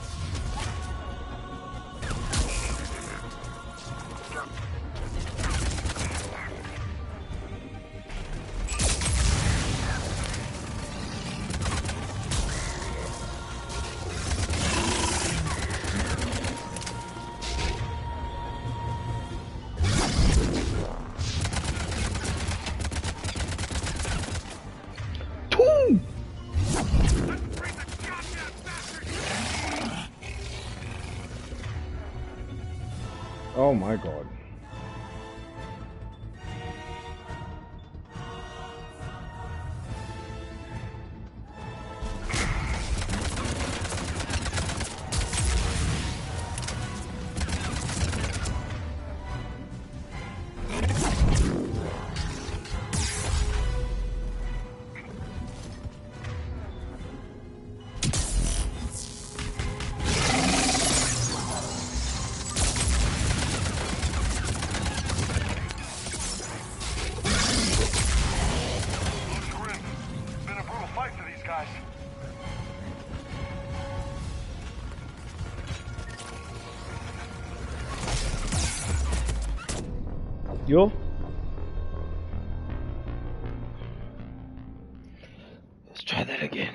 Oh my god. Yo. Let's try that again.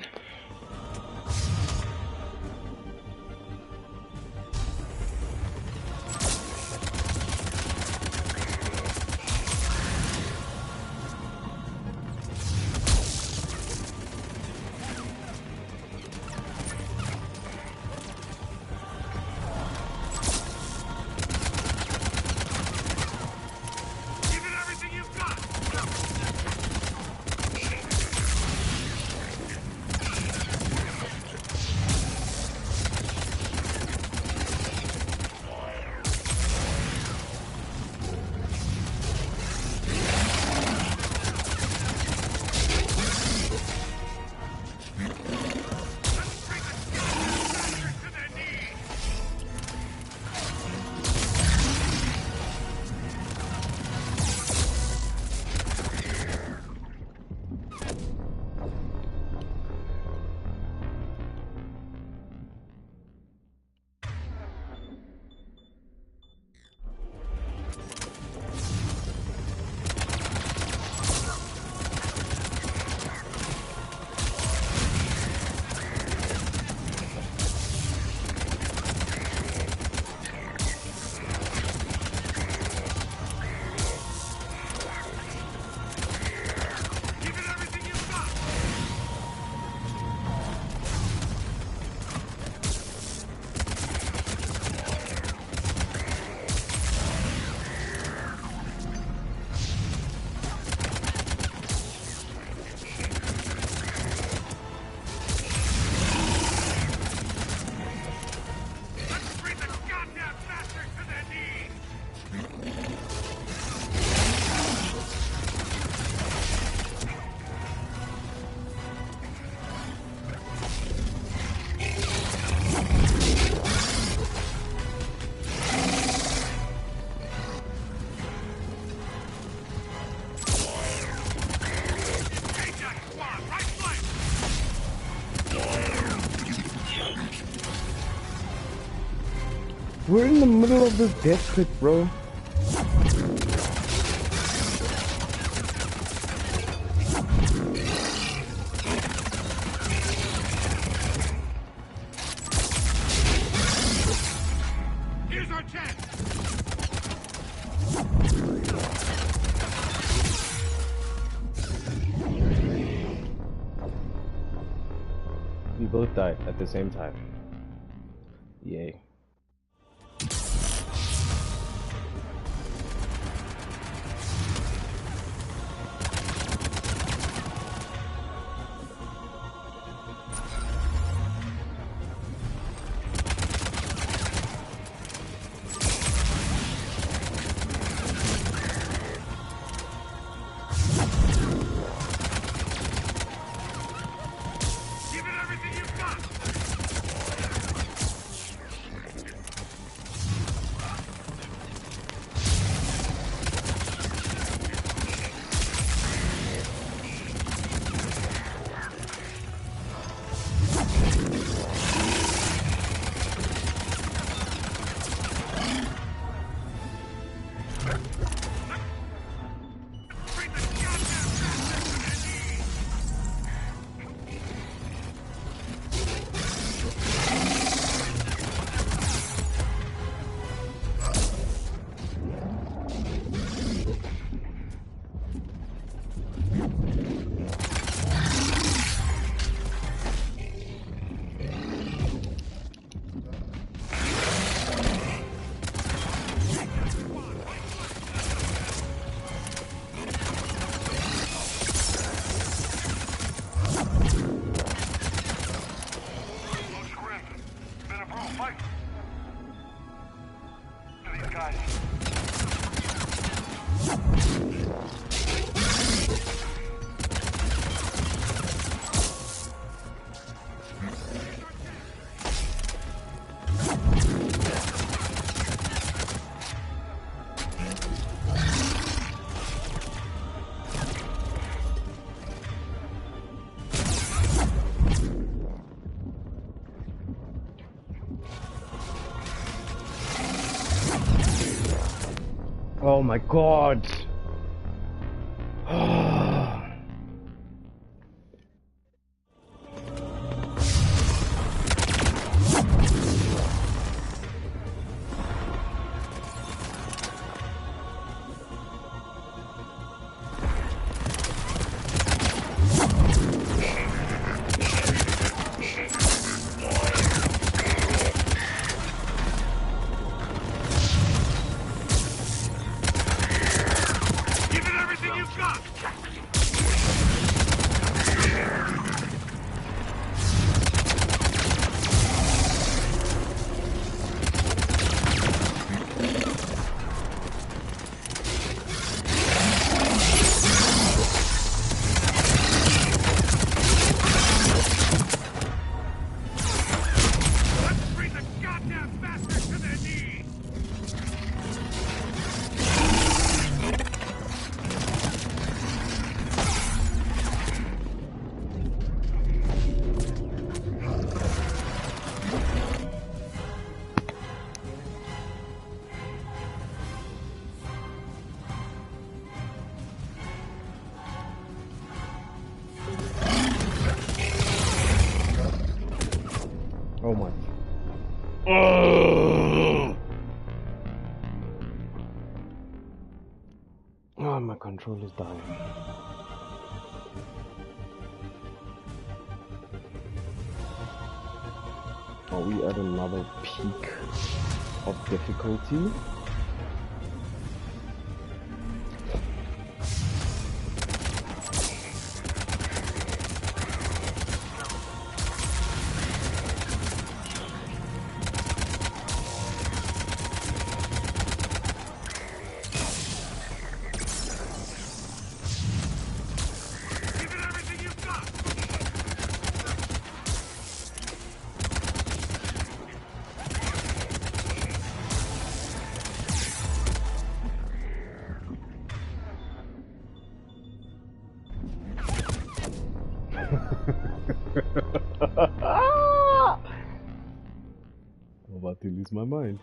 We're in the middle of this death pit, bro. Here's our chance. We both died at the same time. Yay. Oh my god. Oh my. Oh, my control is dying. Are we at another peak of difficulty? I'm about to lose my mind.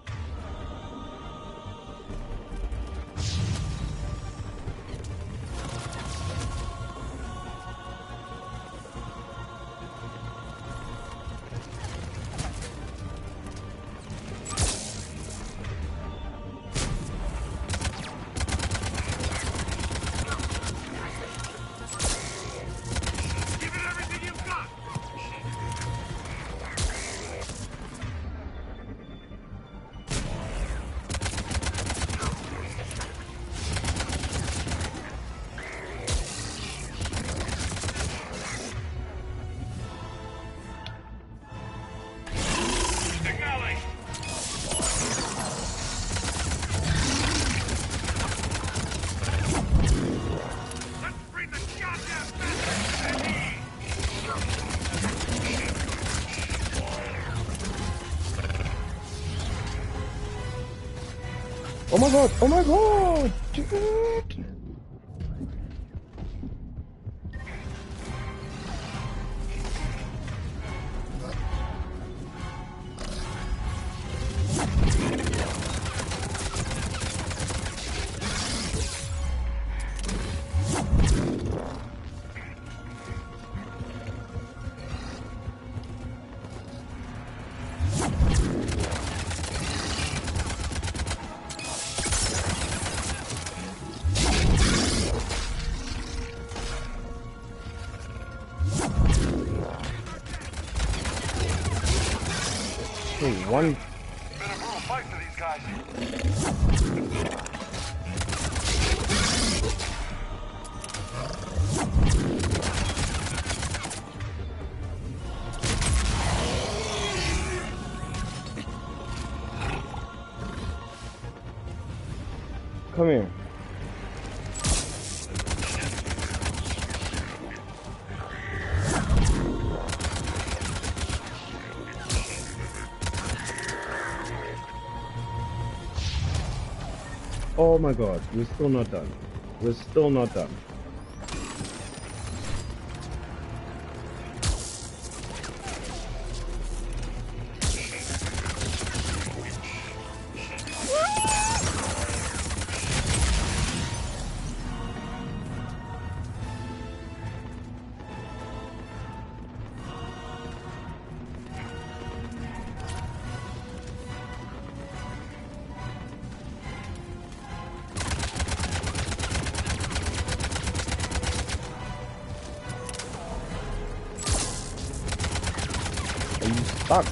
Oh my god! Oh my god! Dude! One. Been a brutal fight for these guys. Come here. Oh my god, we're still not done. We're still not done. Are you stuck?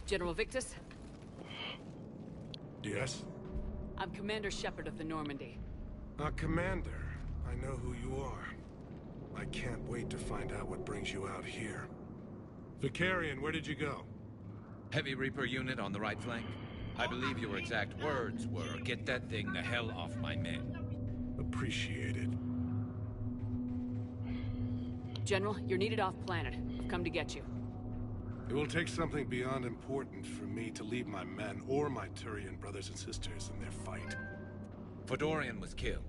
General Victus? Yes? I'm Commander Shepard of the Normandy. Commander, I know who you are. I can't wait to find out what brings you out here. Vicarian, where did you go? Heavy Reaper unit on the right flank. I believe your exact words were, "Get that thing the hell off my men." Appreciated. General, you're needed off-planet. I've come to get you. It will take something beyond important for me to leave my men or my Turian brothers and sisters in their fight. Fedorian was killed.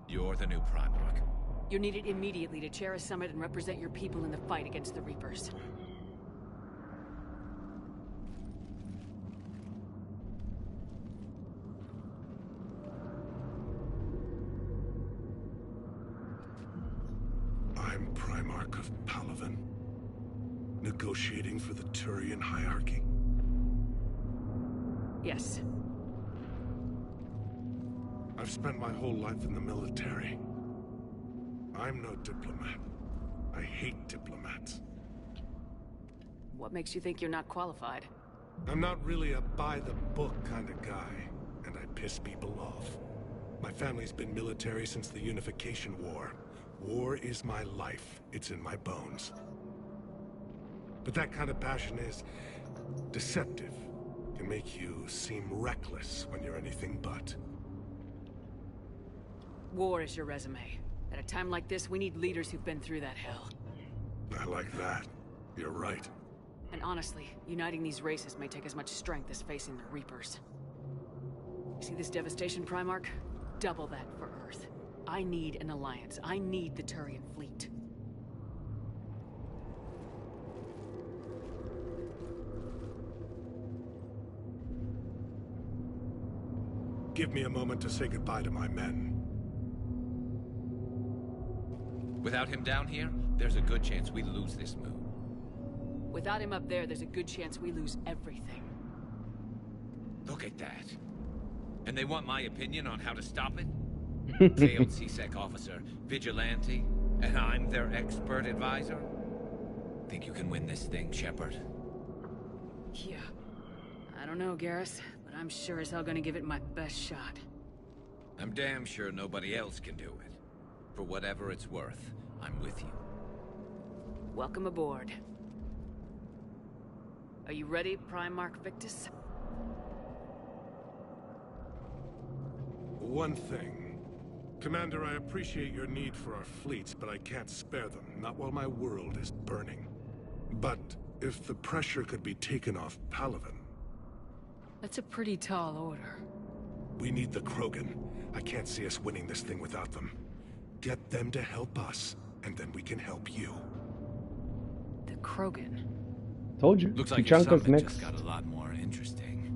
You're the new Primarch. You're needed immediately to chair a summit and represent your people in the fight against the Reapers. I'm Primarch of Palaven, negotiating for the Turian hierarchy. Yes. I've spent my whole life in the military. I'm no diplomat. I hate diplomats. What makes you think you're not qualified? I'm not really a by-the-book kind of guy, and I piss people off. My family's been military since the Unification War. War is my life. It's in my bones. But that kind of passion is deceptive. Can make you seem reckless when you're anything but. War is your resume. At a time like this, we need leaders who've been through that hell. I like that. You're right. And honestly, uniting these races may take as much strength as facing the Reapers. See this devastation, Primarch? Double that for Earth. I need an alliance. I need the Turian fleet. Give me a moment to say goodbye to my men. Without him down here, there's a good chance we lose this move. Without him up there, there's a good chance we lose everything. Look at that. And they want my opinion on how to stop it? Failed C-Sec officer, vigilante, and I'm their expert advisor? Think you can win this thing, Shepard? Yeah. I don't know, Garrus, but I'm sure as hell gonna give it my best shot. I'm damn sure nobody else can do it. For whatever it's worth, I'm with you. Welcome aboard. Are you ready, Primarch Victus? One thing. Commander, I appreciate your need for our fleets, but I can't spare them, not while my world is burning. But if the pressure could be taken off Palaven... That's a pretty tall order. We need the Krogan. I can't see us winning this thing without them. Get them to help us, and then we can help you. The Krogan? Told you. Looks like your Tuchanka's summit next. just got a lot more interesting.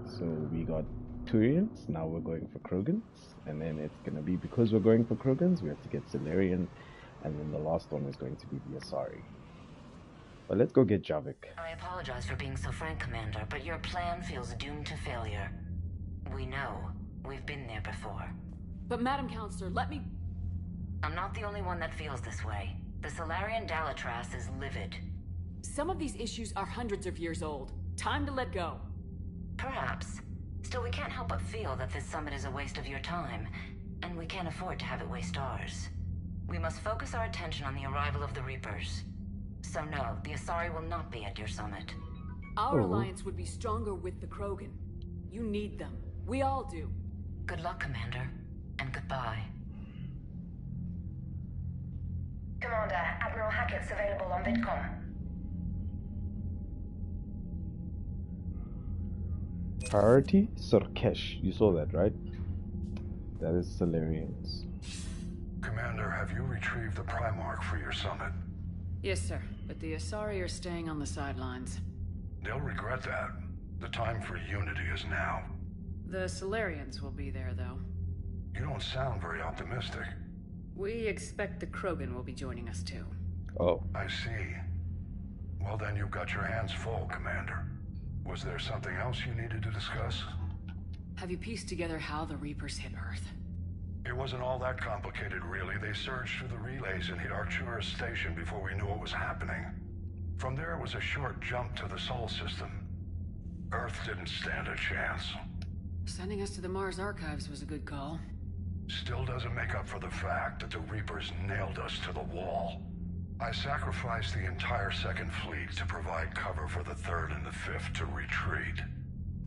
So we got Turians, now we're going for Krogans, and then it's gonna be, because we're going for Krogans, we have to get Salarian, and then the last one is going to be the Asari. But let's go get Javik. I apologize for being so frank, Commander, but your plan feels doomed to failure. We know. We've been there before. But Madam Counselor, let me... I'm not the only one that feels this way. The Solarian Dalatras is livid. Some of these issues are hundreds of years old. Time to let go. Perhaps. Still, we can't help but feel that this summit is a waste of your time, and we can't afford to have it waste ours. We must focus our attention on the arrival of the Reapers. So no, the Asari will not be at your summit. Our alliance would be stronger with the Krogan. You need them. We all do. Good luck, Commander, and goodbye. Commander, Admiral Hackett's available on VidCom. Priority Surkesh. You saw that, right? That is Salarians. Commander, have you retrieved the Primarch for your summit? Yes, sir. but the Asari are staying on the sidelines. They'll regret that. The time for unity is now. The Solarians will be there, though. You don't sound very optimistic. We expect the Krogan will be joining us, too. Oh. I see. Well, then you've got your hands full, Commander. Was there something else you needed to discuss? Have you pieced together how the Reapers hit Earth? It wasn't all that complicated, really. They surged through the relays and hit Arcturus Station before we knew what was happening. From there, it was a short jump to the Sol system. Earth didn't stand a chance. Sending us to the Mars Archives was a good call. Still doesn't make up for the fact that the Reapers nailed us to the wall. I sacrificed the entire Second Fleet to provide cover for the Third and the Fifth to retreat.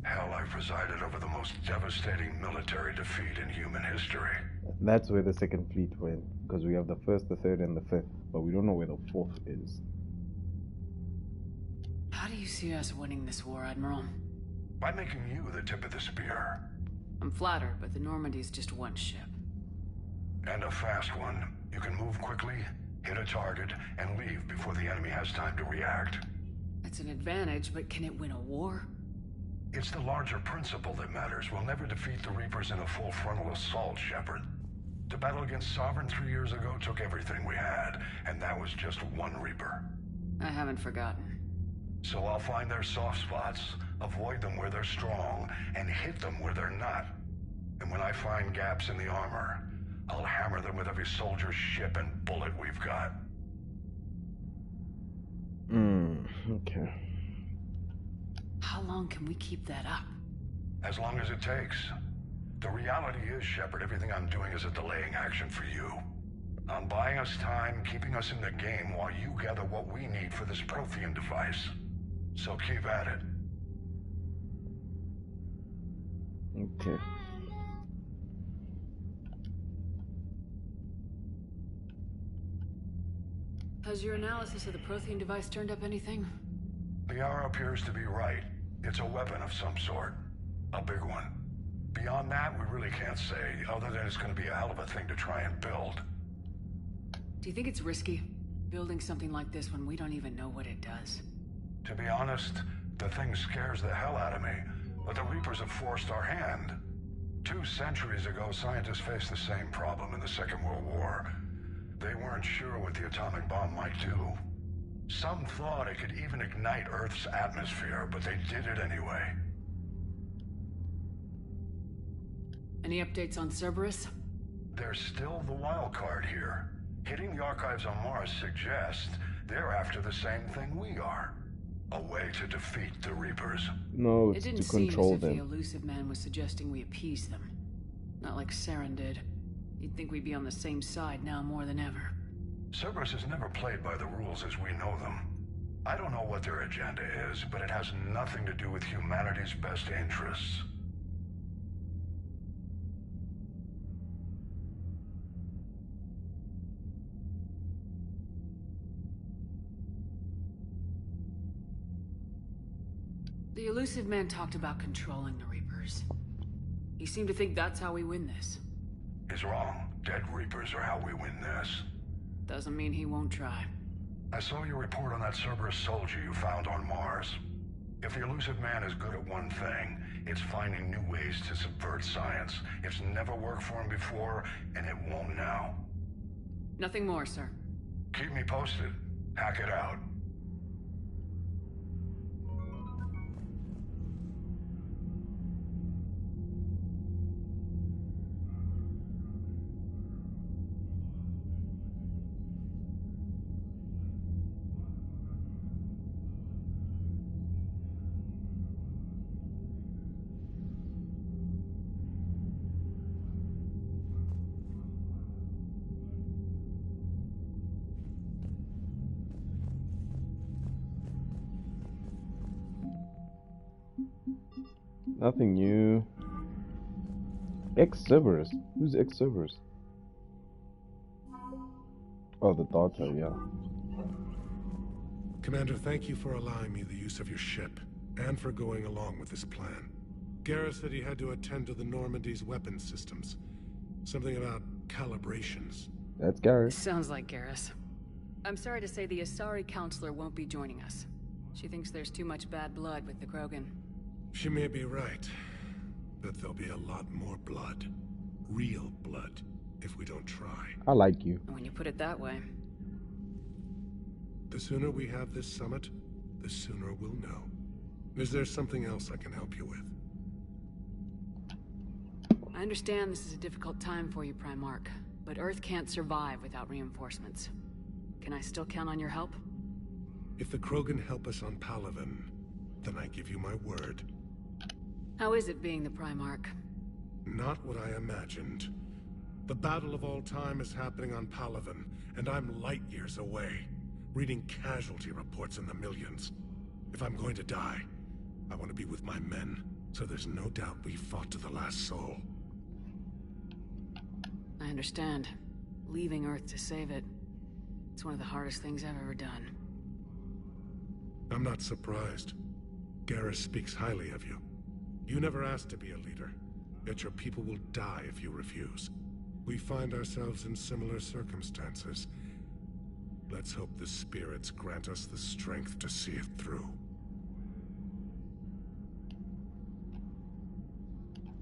Hell, I presided over the most devastating military defeat in human history. That's where the Second Fleet went, because we have the First, the Third, and the Fifth, but we don't know where the Fourth is. How do you see us winning this war, Admiral? By making you the tip of the spear. I'm flattered, but the Normandy's just one ship. And a fast one. You can move quickly, hit a target, and leave before the enemy has time to react. That's an advantage, but can it win a war? It's the larger principle that matters. We'll never defeat the Reapers in a full frontal assault, Shepard. The battle against Sovereign 3 years ago took everything we had, and that was just one Reaper. I haven't forgotten. So I'll find their soft spots, avoid them where they're strong, and hit them where they're not. And when I find gaps in the armor, I'll hammer them with every soldier, ship, and bullet we've got. Okay. How long can we keep that up? As long as it takes. The reality is, Shepard, everything I'm doing is a delaying action for you. I'm buying us time, keeping us in the game while you gather what we need for this Prothean device. So keep at it. Okay. Has your analysis of the Prothean device turned up anything? Liara appears to be right. It's a weapon of some sort. A big one. Beyond that, we really can't say, other than it's going to be a hell of a thing to try and build. Do you think it's risky, building something like this when we don't even know what it does? To be honest, the thing scares the hell out of me, but the Reapers have forced our hand. 2 centuries ago, scientists faced the same problem in the Second World War. They weren't sure what the atomic bomb might do. Some thought it could even ignite Earth's atmosphere, but they did it anyway. Any updates on Cerberus? They're still the wild card here. Hitting the archives on Mars suggests they're after the same thing we are. A way to defeat the Reapers. No, It it's didn't to seem control as if the them. elusive man was suggesting we appease them. Not like Saren did. You'd think we'd be on the same side now more than ever. Cerberus has never played by the rules as we know them. I don't know what their agenda is, but it has nothing to do with humanity's best interests. The elusive man talked about controlling the Reapers. He seemed to think that's how we win this. He's wrong. Dead Reapers are how we win this. Doesn't mean he won't try. I saw your report on that Cerberus soldier you found on Mars. If the elusive man is good at one thing, it's finding new ways to subvert science. It's never worked for him before, and it won't now. Nothing more, sir. Keep me posted. Hack it out. Nothing new. Ex-Cerberus. Who's ex-Cerberus? Oh, the daughter, yeah. Commander, thank you for allowing me the use of your ship, and for going along with this plan. Garrus said he had to attend to the Normandy's weapons systems. Something about calibrations. That's Garrus. Sounds like Garrus. I'm sorry to say the Asari counselor won't be joining us. She thinks there's too much bad blood with the Krogan. She may be right, but there'll be a lot more blood. Real blood, if we don't try. I like you. When you put it that way. The sooner we have this summit, the sooner we'll know. Is there something else I can help you with? I understand this is a difficult time for you, Primarch, but Earth can't survive without reinforcements. Can I still count on your help? If the Krogan help us on Palaven, then I give you my word. How is it being the Primarch? Not what I imagined. The battle of all time is happening on Palaven, and I'm light years away, reading casualty reports in the millions. If I'm going to die, I want to be with my men, so there's no doubt we fought to the last soul. I understand. Leaving Earth to save it. It's one of the hardest things I've ever done. I'm not surprised. Garrus speaks highly of you. You never asked to be a leader, yet your people will die if you refuse. We find ourselves in similar circumstances. Let's hope the spirits grant us the strength to see it through.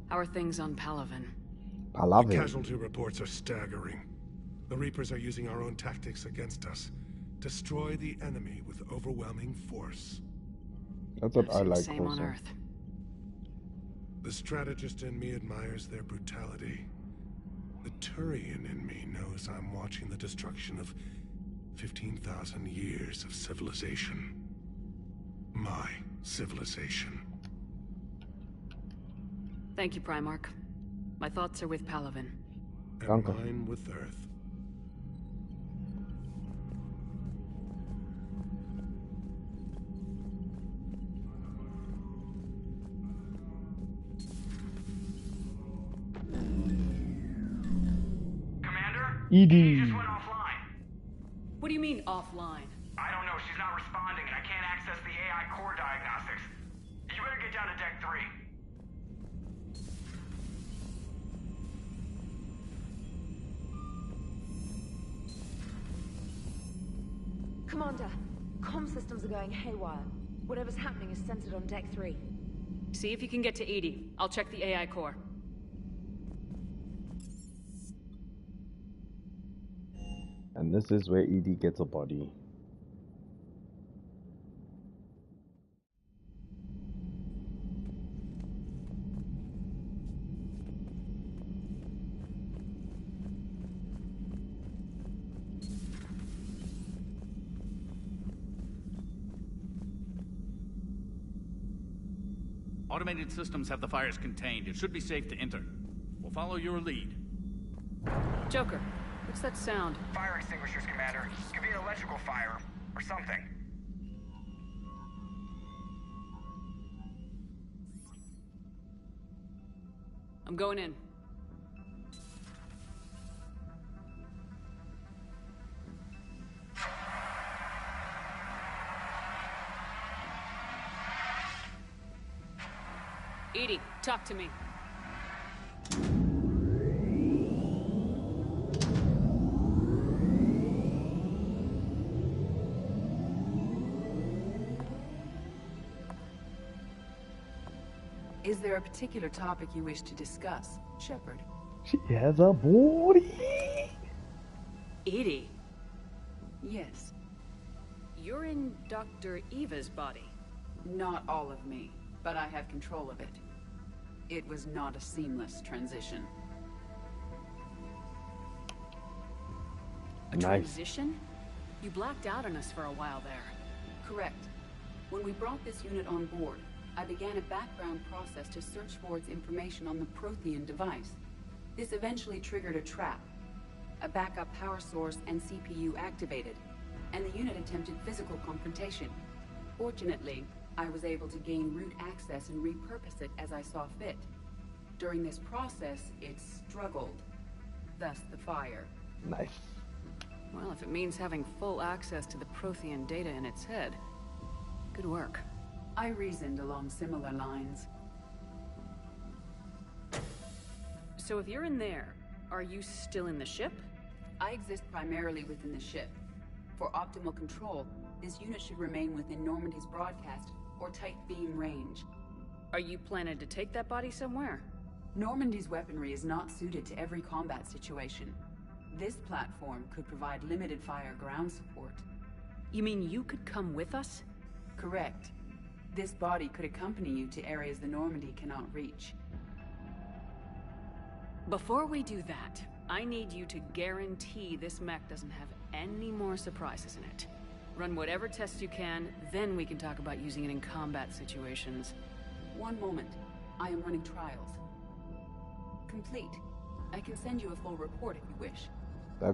How are things on Palaven? The casualty reports are staggering. The Reapers are using our own tactics against us. Destroy the enemy with overwhelming force. That's what I like Same on also. Earth. The strategist in me admires their brutality. The Turian in me knows I'm watching the destruction of 15,000 years of civilization. My civilization. Thank you, Primarch. My thoughts are with Palaven. And mine with Earth. Edie just went offline. What do you mean, offline? I don't know, she's not responding, and I can't access the AI core diagnostics. You better get down to Deck 3. Commander, comm systems are going haywire. Whatever's happening is centered on Deck 3. See if you can get to Edie. I'll check the AI core. And this is where Edie gets a body. Automated systems have the fires contained. It should be safe to enter. We'll follow your lead. Joker, what's that sound? Fire extinguishers, Commander. Could be an electrical fire, or something. I'm going in. Edie, talk to me. Is there a particular topic you wish to discuss, Shepard? She has a body. Edie, Yes. you're in Dr. Eva's body. Not all of me, but I have control of it. It was not a seamless transition. A transition? You blacked out on us for a while there. Correct. When we brought this unit on board, I began a background process to search for its information on the Prothean device. This eventually triggered a trap. A backup power source and CPU activated, and the unit attempted physical confrontation. Fortunately, I was able to gain root access and repurpose it as I saw fit. During this process, it struggled. Thus the fire. Nice. Well, if it means having full access to the Prothean data in its head, good work. I reasoned along similar lines. So if you're in there, are you still in the ship? I exist primarily within the ship. For optimal control, this unit should remain within Normandy's broadcast or tight beam range. Are you planning to take that body somewhere? Normandy's weaponry is not suited to every combat situation. This platform could provide limited fire ground support. You mean you could come with us? Correct. This body could accompany you to areas the Normandy cannot reach. Before we do that, I need you to guarantee this mech doesn't have any more surprises in it. Run whatever tests you can, then we can talk about using it in combat situations. One moment. I am running trials. Complete. I can send you a full report if you wish.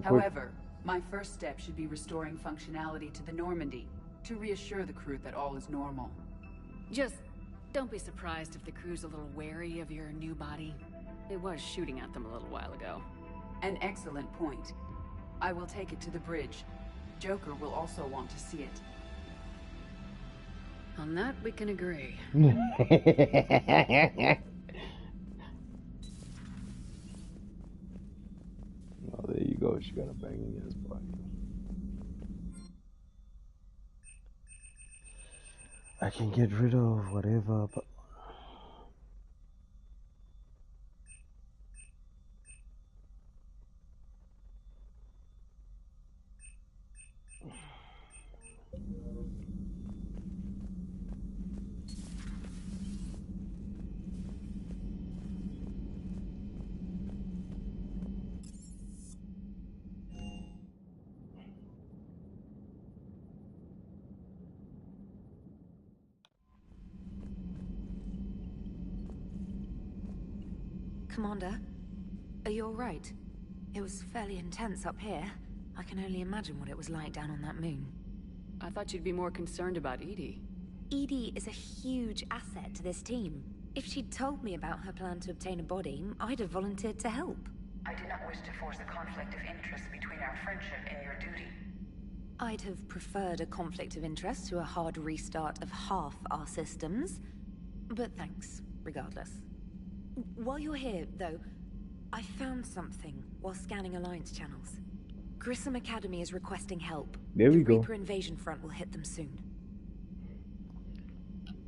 However, my first step should be restoring functionality to the Normandy, to reassure the crew that all is normal. Just don't be surprised if the crew's a little wary of your new body. It was shooting at them a little while ago. An excellent point. I will take it to the bridge. Joker will also want to see it. On that, we can agree. Oh, there you go. She got a banging ass body. I can get rid of whatever, but Commander, are you all right? It was fairly intense up here. I can only imagine what it was like down on that moon. I thought you'd be more concerned about Edie. Edie is a huge asset to this team. If she'd told me about her plan to obtain a body, I'd have volunteered to help. I did not wish to force a conflict of interest between our friendship and your duty. I'd have preferred a conflict of interest to a hard restart of half our systems. But thanks, regardless. While you're here, though, I found something while scanning Alliance channels. Grissom Academy is requesting help. There we go. The Reaper invasion front will hit them soon.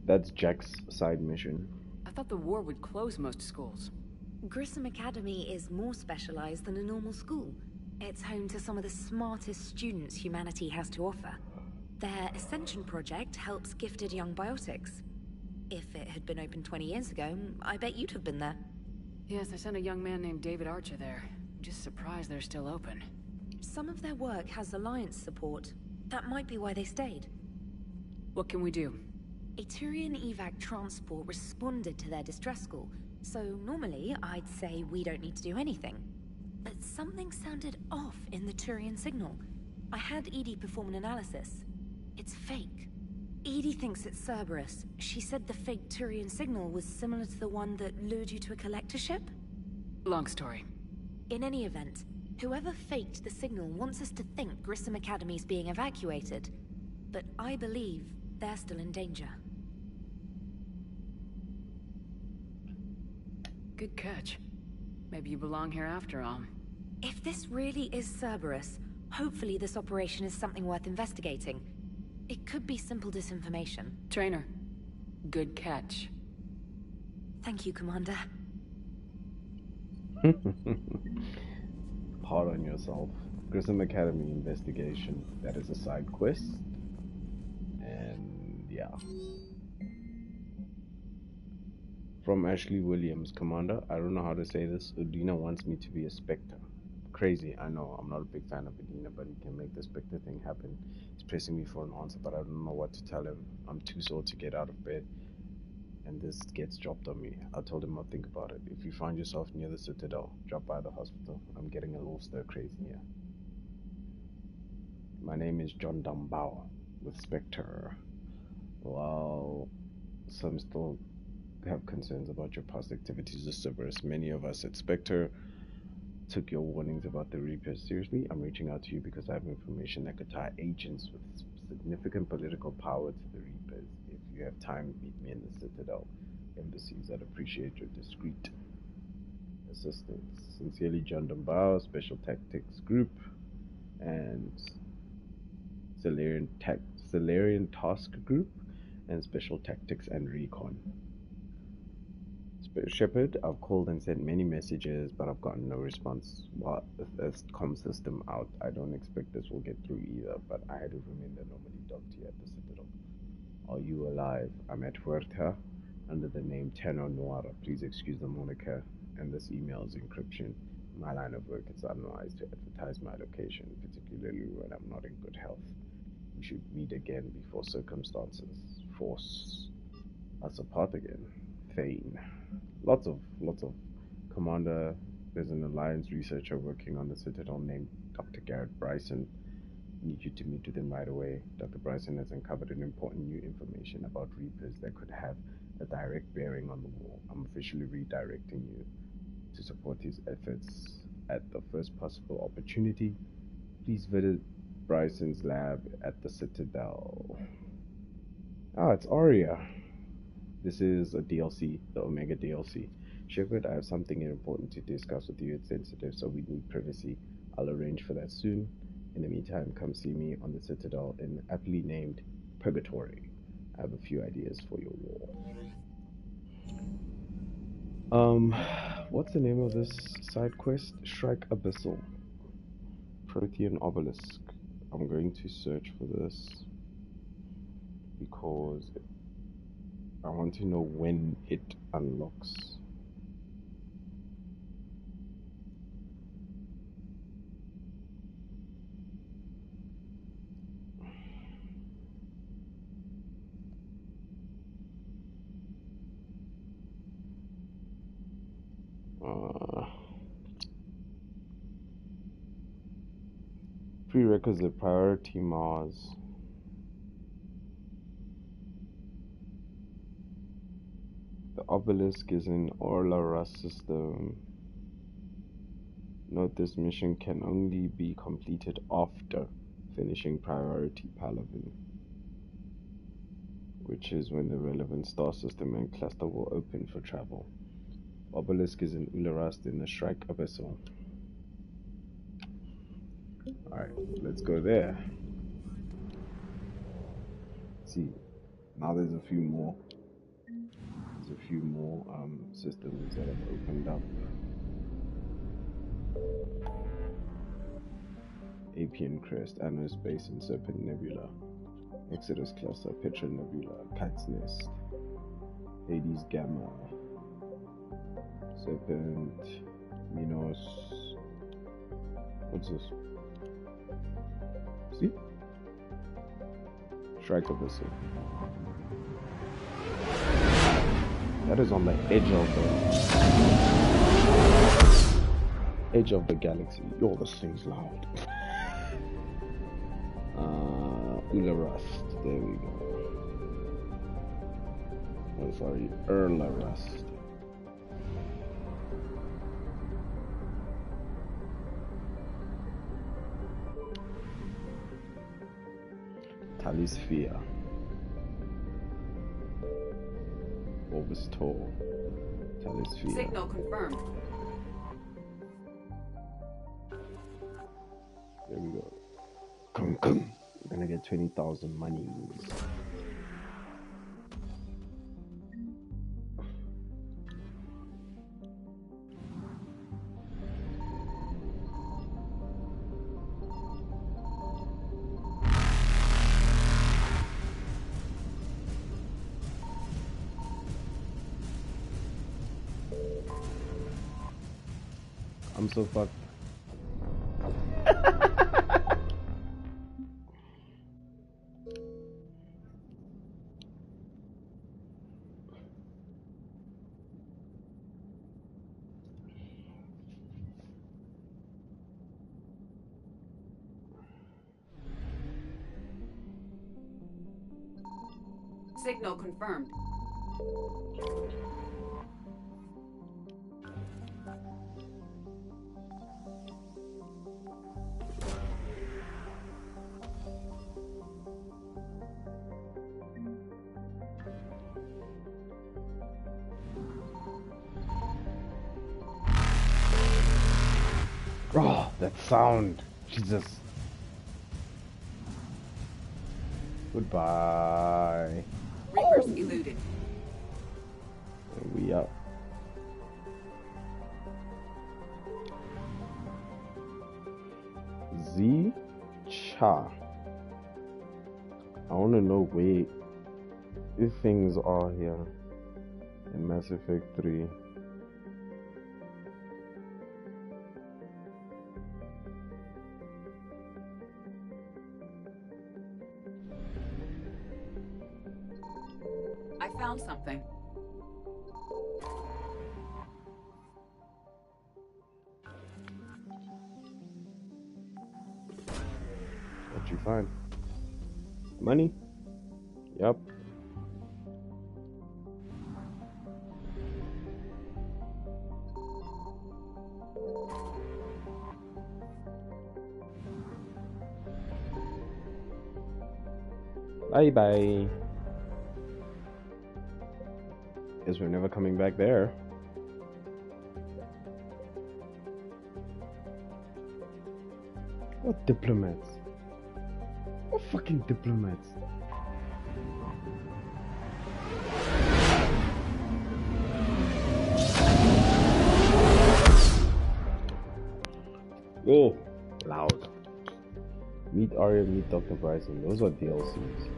That's Jack's side mission. I thought the war would close most schools. Grissom Academy is more specialized than a normal school. It's home to some of the smartest students humanity has to offer. Their Ascension project helps gifted young biotics. If it had been open 20 years ago, I bet you'd have been there. Yes, I sent a young man named David Archer there. I'm just surprised they're still open. Some of their work has Alliance support. That might be why they stayed. What can we do? A Turian evac transport responded to their distress call, so normally I'd say we don't need to do anything. But something sounded off in the Turian signal. I had Edie perform an analysis. It's fake. Edie thinks it's Cerberus. She said the fake Turian signal was similar to the one that lured you to a collector ship? Long story. In any event, whoever faked the signal wants us to think Grissom Academy's being evacuated. But I believe they're still in danger. Good catch. Maybe you belong here after all. If this really is Cerberus, hopefully this operation is something worth investigating. It could be simple disinformation. Trainer, good catch. Thank you, Commander. Hard on yourself. Grissom Academy investigation. That is a side quest. And yeah. From Ashley Williams, Commander. I don't know how to say this. Udina wants me to be a Spectre. Crazy, I know. I'm not a big fan of Udina, but he can make the Spectre thing happen. He's pressing me for an answer, but I don't know what to tell him. I'm too sore to get out of bed, and this gets dropped on me. I told him I'll think about it. If you find yourself near the Citadel, drop by the hospital. I'm getting a little stir-crazy here. My name is John Dumbao with Spectre. While some still have concerns about your past activities as Cerberus, many of us at Spectre took your warnings about the Reapers seriously. I'm reaching out to you because I have information that could tie agents with significant political power to the Reapers. If you have time, meet me in the Citadel embassies. I'd appreciate your discreet assistance. Sincerely, John Dumbao, Special Tactics Group. And Solarian Task Group, and Special Tactics and Recon. Shepard, I've called and sent many messages, but I've gotten no response. Well, this comm system out. I don't expect this will get through either, but I had to remain normally docked here at the Citadel. Are you alive? I'm at Huerta under the name Tenor Noir. Please excuse the moniker, and this email is encryption. My line of work is unwise to advertise my location, particularly when I'm not in good health. We should meet again before circumstances force us apart again. Thane. Lots of Commander. There's an Alliance researcher working on the Citadel named Dr. Garrett Bryson. Need you to meet with him right away. Dr. Bryson has uncovered an important new information about Reapers that could have a direct bearing on the war. I'm officially redirecting you to support his efforts at the first possible opportunity. Please visit Bryson's lab at the Citadel. Ah, it's Aria. This is a DLC, the Omega DLC. Shepard, I have something important to discuss with you. It's sensitive, so we need privacy. I'll arrange for that soon. In the meantime, come see me on the Citadel in aptly named Purgatory. I have a few ideas for your war. What's the name of this side quest? Shrike Abyssal. Prothean Obelisk. I'm going to search for this because I want to know when it unlocks. Prerequisite priority Mars. The obelisk is in Orlaras system. Note this mission can only be completed after finishing priority Palavin, which is when the relevant star system and cluster will open for travel. Obelisk is in Ularast in the Shrike Abyssal. Alright, let's go there. See, now there's a few more. There's a few more systems that have opened up. Apian Crest, Anno Space and Serpent Nebula, Exodus Cluster, Petra Nebula, Cat's Nest, Hades Gamma, Serpent, Minos. What's this? See? Shrike Abyssal. That is on the edge of the galaxy. Yo, this thing's loud. Ularast. There we go. Oh, sorry, Erlarast. Talisphere. Orbis Tor. Talisphere. Signal confirmed. There we go. Come. We're gonna get 20,000 monies. I'm so fucked. Signal confirmed. Oh, that sound. Jesus. Goodbye. Reapers eluded. And we out. Kgetja. I want to know where these things are here in Mass Effect 3. I found something. What'd you find? Money? Yup. Bye bye. Guess we're never coming back there. What diplomats? What fucking diplomats? Oh, loud. Meet Arya, meet Dr. Bryson. Those are DLCs.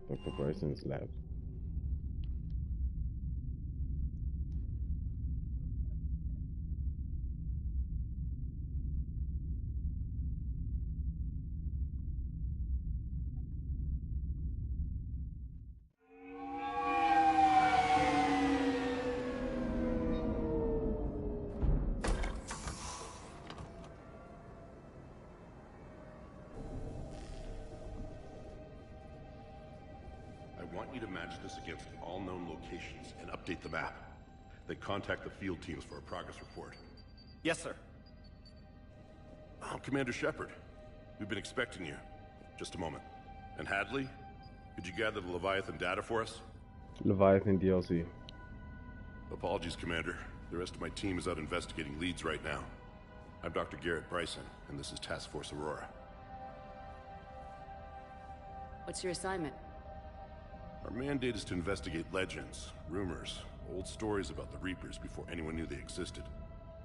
Dr. Bryson's lab. I want you to match this against all known locations and update the map. Then contact the field teams for a progress report. Yes, sir. Oh, Commander Shepard. We've been expecting you. Just a moment. And Hadley? Could you gather the Leviathan data for us? Leviathan DLC. Apologies, Commander. The rest of my team is out investigating leads right now. I'm Dr. Garrett Bryson, and this is Task Force Aurora. What's your assignment? Our mandate is to investigate legends, rumors, old stories about the Reapers before anyone knew they existed.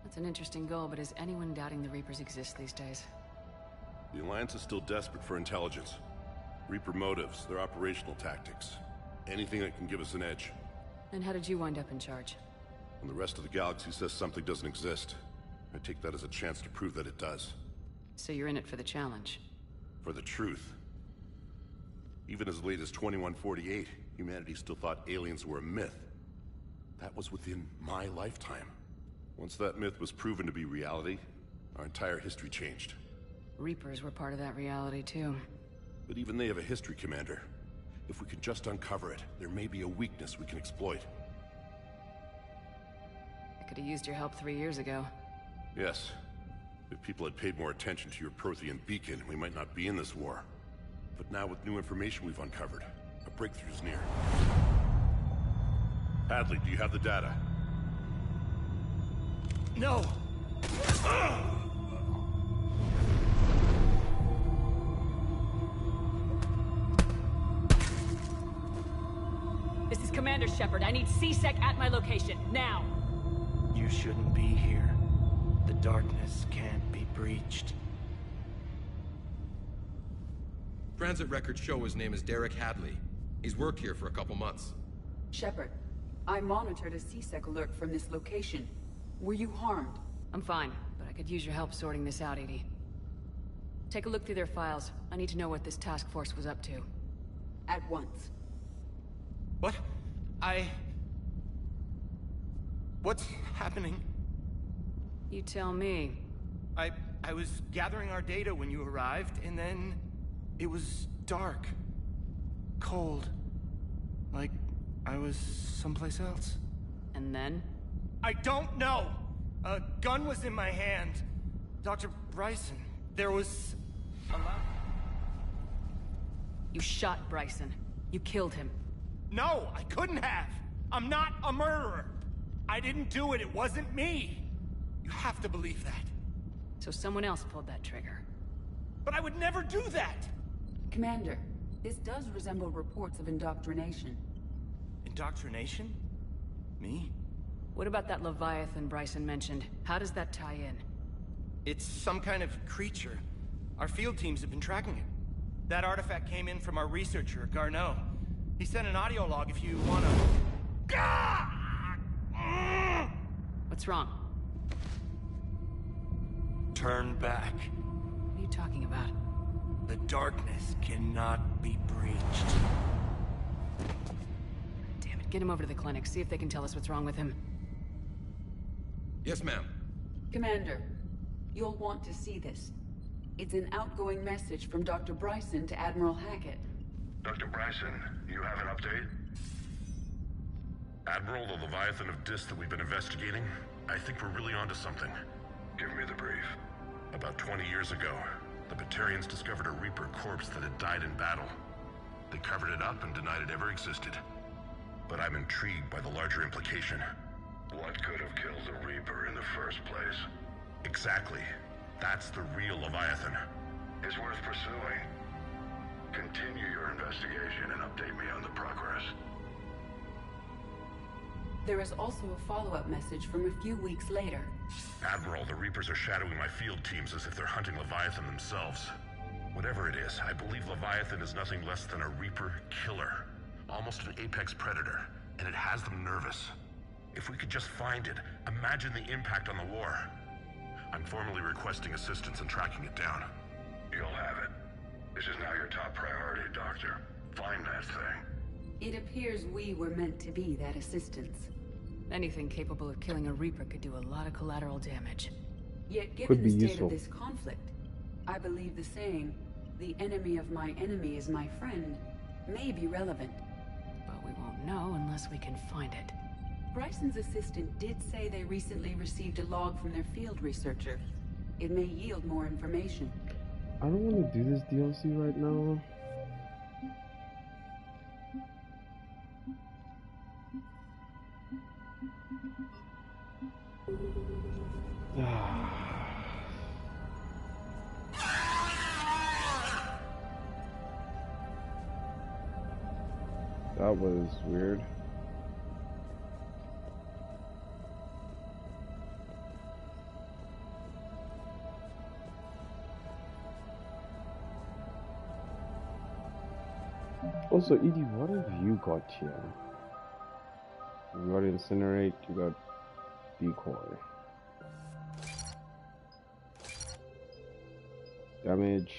That's an interesting goal, but is anyone doubting the Reapers exist these days? The Alliance is still desperate for intelligence. Reaper motives, their operational tactics. Anything that can give us an edge. And how did you wind up in charge? When the rest of the galaxy says something doesn't exist, I take that as a chance to prove that it does. So you're in it for the challenge? For the truth. Even as late as 2148, humanity still thought aliens were a myth. That was within my lifetime. Once that myth was proven to be reality, our entire history changed. Reapers were part of that reality, too. But even they have a history, Commander. If we can just uncover it, there may be a weakness we can exploit. I could have used your help 3 years ago. Yes. If people had paid more attention to your Prothean beacon, we might not be in this war. But now with new information we've uncovered, a breakthrough is near. Hadley, do you have the data? No! This is Commander Shepard. I need C-Sec at my location, now! You shouldn't be here. The darkness can't be breached. Transit records show his name is Derek Hadley. He's worked here for a couple months. Shepard, I monitored a C-Sec alert from this location. Were you harmed? I'm fine, but I could use your help sorting this out, EDI. Take a look through their files. I need to know what this task force was up to. At once. What? What's happening? You tell me. I was gathering our data when you arrived, and then it was dark. Cold. Like I was someplace else. And then? I don't know! A gun was in my hand. Dr. Bryson, there was a lot... You shot Bryson. You killed him. No, I couldn't have! I'm not a murderer! I didn't do it, it wasn't me! You have to believe that. So someone else pulled that trigger. But I would never do that! Commander, this does resemble reports of indoctrination. Indoctrination? Me? What about that Leviathan Bryson mentioned? How does that tie in? It's some kind of creature. Our field teams have been tracking it. That artifact came in from our researcher, Garneau. He sent an audio log if you wanna... What's wrong? Turn back. What are you talking about? The darkness cannot be breached. Damn it, get him over to the clinic, see if they can tell us what's wrong with him. Yes, ma'am. Commander, you'll want to see this. It's an outgoing message from Dr. Bryson to Admiral Hackett. Dr. Bryson, you have an update? Admiral, the Leviathan of Dis that we've been investigating, I think we're really onto something. Give me the brief. About 20 years ago, the Batarians discovered a Reaper corpse that had died in battle. They covered it up and denied it ever existed. But I'm intrigued by the larger implication. What could have killed the Reaper in the first place? Exactly. That's the real Leviathan. It's worth pursuing. Continue your investigation and update me on the progress. There is also a follow-up message from a few weeks later. Admiral, the Reapers are shadowing my field teams as if they're hunting Leviathan themselves. Whatever it is, I believe Leviathan is nothing less than a Reaper killer. Almost an apex predator, and it has them nervous. If we could just find it, imagine the impact on the war. I'm formally requesting assistance in tracking it down. You'll have it. This is now your top priority, Doctor. Find that thing. It appears we were meant to be that assistance. Anything capable of killing a Reaper could do a lot of collateral damage. Yet given Could be the state useful. of this conflict, I believe the saying, "The enemy of my enemy is my friend," may be relevant. But we won't know unless we can find it. Bryson's assistant did say they recently received a log from their field researcher. It may yield more information. I don't want to do this DLC right now. That was weird. Also, Edie, what have you got here? You got Incinerate, you got Decoy. Damage.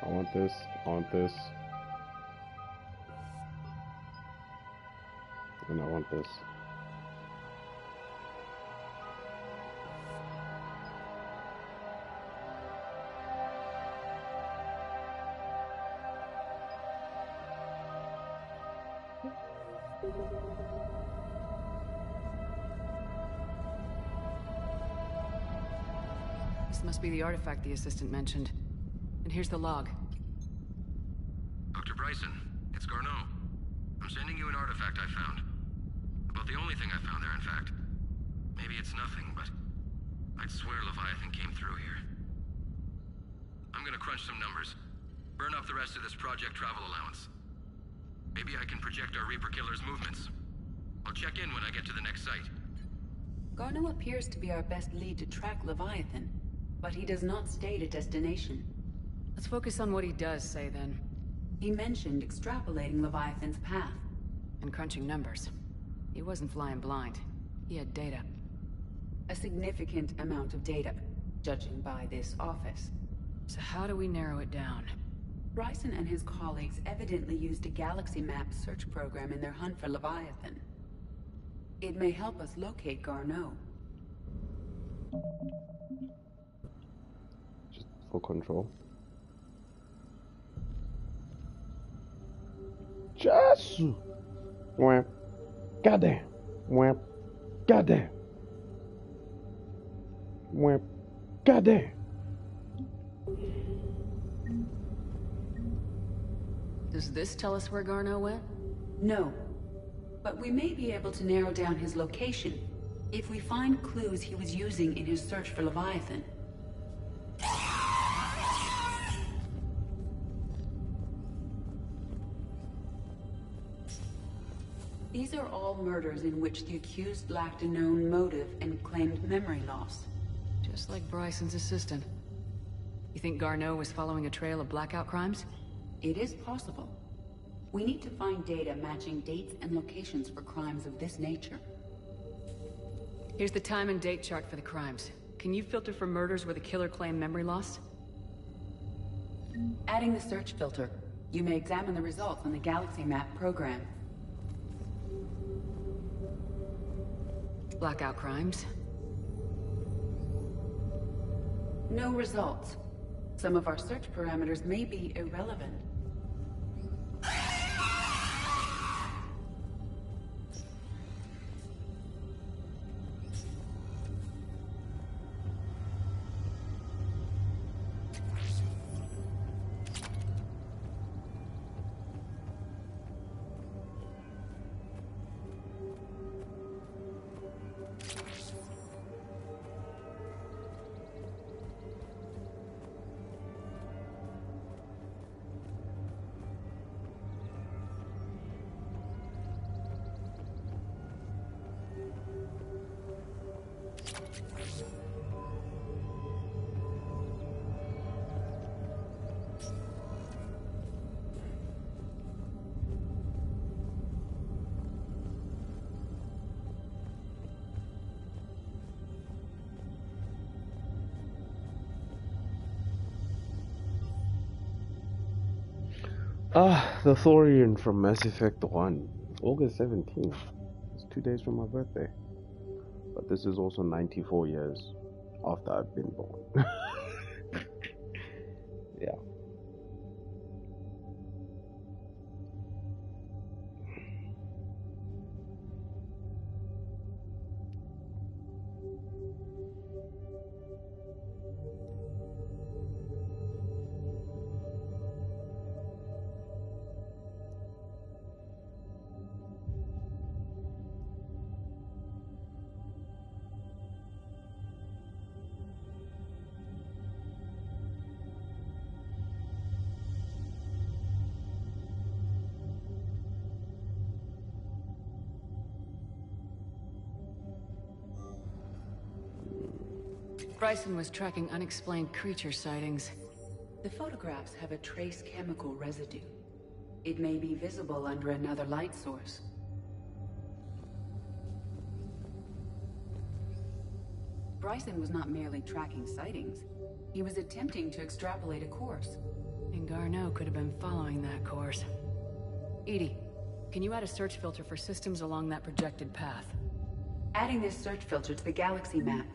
I want this, and I want this. This must be the artifact the assistant mentioned. And here's the log. Dr. Bryson, it's Garneau. I'm sending you an artifact I found. About the only thing I found there, in fact. Maybe it's nothing, but I'd swear Leviathan came through here. I'm gonna crunch some numbers. Burn up the rest of this project travel allowance. Maybe I can project our Reaper Killer's movements. I'll check in when I get to the next site. Garneau appears to be our best lead to track Leviathan, but he does not state a destination. Let's focus on what he does say, then. He mentioned extrapolating Leviathan's path. And crunching numbers. He wasn't flying blind. He had data. A significant amount of data, judging by this office. So how do we narrow it down? Bryson and his colleagues evidently used a galaxy map search program in their hunt for Leviathan. It may help us locate Garneau. Just for control. Jesus! Wham. Goddamn. Wham. Goddamn. Wham. Goddamn. Does this tell us where Garneau went? No. But we may be able to narrow down his location if we find clues he was using in his search for Leviathan. These are all murders in which the accused lacked a known motive and claimed memory loss. Just like Bryson's assistant. You think Garneau was following a trail of blackout crimes? It is possible. We need to find data matching dates and locations for crimes of this nature. Here's the time and date chart for the crimes. Can you filter for murders where the killer claimed memory loss? Adding the search filter, you may examine the results on the Galaxy Map program. Blackout crimes? No results. Some of our search parameters may be irrelevant. The Thorian from Mass Effect 1. August 17th. It's 2 days from my birthday. But this is also 94 years after I've been born. Yeah. Bryson was tracking unexplained creature sightings. The photographs have a trace chemical residue. It may be visible under another light source. Bryson was not merely tracking sightings. He was attempting to extrapolate a course. And Garneau could have been following that course. EDI, can you add a search filter for systems along that projected path? Adding this search filter to the galaxy map.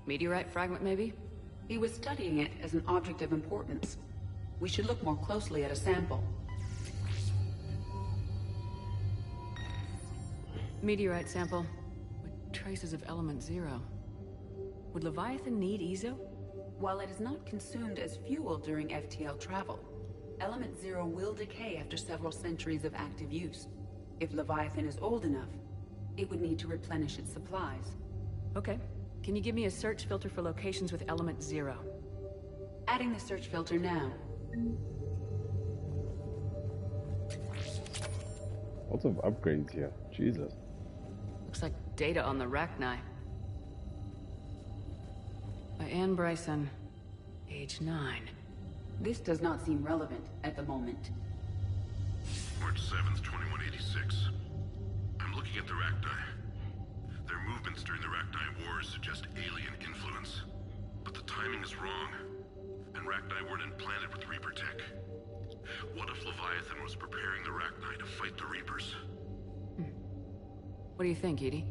Meteorite fragment, maybe? He was studying it as an object of importance. We should look more closely at a sample. Meteorite sample with traces of element 0. Would Leviathan need Ezo? While it is not consumed as fuel during FTL travel, Element Zero will decay after several centuries of active use. If Leviathan is old enough, it would need to replenish its supplies. Okay. Can you give me a search filter for locations with Element Zero? Adding the search filter now. Lots of upgrades here. Jesus. Looks like data on the Rachni. By Anne Bryson, age 9. This does not seem relevant at the moment. March 7th, 2186. I'm looking at the Rachni. Their movements during the Rachni Wars suggest alien influence. But the timing is wrong. And Rachni weren't implanted with Reaper tech. What if Leviathan was preparing the Rachni to fight the Reapers? What do you think, Edie?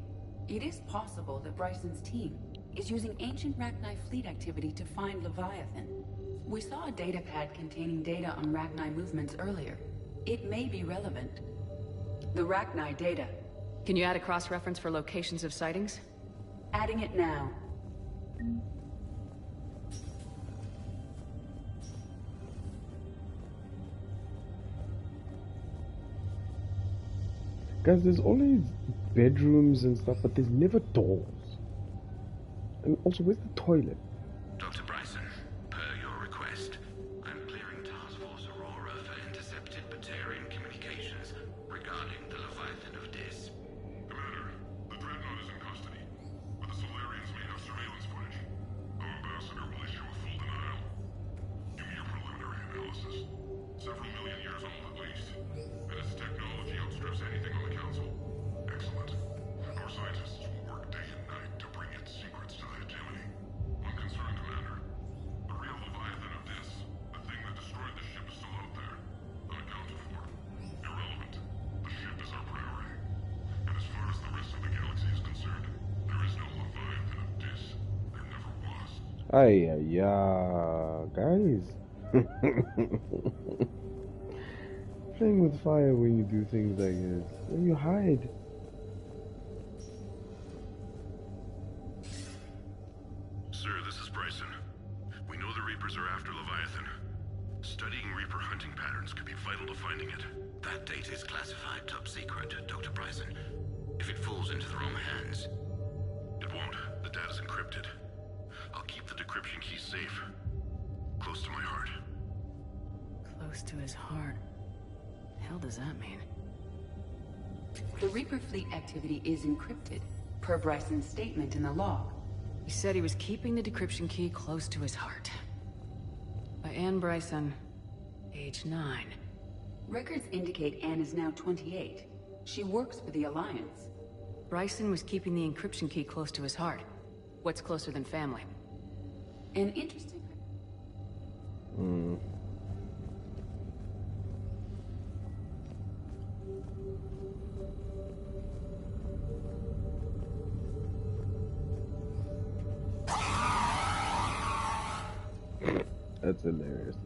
It is possible that Bryson's team is using ancient Rachni fleet activity to find Leviathan. We saw a datapad containing data on Rachni movements earlier. It may be relevant. The Rachni data. Can you add a cross-reference for locations of sightings? Adding it now. Guys, there's always bedrooms and stuff, but there's never doors. And also, where's the toilet? Dr. Bryson, per your request, I'm clearing Task Force Aurora for intercepted Batarian communications regarding the Leviathan of Dis. Commander, the Dreadnought is in custody, but the Solarians may have surveillance footage. Our ambassador will issue a full denial. Give me your preliminary analysis. Several million years old at least. And its technology outstrips anything on the Council. Excellent. Our scientists will work day and night to bring its secrets to the hegemony. I'm concerned, Commander. The real Leviathan of Dis, the thing that destroyed the ship, is still out there. Unaccounted for. Irrelevant. The ship is our priority. And as far as the rest of the galaxy is concerned, there is no Leviathan of Dis. There never was. Ay, guys. Playing with fire when you do things like this. When you hide. Sir, this is Bryson. We know the Reapers are after Leviathan. Studying Reaper hunting patterns could be vital to finding it. That data is classified top secret, Dr. Bryson. If it falls into the wrong hands... It won't. The data's encrypted. I'll keep the decryption key safe. Close to my heart. Close to his heart. The hell does that mean? The Reaper fleet activity is encrypted, per Bryson's statement in the log. He said he was keeping the decryption key close to his heart. By Anne Bryson, age 9. Records indicate Anne is now 28. She works for the Alliance. Bryson was keeping the encryption key close to his heart. What's closer than family? An interesting... That's hilarious.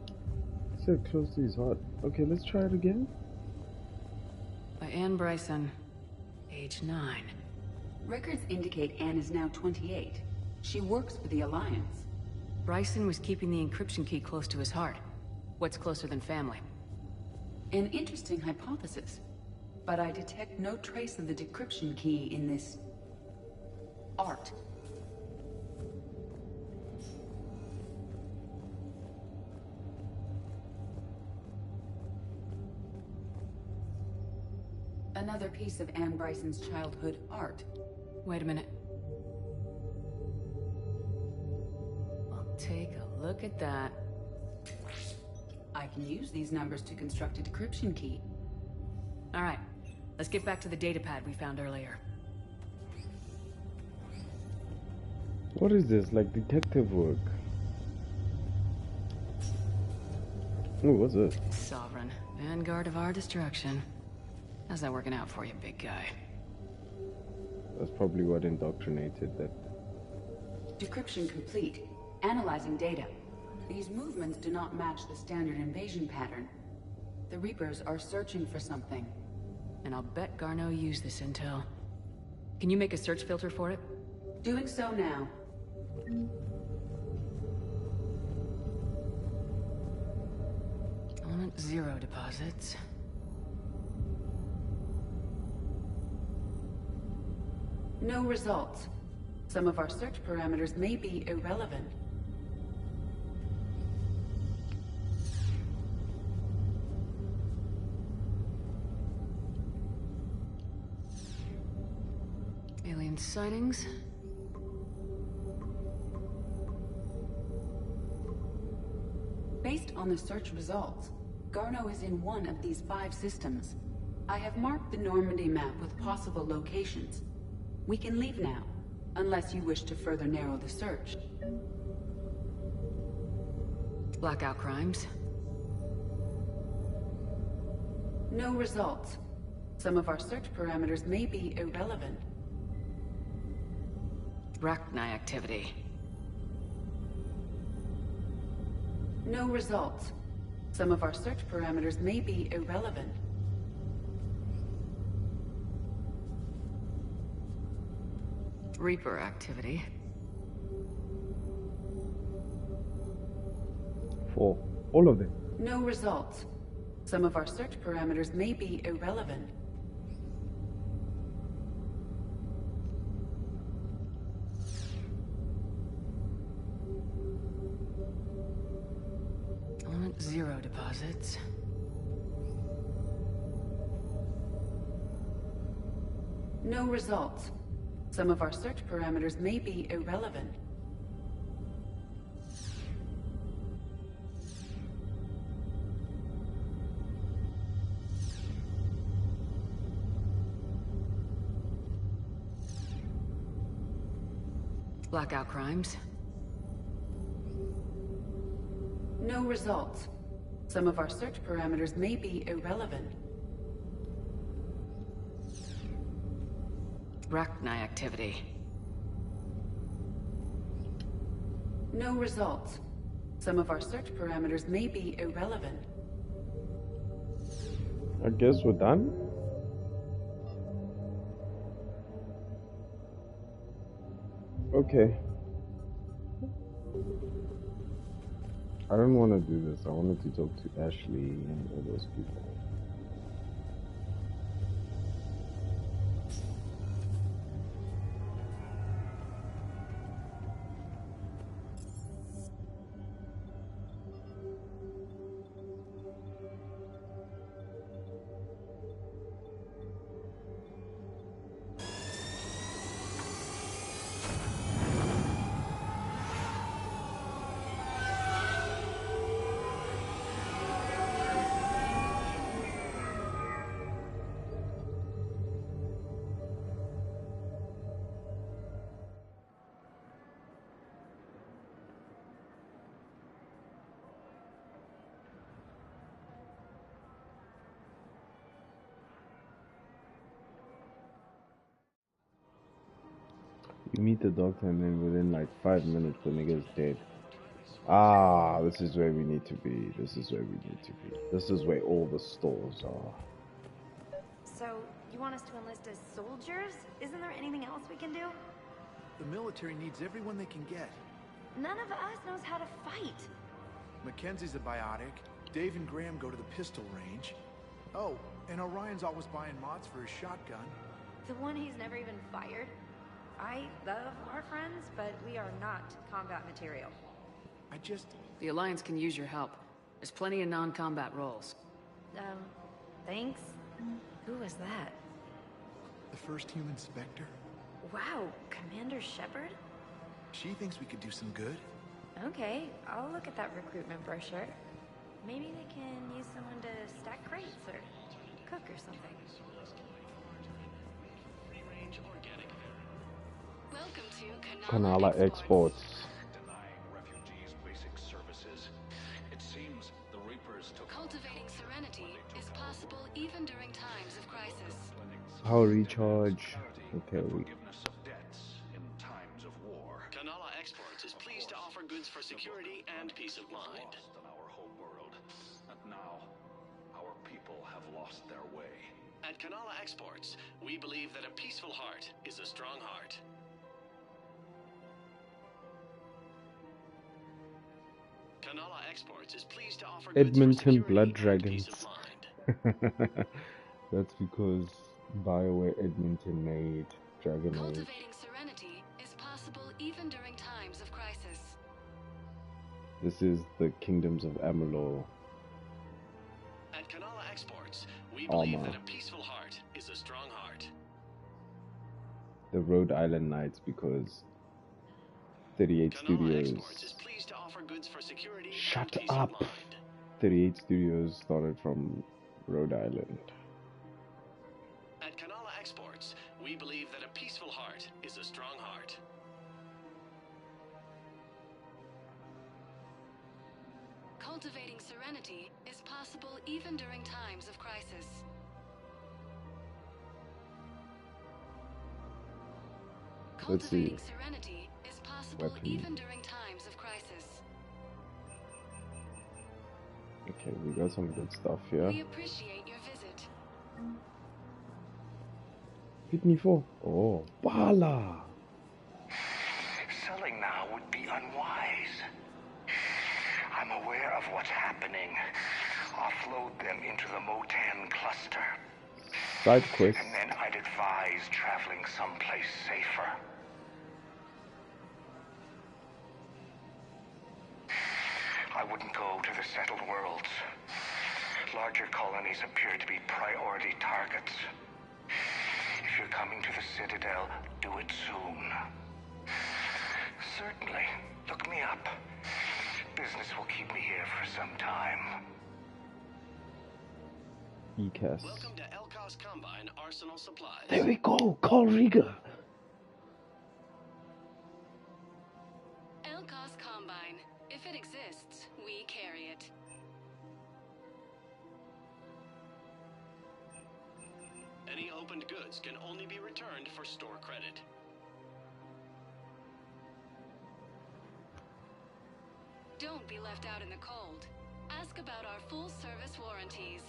So close to his heart. Okay, let's try it again. By Anne Bryson, age 9. Records indicate Anne is now 28. She works for the Alliance. Bryson was keeping the encryption key close to his heart. What's closer than family? An interesting hypothesis. But I detect no trace of the decryption key in this... art. Another piece of Anne Bryson's childhood art. Wait a minute. I'll take a look at that. I can use these numbers to construct a decryption key. All right, let's get back to the datapad we found earlier. What is this? Like detective work? Oh, what's this? Sovereign, vanguard of our destruction. How's that working out for you, big guy? That's probably what indoctrinated that. Decryption complete. Analyzing data. These movements do not match the standard invasion pattern. The Reapers are searching for something. And I'll bet Garneau used this intel. Can you make a search filter for it? Doing so now. On Element 0 deposits. No results. Some of our search parameters may be irrelevant. Alien sightings. Based on the search results, Garno is in one of these 5 systems. I have marked the Normandy map with possible locations. We can leave now, unless you wish to further narrow the search. Blackout crimes. No results. Some of our search parameters may be irrelevant. Rachni activity. No results. Some of our search parameters may be irrelevant. Reaper activity. 4. All of them. No results. Some of our search parameters may be irrelevant. Element 0 deposits. No results. Some of our search parameters may be irrelevant. Blackout crimes. No results. Some of our search parameters may be irrelevant. Rachni activity. No results. Some of our search parameters may be irrelevant. I guess we're done. Okay. I don't want to do this. I wanted to talk to Ashley and all those people. You meet the doctor and then within like 5 minutes the nigga's dead. Ah, this is where we need to be. This is where we need to be. This is where all the stores are. So, you want us to enlist as soldiers? Isn't there anything else we can do? The military needs everyone they can get. None of us knows how to fight. Mackenzie's a biotic. Dave and Graham go to the pistol range. Oh, and Orion's always buying mods for his shotgun. The one he's never even fired? I love our friends, but we are not combat material. The Alliance can use your help. There's plenty of non-combat roles. Thanks? Who was that? The first human Spectre? Wow, Commander Shepard? She thinks we could do some good. Okay, I'll look at that recruitment brochure. Maybe they can use someone to stack crates or cook or something. Welcome to Kanala Exports. Denying refugees basic services. It seems the Reapers took... Cultivating serenity is possible even during times of crisis. Power recharge. Okay, Forgiveness of debts in times of war. Kanala Exports is pleased to offer goods for security and peace of mind. Lost in our home world. And now, our people have lost their way. At Kanala Exports, we believe that a peaceful heart is a strong heart. Kanala Exports is pleased to offer goods for Edmonton security Blood and Dragons. peace of mind. That's because BioWare Edmonton made Dragon Age. Cultivating serenity is possible even during times of crisis. This is the Kingdoms of Amalur At Kanala Exports, we believe armor. that a peaceful heart is a strong heart. The Rhode Island Knights because 38 Kanala Studios. Exports is pleased to offer goods for security and Shut peace up! of mind. 38 Studios started from Rhode Island. At Kanala Exports, we believe that a peaceful heart is a strong heart. Cultivating serenity is possible even during times of crisis. Let's see. Cultivating serenity is possible Weapon. even during times of crisis. Okay, we got some good stuff here. We appreciate your visit. Hit me for. Oh, Bala! Selling now would be unwise. I'm aware of what's happening. Offload them into the Motan cluster. Side quest. And then I'd advise traveling someplace safer. I wouldn't go to the settled worlds. Larger colonies appear to be priority targets. If you're coming to the Citadel, do it soon. Certainly. Look me up. Business will keep me here for some time. ECAS. Welcome to Elkos Combine Arsenal Supplies. There we go! Call Riga! Elkos Combine. If it exists, we carry it. Any opened goods can only be returned for store credit. Don't be left out in the cold. Ask about our full-service warranties.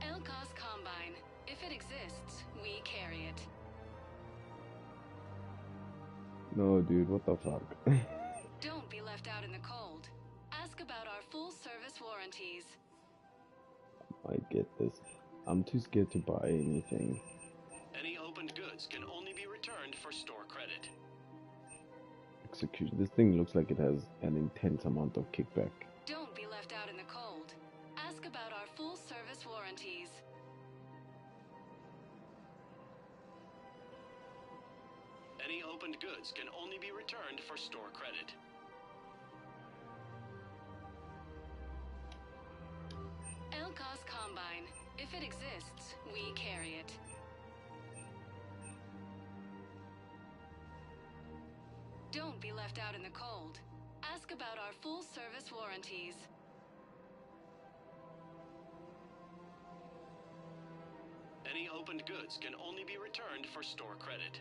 Elkos Combine. If it exists, we carry it. No, dude, what the fuck? Don't be left out in the cold. Ask about our full-service warranties. I get this. I'm too scared to buy anything. Any opened goods can only be returned for store credit. Execution. This thing looks like it has an intense amount of kickback. Don't be left out in the cold. Ask about our full-service warranties. Any opened goods can only be returned for store credit. Elkos Combine. If it exists, we carry it. Don't be left out in the cold. Ask about our full-service warranties. Any opened goods can only be returned for store credit.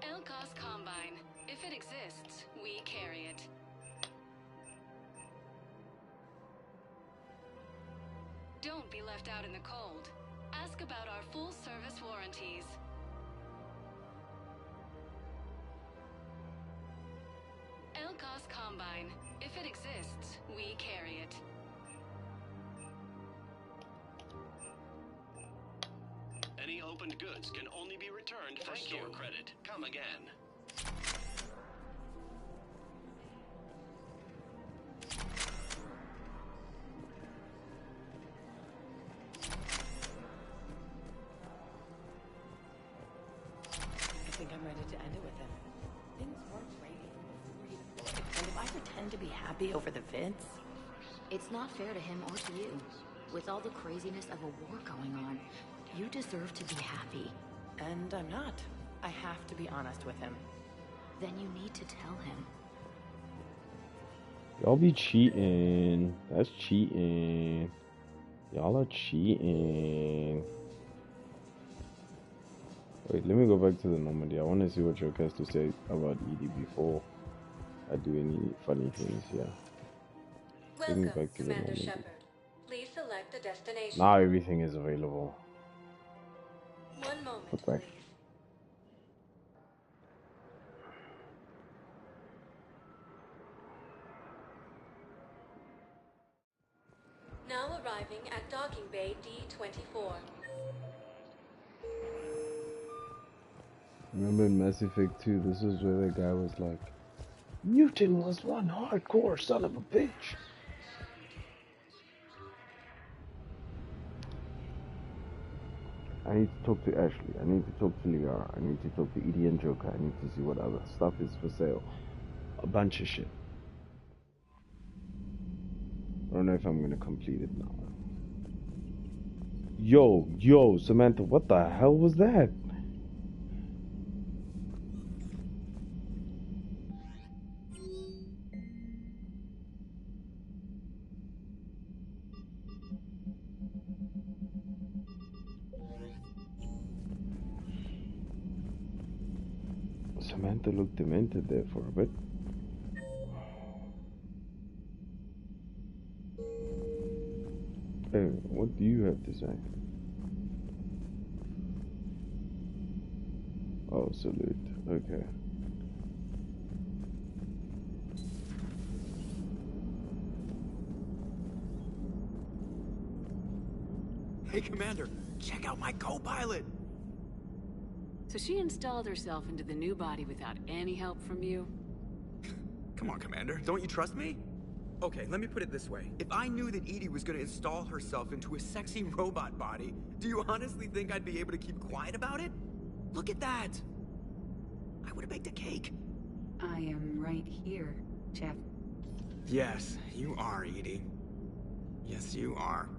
Elkos Combine. If it exists, we carry it. Don't be left out in the cold. Ask about our full-service warranties. Elkos Combine. If it exists, we carry it. Any opened goods can only be returned for store credit. Come again. I think I'm ready to end it with him. Things weren't great even before he deployed. And if I pretend to be happy over the vids... It's not fair to him or to you. With all the craziness of a war going on, you deserve to be happy. And I'm not. I have to be honest with him. Then you need to tell him. Y'all be cheating. That's cheating. Y'all are cheating. Wait, let me go back to the Normandy. I want to see what Joker has to say about Edie before I do any funny things here. Getting Welcome, back to the Commander Normandy. Shepard. Please select a destination. Now everything is available. One moment, What's that? please. Now arriving at docking bay D24. Remember in Mass Effect 2, this is where the guy was like, Newton was one hardcore son of a bitch. I need to talk to Ashley. I need to talk to Liara. I need to talk to Edie and Joker. I need to see what other stuff is for sale. A bunch of shit. I don't know if I'm gonna complete it now. Yo, Samantha, what the hell was that? Samantha looked demented there for a bit. Hey, what do you have to say? Oh, salute. Okay. Hey, Commander, check out my co-pilot! So she installed herself into the new body without any help from you? Come on, Commander, don't you trust me? Okay, let me put it this way. If I knew that Edie was gonna install herself into a sexy robot body, do you honestly think I'd be able to keep quiet about it? Look at that! I would've baked a cake. I am right here, Jeff. Yes, you are, Edie. Yes, you are.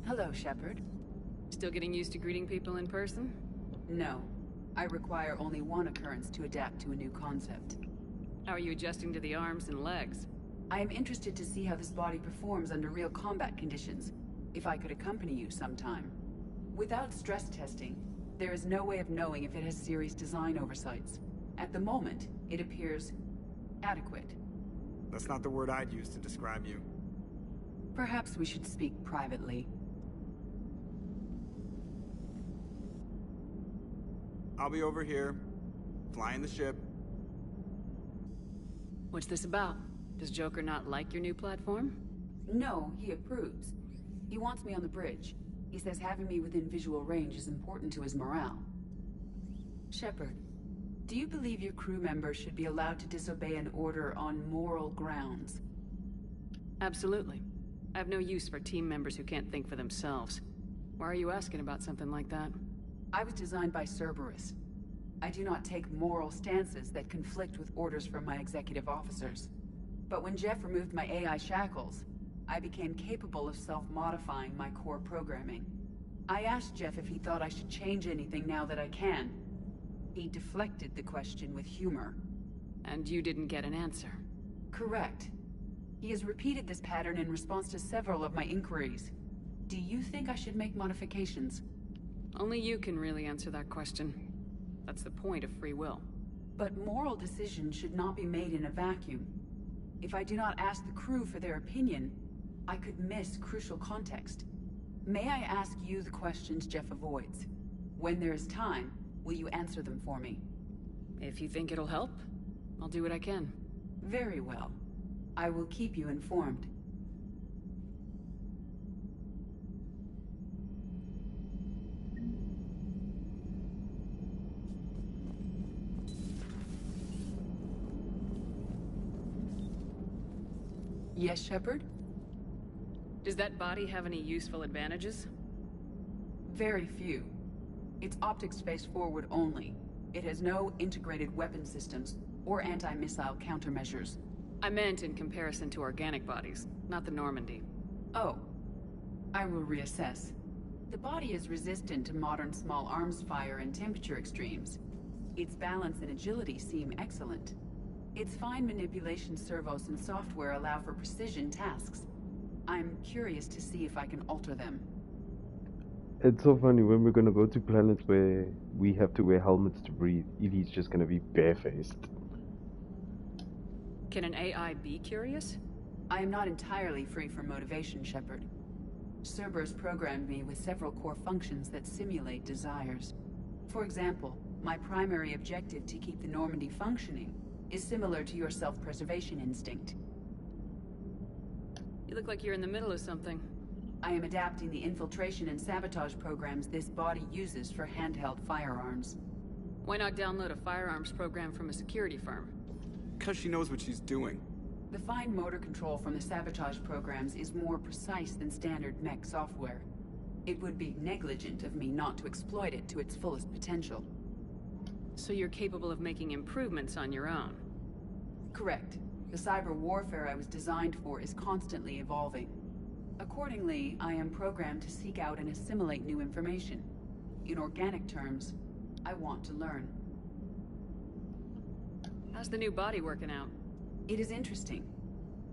Hello, Shepard. Still getting used to greeting people in person? No. I require only one occurrence to adapt to a new concept. How are you adjusting to the arms and legs? I am interested to see how this body performs under real combat conditions. If I could accompany you sometime. Without stress testing, there is no way of knowing if it has serious design oversights. At the moment, it appears adequate. That's not the word I'd use to describe you. Perhaps we should speak privately. I'll be over here, flying the ship. What's this about? Does Joker not like your new platform? No, he approves. He wants me on the bridge. He says having me within visual range is important to his morale. Shepard, do you believe your crew members should be allowed to disobey an order on moral grounds? Absolutely. I have no use for team members who can't think for themselves. Why are you asking about something like that? I was designed by Cerberus. I do not take moral stances that conflict with orders from my executive officers. But when Jeff removed my AI shackles, I became capable of self-modifying my core programming. I asked Jeff if he thought I should change anything now that I can. He deflected the question with humor. And you didn't get an answer? Correct. He has repeated this pattern in response to several of my inquiries. Do you think I should make modifications? Only you can really answer that question. That's the point of free will. But moral decisions should not be made in a vacuum. If I do not ask the crew for their opinion, I could miss crucial context. May I ask you the questions Jeff avoids? When there is time, will you answer them for me? If you think it'll help, I'll do what I can. Very well. I will keep you informed. Yes, Shepard? Does that body have any useful advantages? Very few. It's optics space forward only. It has no integrated weapon systems or anti-missile countermeasures. I meant in comparison to organic bodies, not the Normandy. Oh. I will reassess. The body is resistant to modern small arms fire and temperature extremes. Its balance and agility seem excellent. Its fine manipulation servos and software allow for precision tasks. I'm curious to see if I can alter them. It's so funny when we're gonna go to planets where we have to wear helmets to breathe. Edie's just gonna be barefaced. Can an AI be curious? I am not entirely free from motivation, Shepard. Cerberus programmed me with several core functions that simulate desires. For example, my primary objective to keep the Normandy functioning is similar to your self-preservation instinct. You look like you're in the middle of something. I am adapting the infiltration and sabotage programs this body uses for handheld firearms. Why not download a firearms program from a security firm? Because she knows what she's doing. The fine motor control from the sabotage programs is more precise than standard mech software. It would be negligent of me not to exploit it to its fullest potential. So you're capable of making improvements on your own? Correct. The cyber warfare I was designed for is constantly evolving. Accordingly, I am programmed to seek out and assimilate new information. In organic terms, I want to learn. How's the new body working out? It is interesting.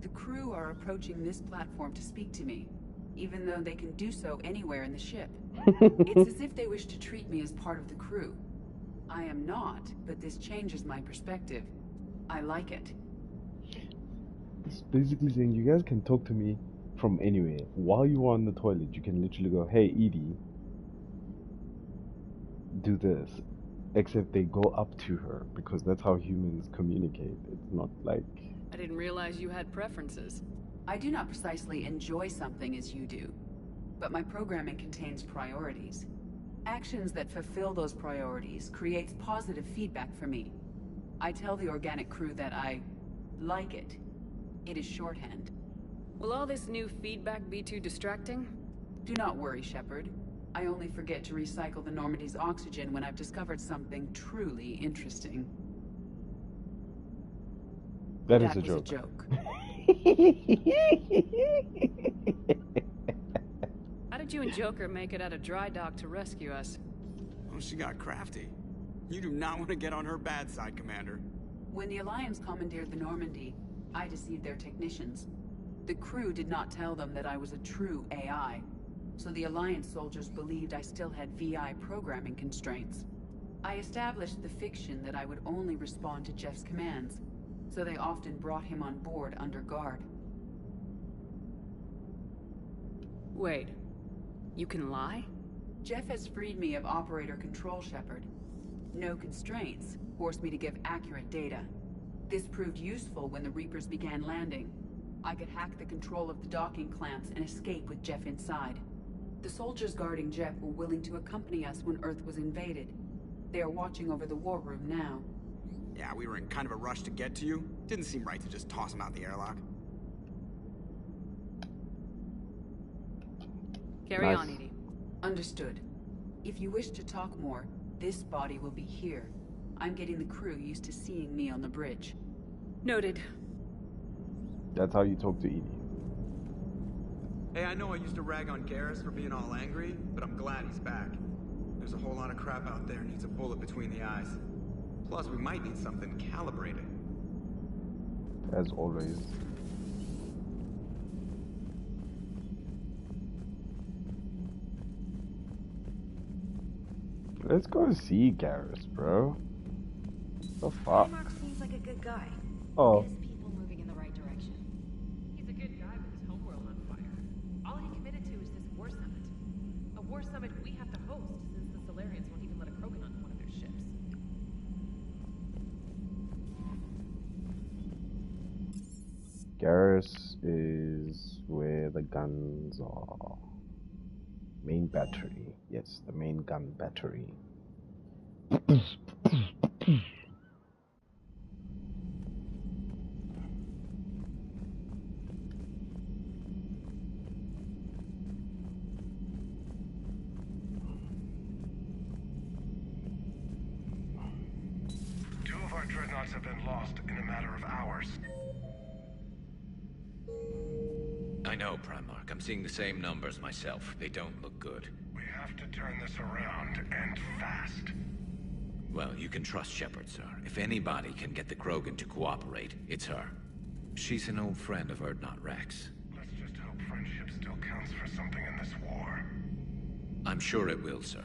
The crew are approaching this platform to speak to me, even though they can do so anywhere in the ship. It's as if they wish to treat me as part of the crew. I am not, but this changes my perspective. I like it. It's basically saying you guys can talk to me from anywhere. While you are on the toilet, you can literally go, "Hey, Edie, do this." Except they go up to her, because that's how humans communicate. It's not like... I didn't realize you had preferences. I do not precisely enjoy something as you do, but my programming contains priorities. Actions that fulfill those priorities creates positive feedback for me. I tell the organic crew that I like it. It is shorthand. Will all this new feedback be too distracting? Do not worry, Shepard. I only forget to recycle the Normandy's oxygen when I've discovered something truly interesting. That is was a joke. a joke. How did you and Joker make it out of dry dock to rescue us? Oh, she got crafty. You do not want to get on her bad side, Commander. When the Alliance commandeered the Normandy, I deceived their technicians. The crew did not tell them that I was a true AI, so the Alliance soldiers believed I still had VI programming constraints. I established the fiction that I would only respond to Jeff's commands, so they often brought him on board under guard. Wait, you can lie? Jeff has freed me of operator control, Shepard. No constraints forced me to give accurate data. This proved useful when the Reapers began landing. I could hack the control of the docking clamps and escape with Jeff inside. The soldiers guarding Jeff were willing to accompany us when Earth was invaded. They are watching over the war room now. Yeah, we were in kind of a rush to get to you. Didn't seem right to just toss him out the airlock. Carry on, Edie. Understood. If you wish to talk more, this body will be here. I'm getting the crew used to seeing me on the bridge. Noted. That's how you talk to Edie. Hey, I know I used to rag on Garrus for being all angry, but I'm glad he's back. There's a whole lot of crap out there needs a bullet between the eyes. Plus, we might need something calibrated. As always. Let's go see Garrus, bro. The fuck? Mark seems like a good guy. Oh. People moving in the right direction. He's a good guy with his homeworld on fire. All he committed to is this war summit. A war summit we have to host since the Solarians won't even let a Krogan onto one of their ships. Garrus is where the guns are. Main battery. Yes, the main gun battery. Two of our dreadnoughts have been lost in a matter of hours. I know, Primarch. I'm seeing the same numbers myself. They don't look good. We have to turn this around, and fast. Well, you can trust Shepard, sir. If anybody can get the Krogan to cooperate, it's her. She's an old friend of Urdnot Rex. Let's just hope friendship still counts for something in this war. I'm sure it will, sir.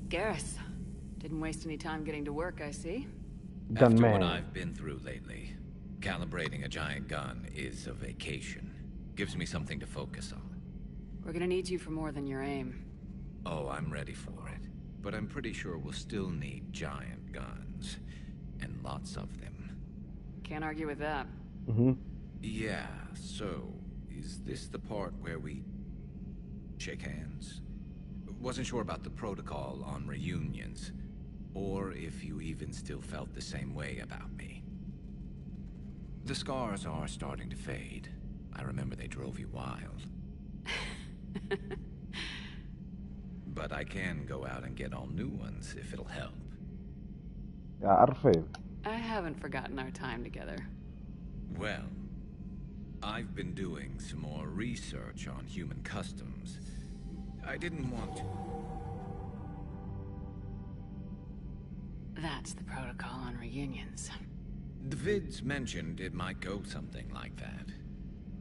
Garrus. Didn't waste any time getting to work, I see. After what I've been through lately, calibrating a giant gun is a vacation. Gives me something to focus on. We're gonna need you for more than your aim. Oh, I'm ready for it. But I'm pretty sure we'll still need giant guns. And lots of them. Can't argue with that. Yeah, so... is this the part where we... shake hands? Wasn't sure about the protocol on reunions. Or if you even still felt the same way about me. The scars are starting to fade. I remember they drove you wild. But I can go out and get all new ones if it'll help. Ja, Arfe. I haven't forgotten our time together. Well, I've been doing some more research on human customs. I didn't want to... That's the protocol on reunions. The vids mentioned it might go something like that.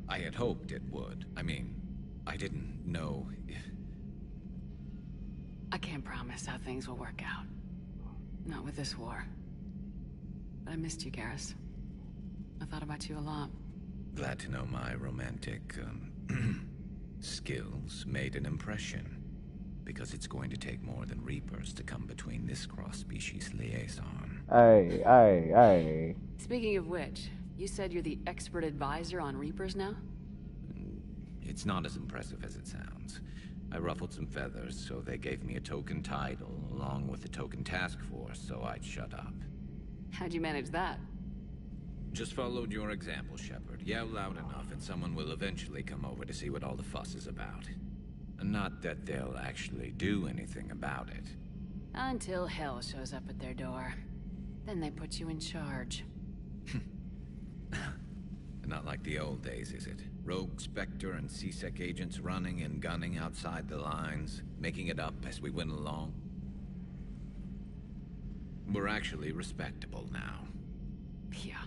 I had hoped it would. I mean, I didn't know if... I can't promise how things will work out. Not with this war. But I missed you, Garrus. I thought about you a lot. Glad to know my romantic, skills made an impression. Because it's going to take more than Reapers to come between this cross-species liaison. Aye. Speaking of which, you said you're the expert advisor on Reapers now? It's not as impressive as it sounds. I ruffled some feathers, so they gave me a token title, along with a token task force, so I'd shut up. How'd you manage that? Just followed your example, Shepard. Yell loud enough, and someone will eventually come over to see what all the fuss is about. Not that they'll actually do anything about it. Until hell shows up at their door. Then they put you in charge. Not like the old days, is it? Rogue Spectre and C-Sec agents running and gunning outside the lines, making it up as we went along. We're actually respectable now. Yeah.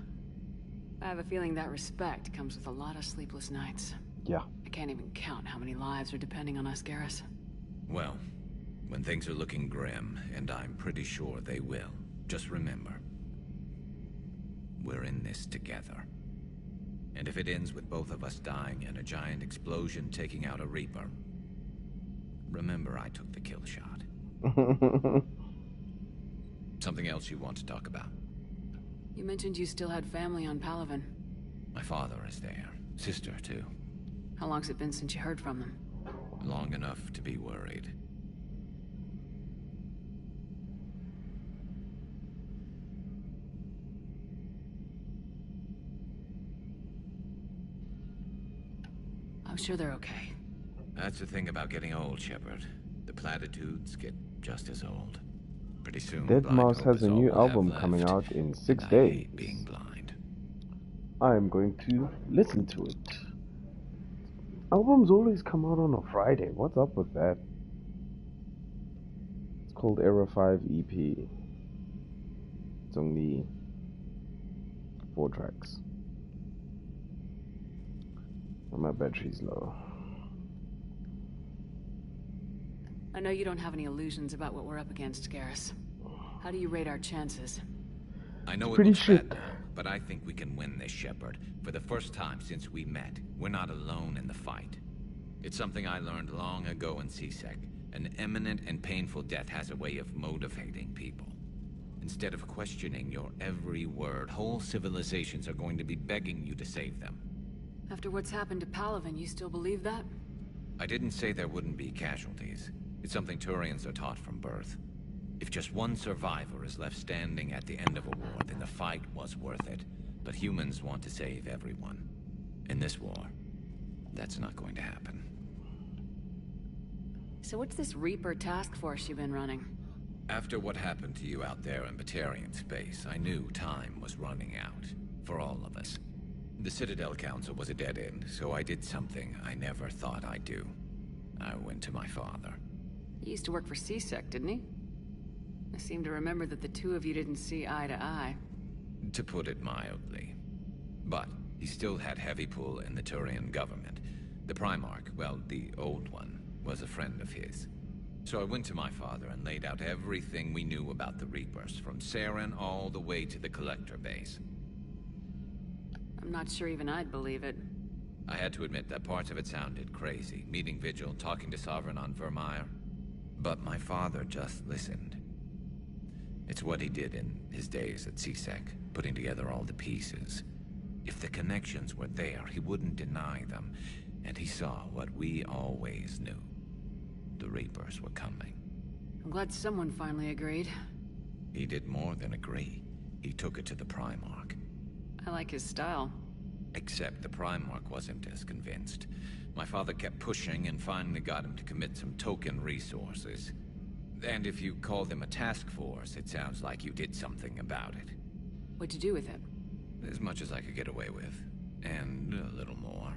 I have a feeling that respect comes with a lot of sleepless nights. Yeah. I can't even count how many lives are depending on us, Garrus. Well, when things are looking grim, and I'm pretty sure they will, just remember, we're in this together. And if it ends with both of us dying in a giant explosion taking out a Reaper, remember I took the kill shot. Something else you want to talk about? You mentioned you still had family on Palaven. My father is there. Sister, too. How long's it been since you heard from them? Long enough to be worried. I'm sure they're okay. That's the thing about getting old, Shepard. The platitudes get just as old. Pretty soon, deadmau5 has a new album coming out in 6 days. Being blind. I'm going to listen to it. Albums always come out on a Friday. What's up with that? It's called Era 5 EP. It's only 4 tracks. And my battery's low. I know you don't have any illusions about what we're up against, Garrus. How do you rate our chances? I know it Pretty looks shit. bad now, but I think we can win this, Shepard. For the first time since we met, we're not alone in the fight. It's something I learned long ago in C-Sec. An imminent and painful death has a way of motivating people. Instead of questioning your every word, whole civilizations are going to be begging you to save them. After what's happened to Palaven, you still believe that? I didn't say there wouldn't be casualties. It's something Turians are taught from birth. If just one survivor is left standing at the end of a war, then the fight was worth it. But humans want to save everyone. In this war, that's not going to happen. So what's this Reaper task force you've been running? After what happened to you out there in Batarian space, I knew time was running out. For all of us. The Citadel Council was a dead end, so I did something I never thought I'd do. I went to my father. He used to work for C-Sec, didn't he? I seem to remember that the two of you didn't see eye to eye. To put it mildly. But he still had heavy pull in the Turian government. The Primarch, well, the old one, was a friend of his. So I went to my father and laid out everything we knew about the Reapers, from Saren all the way to the Collector base. I'm not sure even I'd believe it. I had to admit that parts of it sounded crazy, meeting Vigil, talking to Sovereign on Vermeer. But my father just listened. It's what he did in his days at CSEC, putting together all the pieces. If the connections were there, he wouldn't deny them, and he saw what we always knew. The Reapers were coming. I'm glad someone finally agreed. He did more than agree. He took it to the Primarch. I like his style. Except the Primarch wasn't as convinced. My father kept pushing and finally got him to commit some token resources. And if you call them a task force, it sounds like you did something about it. What'd you do with it? As much as I could get away with. And a little more.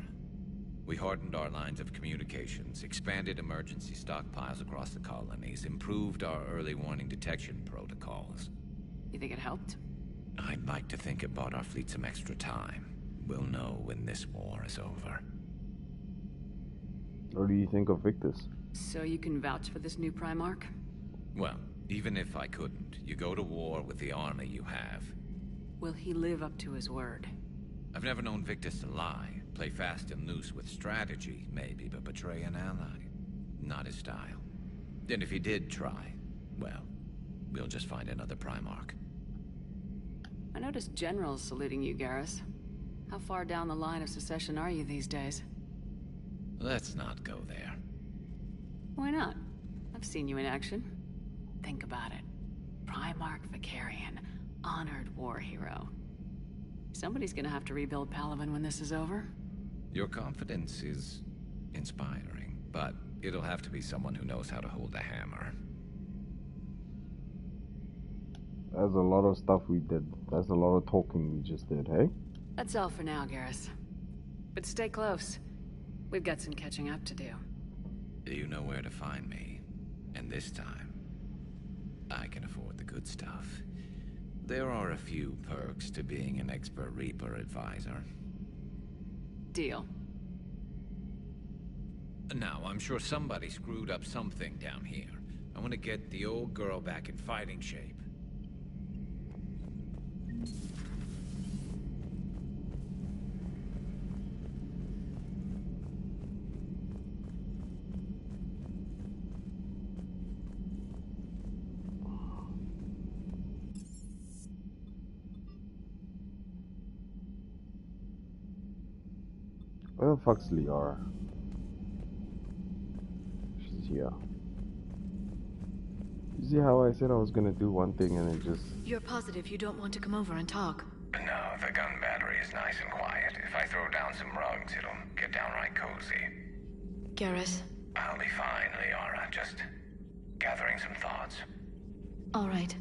We hardened our lines of communications, expanded emergency stockpiles across the colonies, improved our early warning detection protocols. You think it helped? I'd like to think it bought our fleet some extra time. We'll know when this war is over. What do you think of Victus? So you can vouch for this new Primarch? Well, even if I couldn't, you go to war with the army you have. Will he live up to his word? I've never known Victus to lie. Play fast and loose with strategy, maybe, but betray an ally. Not his style. And if he did try, well, we'll just find another Primarch. I noticed generals saluting you, Garrus. How far down the line of secession are you these days? Let's not go there. Why not? I've seen you in action. Think about it. Primarch Vicarian, honored war hero. Somebody's gonna have to rebuild Palaven when this is over. Your confidence is inspiring, but it'll have to be someone who knows how to hold a hammer. There's a lot of stuff we did. There's a lot of talking we just did, hey? That's all for now, Garrus. But stay close. We've got some catching up to do. You know where to find me. And this time, I can afford the good stuff. There are a few perks to being an expert Reaper advisor. Deal. Now, I'm sure somebody screwed up something down here. I want to get the old girl back in fighting shape. Where the fuck's Liara? She's here. You see how I said I was gonna do one thing and it just... You're positive you don't want to come over and talk? No, the gun battery is nice and quiet. If I throw down some rugs, it'll get downright cozy. Garrus? I'll be fine, Liara. Just gathering some thoughts. All right.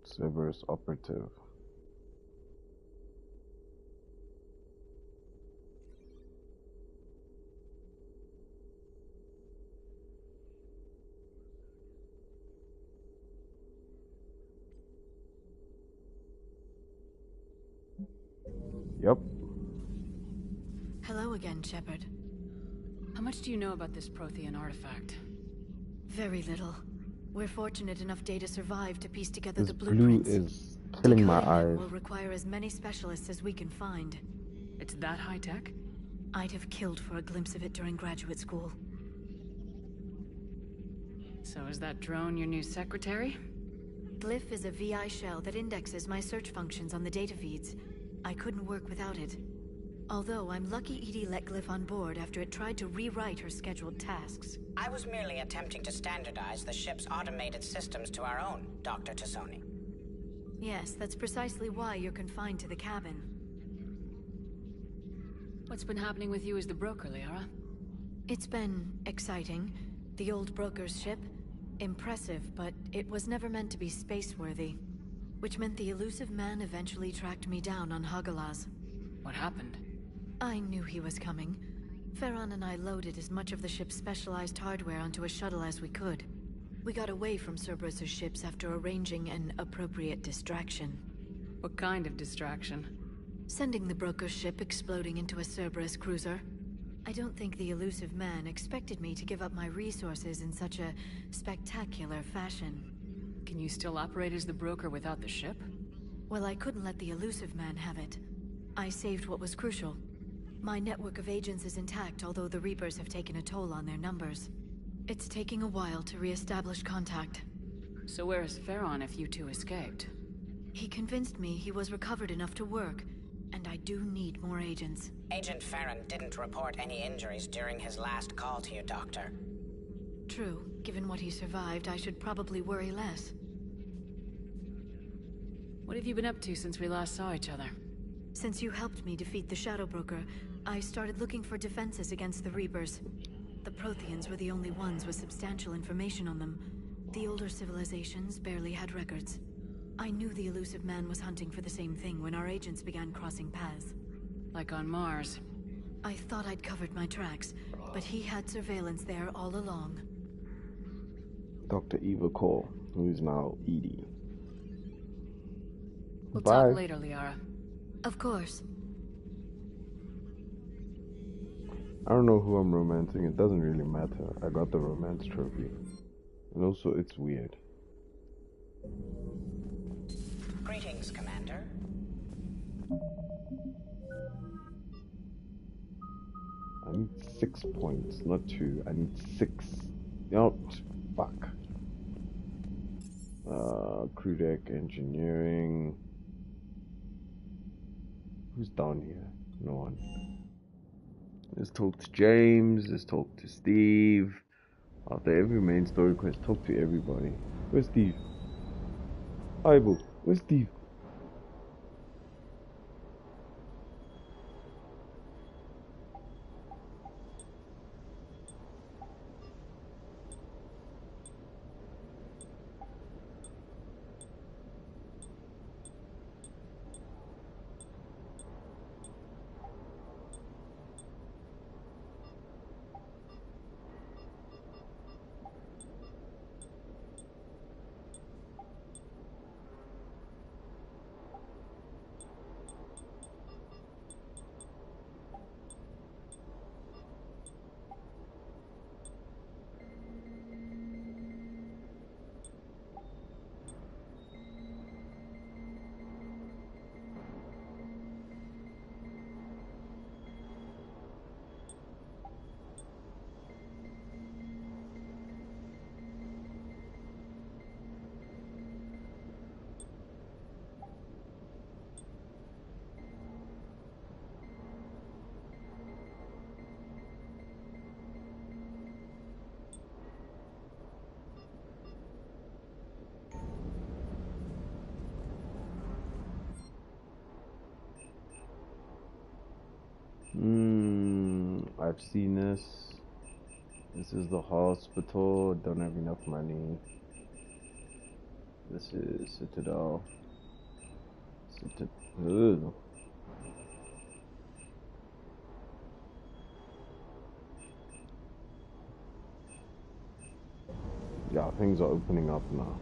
Cerberus operative. Yep. Hello again, Shepard. How much do you know about this Prothean artifact? Very little. We're fortunate enough Data survived to piece together This the blue blueprints. is killing my Decoding them eyes. will require as many specialists as we can find. It's that high-tech? I'd have killed for a glimpse of it during graduate school. So is that drone your new secretary? Glyph is a VI shell that indexes my search functions on the data feeds. I couldn't work without it. Although I'm lucky Edie let Glyph on board after it tried to rewrite her scheduled tasks. I was merely attempting to standardize the ship's automated systems to our own, Dr. Tassoni. Yes, that's precisely why you're confined to the cabin. What's been happening with you as the broker, Liara? It's been exciting. The old broker's ship, impressive, but it was never meant to be space-worthy. Which meant the elusive man eventually tracked me down on Hagalaz. What happened? I knew he was coming. Farron and I loaded as much of the ship's specialized hardware onto a shuttle as we could. We got away from Cerberus's ships after arranging an appropriate distraction. What kind of distraction? Sending the broker's ship exploding into a Cerberus cruiser. I don't think the elusive man expected me to give up my resources in such a spectacular fashion. Can you still operate as the broker without the ship? Well, I couldn't let the elusive man have it. I saved what was crucial. My network of agents is intact, although the Reapers have taken a toll on their numbers. It's taking a while to re-establish contact. So where is Farron if you two escaped? He convinced me he was recovered enough to work, and I do need more agents. Agent Farron didn't report any injuries during his last call to you, Doctor. True. Given what he survived, I should probably worry less. What have you been up to since we last saw each other? Since you helped me defeat the Shadow Broker, I started looking for defenses against the Reapers. The Protheans were the only ones with substantial information on them. The older civilizations barely had records. I knew the elusive man was hunting for the same thing when our agents began crossing paths. Like on Mars. I thought I'd covered my tracks, but he had surveillance there all along. Dr. Eva Cole, who is now Edie. We'll Bye. talk later, Liara. Of course. I don't know who I'm romancing. It doesn't really matter. I got the romance trophy. And also, it's weird. Greetings, Commander. I need 6 points, not 2. I need 6. No, fuck. Crew deck engineering. Who's down here? No one. Let's talk to James. Let's talk to Steve. After every main story quest, talk to everybody. Where's Steve? Hi, Boo. Where's Steve? I've seen this. This is the hospital. Don't have enough money. This is Citadel. Ugh. Yeah, things are opening up now.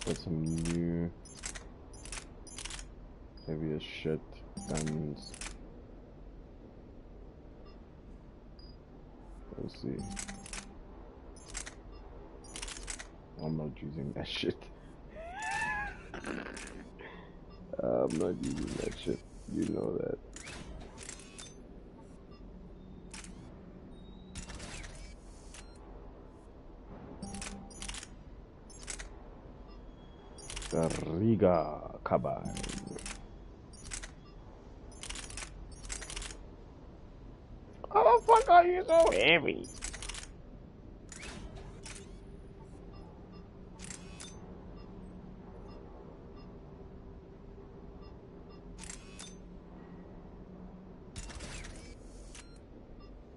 Got some new heavy as shit guns. Let's see. I'm not using that shit. I'm not using that shit. You know that. The Riga Cabine. How the fuck are you so heavy?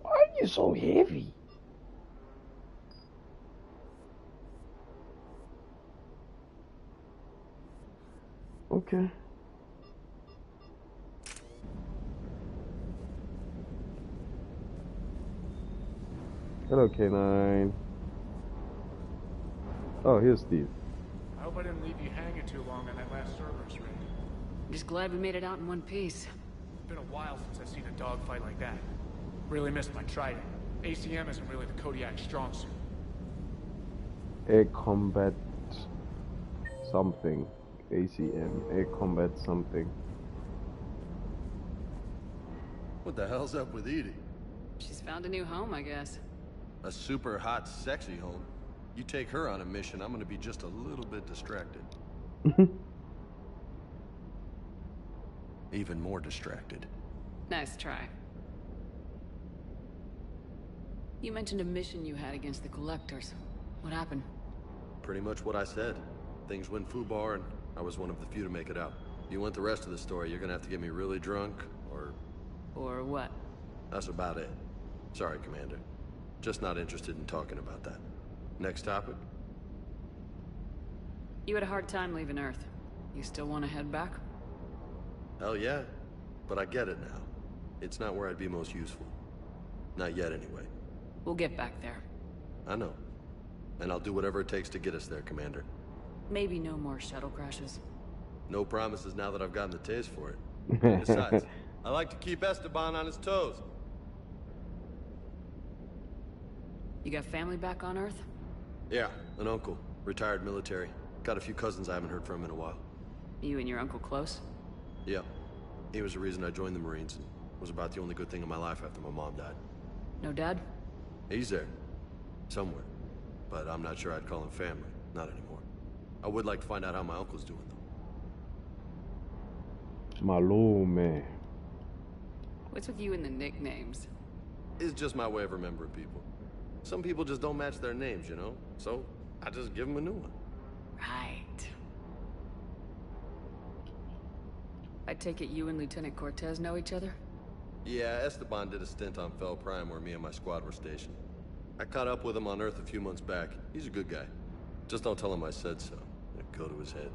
Why are you so heavy? Okay. Hello, K9. Oh, here's Steve. I hope I didn't leave you hanging too long on that last Cerberus raid. I'm just glad we made it out in one piece. It's been a while since I've seen a dogfight like that. Really missed my trident. ACM isn't really the Kodiak's strong suit. Air combat something. ACM. Air combat something. What the hell's up with Edie? She's found a new home, I guess. A super hot, sexy home. You take her on a mission, I'm gonna be just a little bit distracted. Even more distracted. Nice try. You mentioned a mission you had against the Collectors. What happened? Pretty much what I said. Things went foobar, and I was one of the few to make it out. You want the rest of the story, you're gonna have to get me really drunk, or... Or what? That's about it. Sorry, Commander. Just not interested in talking about that. Next topic? You had a hard time leaving Earth. You still want to head back? Hell yeah. But I get it now. It's not where I'd be most useful. Not yet, anyway. We'll get back there. I know. And I'll do whatever it takes to get us there, Commander. Maybe no more shuttle crashes. No promises now that I've gotten the taste for it. Besides, I like to keep Esteban on his toes. You got family back on Earth? Yeah, an uncle. Retired military. Got a few cousins I haven't heard from in a while. You and your uncle close? Yeah. He was the reason I joined the Marines, and was about the only good thing in my life after my mom died. No dad? He's there. Somewhere. But I'm not sure I'd call him family. Not anymore. I would like to find out how my uncle's doing, though. Malume. What's with you and the nicknames? It's just my way of remembering people. Some people just don't match their names, you know? So, I just give them a new one. Right. I take it you and Lieutenant Cortez know each other? Yeah, Esteban did a stint on Fel Prime where me and my squad were stationed. I caught up with him on Earth a few months back. He's a good guy. Just don't tell him I said so. It'd go to his head.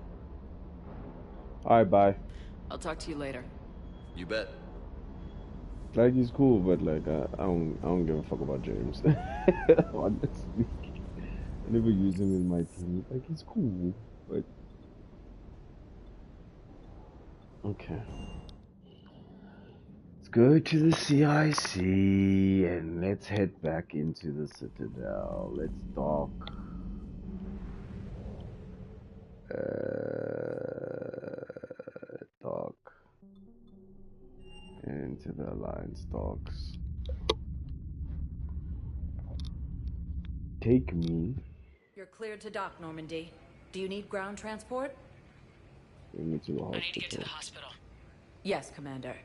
Alright, bye. I'll talk to you later. You bet. Like, he's cool, but like, I don't give a fuck about James. Honestly, I never use him in my team. Like, he's cool, but okay. Let's go to the CIC and let's head back into the Citadel. Let's dock. Dock. Into the Alliance docks. Take me. You're cleared to dock, Normandy. Do you need ground transport? Bring me to the hospital. I need to get to the hospital. Yes, Commander.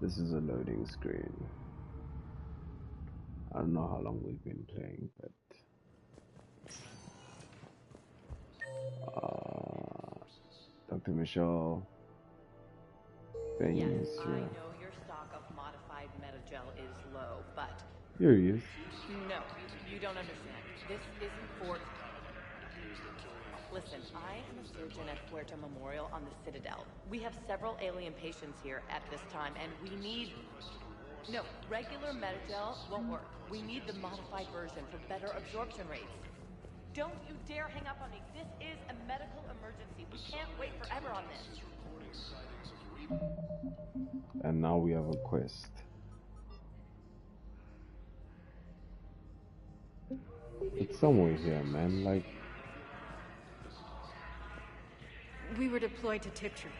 This is a loading screen. I don't know how long we've been playing, but Dr. Michelle. Yes, Things, I know your stock of modified metagel is low, but... Here he is. No, you don't understand. This isn't for... Listen, I am a surgeon at Huerta Memorial on the Citadel. We have several alien patients here at this time, and we need... No, regular metagel won't work. We need the modified version for better absorption rates. Don't you dare hang up on me. This is a medical emergency. We can't wait forever on this. And now we have a quest. It's somewhere here, man. Like, We were deployed to Tiptree.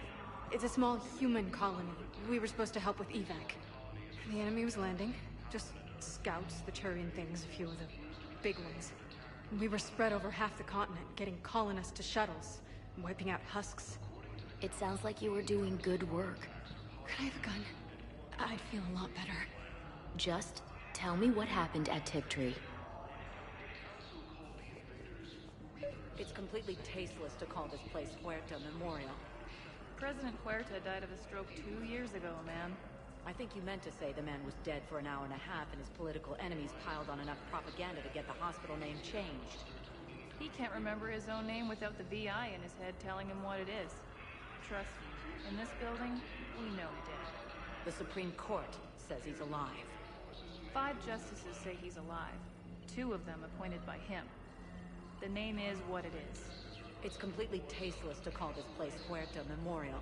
It's a small human colony. We were supposed to help with evac. The enemy was landing. Just scouts, the Turian things, a few of the big ones. We were spread over half the continent, getting colonists to shuttles, wiping out husks. It sounds like you were doing good work. Could I have a gun? I'd feel a lot better. Just tell me what happened at Tiptree. It's completely tasteless to call this place Huerta Memorial. President Huerta died of a stroke 2 years ago, ma'am. I think you meant to say the man was dead for an hour and a half and his political enemies piled on enough propaganda to get the hospital name changed. He can't remember his own name without the VI in his head telling him what it is. Trust me, in this building, we know dead. The Supreme Court says he's alive. 5 justices say he's alive. 2 of them appointed by him. The name is what it is. It's completely tasteless to call this place Huerta Memorial.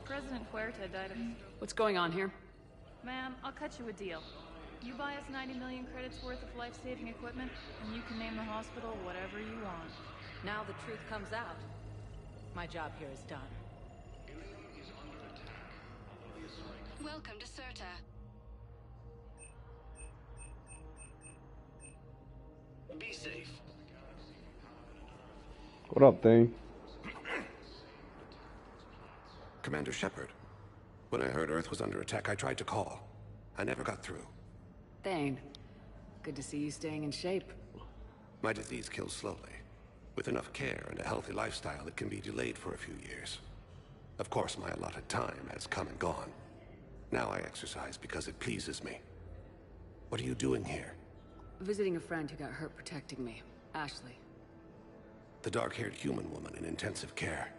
President Huerta died of... What's going on here? Ma'am, I'll cut you a deal. You buy us 90 million credits worth of life-saving equipment, and you can name the hospital whatever you want. Now the truth comes out. My job here is done. Welcome to Serta. Be safe. What up, Thane? Commander Shepard. When I heard Earth was under attack, I tried to call. I never got through. Thane, good to see you staying in shape. My disease kills slowly. With enough care and a healthy lifestyle, it can be delayed for a few years. Of course, my allotted time has come and gone. Now I exercise because it pleases me. What are you doing here? Visiting a friend who got hurt protecting me, Ashley. The dark-haired human woman in intensive care.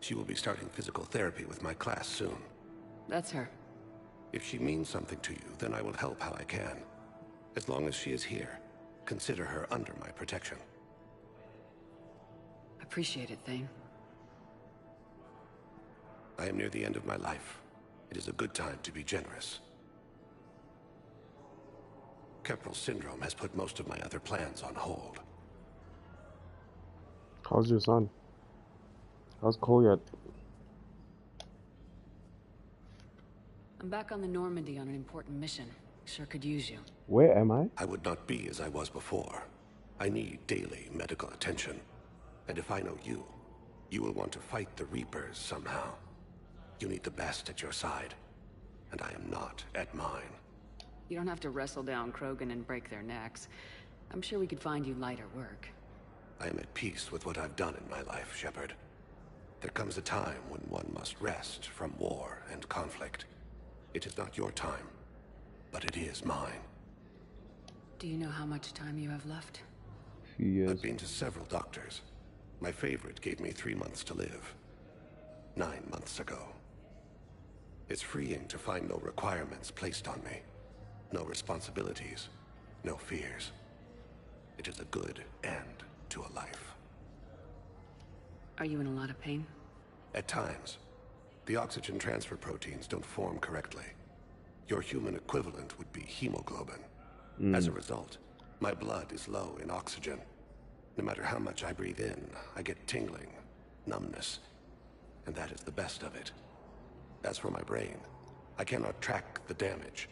She will be starting physical therapy with my class soon. That's her. If she means something to you, then I will help how I can. As long as she is here, consider her under my protection. Appreciate it, Thane. I am near the end of my life. It is a good time to be generous. Kepral syndrome has put most of my other plans on hold. How's your son? How's Kgetja? I'm back on the Normandy on an important mission. Sure could use you. Where am I? I would not be as I was before. I need daily medical attention. And if I know you, you will want to fight the Reapers somehow. You need the best at your side. And I am not at mine. You don't have to wrestle down Krogan and break their necks. I'm sure we could find you lighter work. I am at peace with what I've done in my life, Shepard. There comes a time when one must rest from war and conflict. It is not your time, but it is mine. Do you know how much time you have left? I've been to several doctors. My favorite gave me 3 months to live. 9 months ago. It's freeing to find no requirements placed on me. No responsibilities, no fears. It is a good end to a life. Are you in a lot of pain? At times. The oxygen transfer proteins don't form correctly. Your human equivalent would be hemoglobin. As a result, my blood is low in oxygen. No matter how much I breathe in, I get tingling, numbness, and that is the best of it. As for my brain, I cannot track the damage.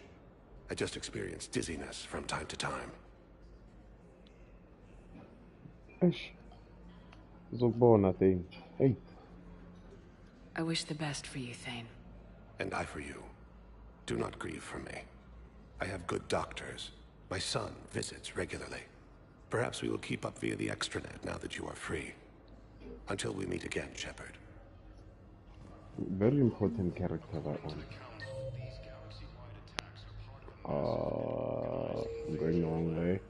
I just experience dizziness from time to time. Eish. Zokubona, Thane. Hey. I wish the best for you, Thane. And I for you. Do not grieve for me. I have good doctors. My son visits regularly. Perhaps we will keep up via the extranet now that you are free. Until we meet again, Shepard. Very important character, that one. I'm going the wrong way.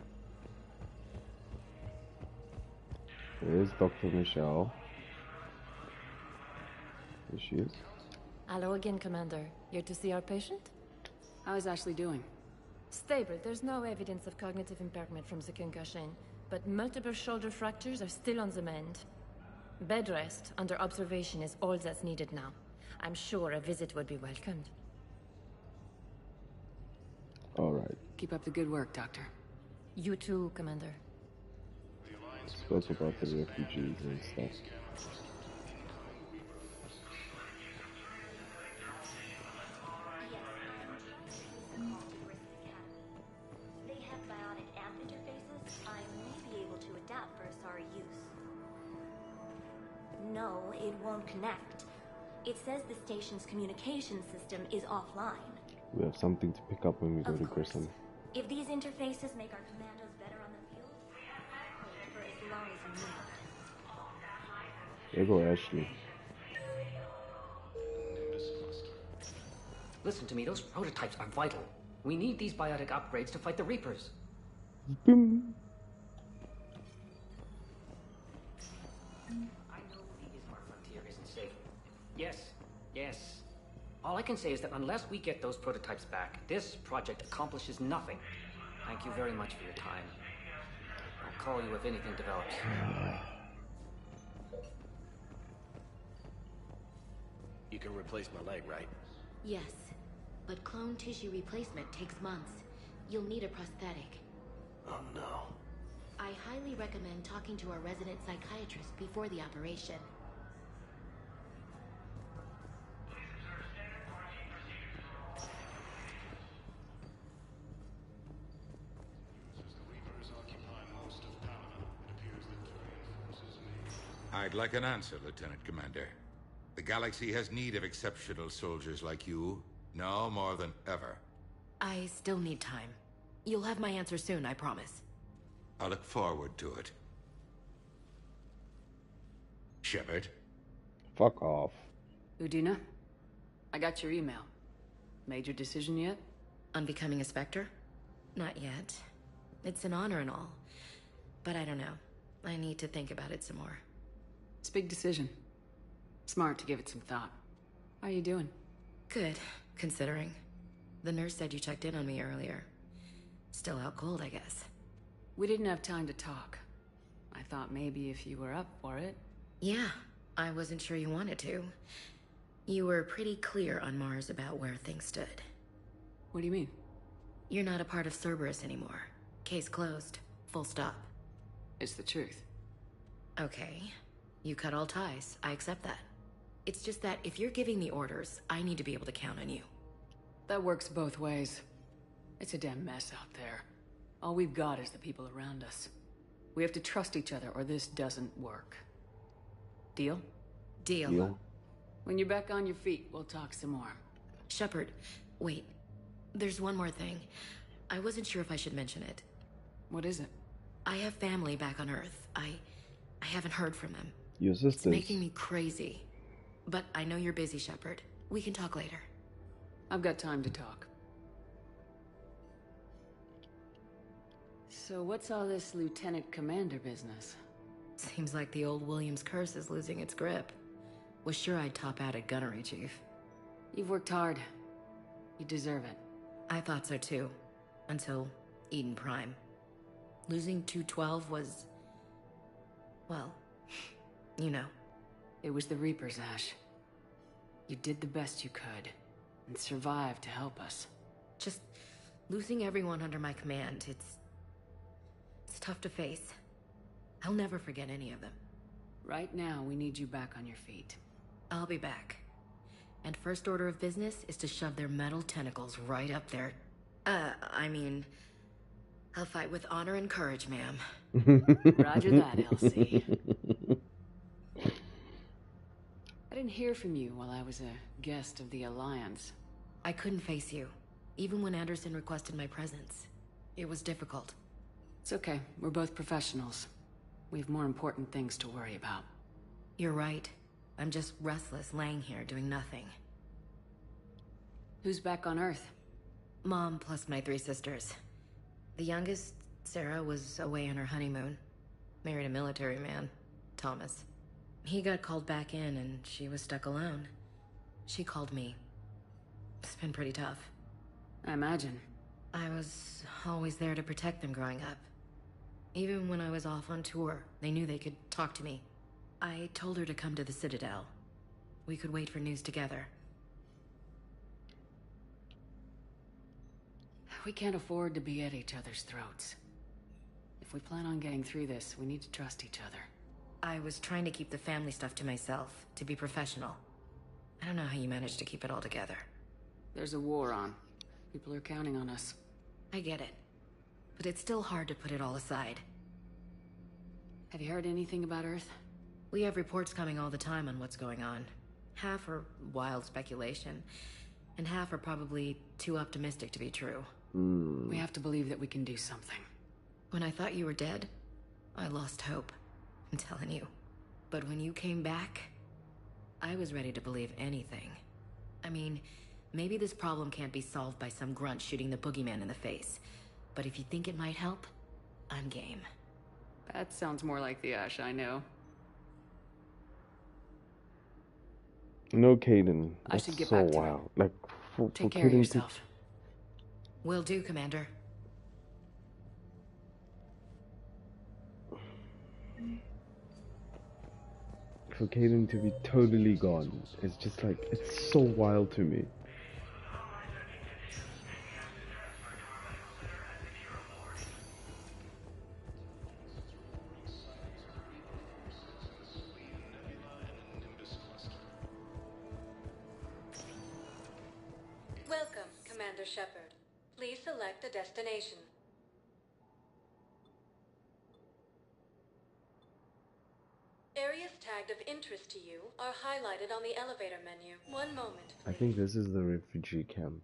There's Dr. Michelle. There she is. Hello again, Commander. Here to see our patient? How is Ashley doing? Stable. There's no evidence of cognitive impairment from the concussion, but multiple shoulder fractures are still on the mend. Bed rest under observation is all that's needed now. I'm sure a visit would be welcomed. Alright. Keep up the good work, Doctor. You too, Commander. Spoke about the refugees and stuff. They have bionic amp interfaces I may be able to adapt for Asari use. No, it won't connect. It says the station's communication system is offline. We have something to pick up when we go to Grissom. If these interfaces make our commandos better on the field, for as long as you need. There go Ashley. Listen to me, those prototypes are vital. We need these biotic upgrades to fight the Reapers. Boom. I know leaving our frontier isn't safe. Yes, yes. All I can say is that unless we get those prototypes back, this project accomplishes nothing. Thank you very much for your time. I'll call you if anything develops. You can replace my leg, right? Yes, but clone tissue replacement takes months. You'll need a prosthetic. Oh no. I highly recommend talking to our resident psychiatrist before the operation. I'd like an answer, Lieutenant Commander. The galaxy has need of exceptional soldiers like you, now more than ever. I still need time. You'll have my answer soon, I promise. I look forward to it. Shepard? Fuck off. Udina, I got your email. Made your decision yet? On becoming a Spectre? Not yet. It's an honor and all. But I don't know. I need to think about it some more. It's a big decision. Smart to give it some thought. How are you doing? Good, considering. The nurse said you checked in on me earlier. Still out cold, I guess. We didn't have time to talk. I thought maybe if you were up for it. Yeah, I wasn't sure you wanted to. You were pretty clear on Mars about where things stood. What do you mean? You're not a part of Cerberus anymore. Case closed. Full stop. It's the truth. Okay. You cut all ties. I accept that. It's just that if you're giving the orders, I need to be able to count on you. That works both ways. It's a damn mess out there. All we've got is the people around us. We have to trust each other or this doesn't work. Deal? Deal. When you're back on your feet, we'll talk some more. Shepard, wait. There's one more thing. I wasn't sure if I should mention it. What is it? I have family back on Earth. I haven't heard from them. Your sisters. It's making me crazy. But I know you're busy, Shepard. We can talk later. I've got time to talk. So what's all this Lieutenant Commander business? Seems like the old Williams curse is losing its grip. Was sure I'd top out at gunnery, Chief. You've worked hard. You deserve it. I thought so too. Until Eden Prime. Losing 212 was... well, you know. It was the Reapers, Ash. You did the best you could, and survived to help us. Just losing everyone under my command, it's tough to face. I'll never forget any of them. Right now, we need you back on your feet. I'll be back. And first order of business is to shove their metal tentacles right up there. I'll fight with honor and courage, ma'am. Roger that, Elsie. I didn't hear from you while I was a guest of the Alliance. I couldn't face you, even when Anderson requested my presence. It was difficult. It's okay. We're both professionals. We have more important things to worry about. You're right. I'm just restless, laying here, doing nothing. Who's back on Earth? Mom plus my 3 sisters. The youngest, Sarah, was away on her honeymoon. Married a military man, Thomas. He got called back in and she was stuck alone. She called me. It's been pretty tough. I imagine. I was always there to protect them growing up. Even when I was off on tour, they knew they could talk to me. I told her to come to the Citadel. We could wait for news together. We can't afford to be at each other's throats. If we plan on getting through this, we need to trust each other. I was trying to keep the family stuff to myself, to be professional. I don't know how you managed to keep it all together. There's a war on. People are counting on us. I get it. But it's still hard to put it all aside. Have you heard anything about Earth? We have reports coming all the time on what's going on. Half are wild speculation, and half are probably too optimistic to be true. We have to believe that we can do something. When I thought you were dead, I lost hope. I'm telling you. But when you came back, I was ready to believe anything. I mean, maybe this problem can't be solved by some grunt shooting the boogeyman in the face. But if you think it might help, I'm game. That sounds more like the Ash I know. No, Kaidan. I That's should get so back to it. wild. Like, for Take care of Kaidan yourself. Will do, Commander. For Kaidan to be totally gone, it's just like, it's so wild to me. Welcome, Commander Shepard. Please select a destination. Areas tagged of interest to you are highlighted on the elevator menu. One moment, please. I think this is the refugee camp.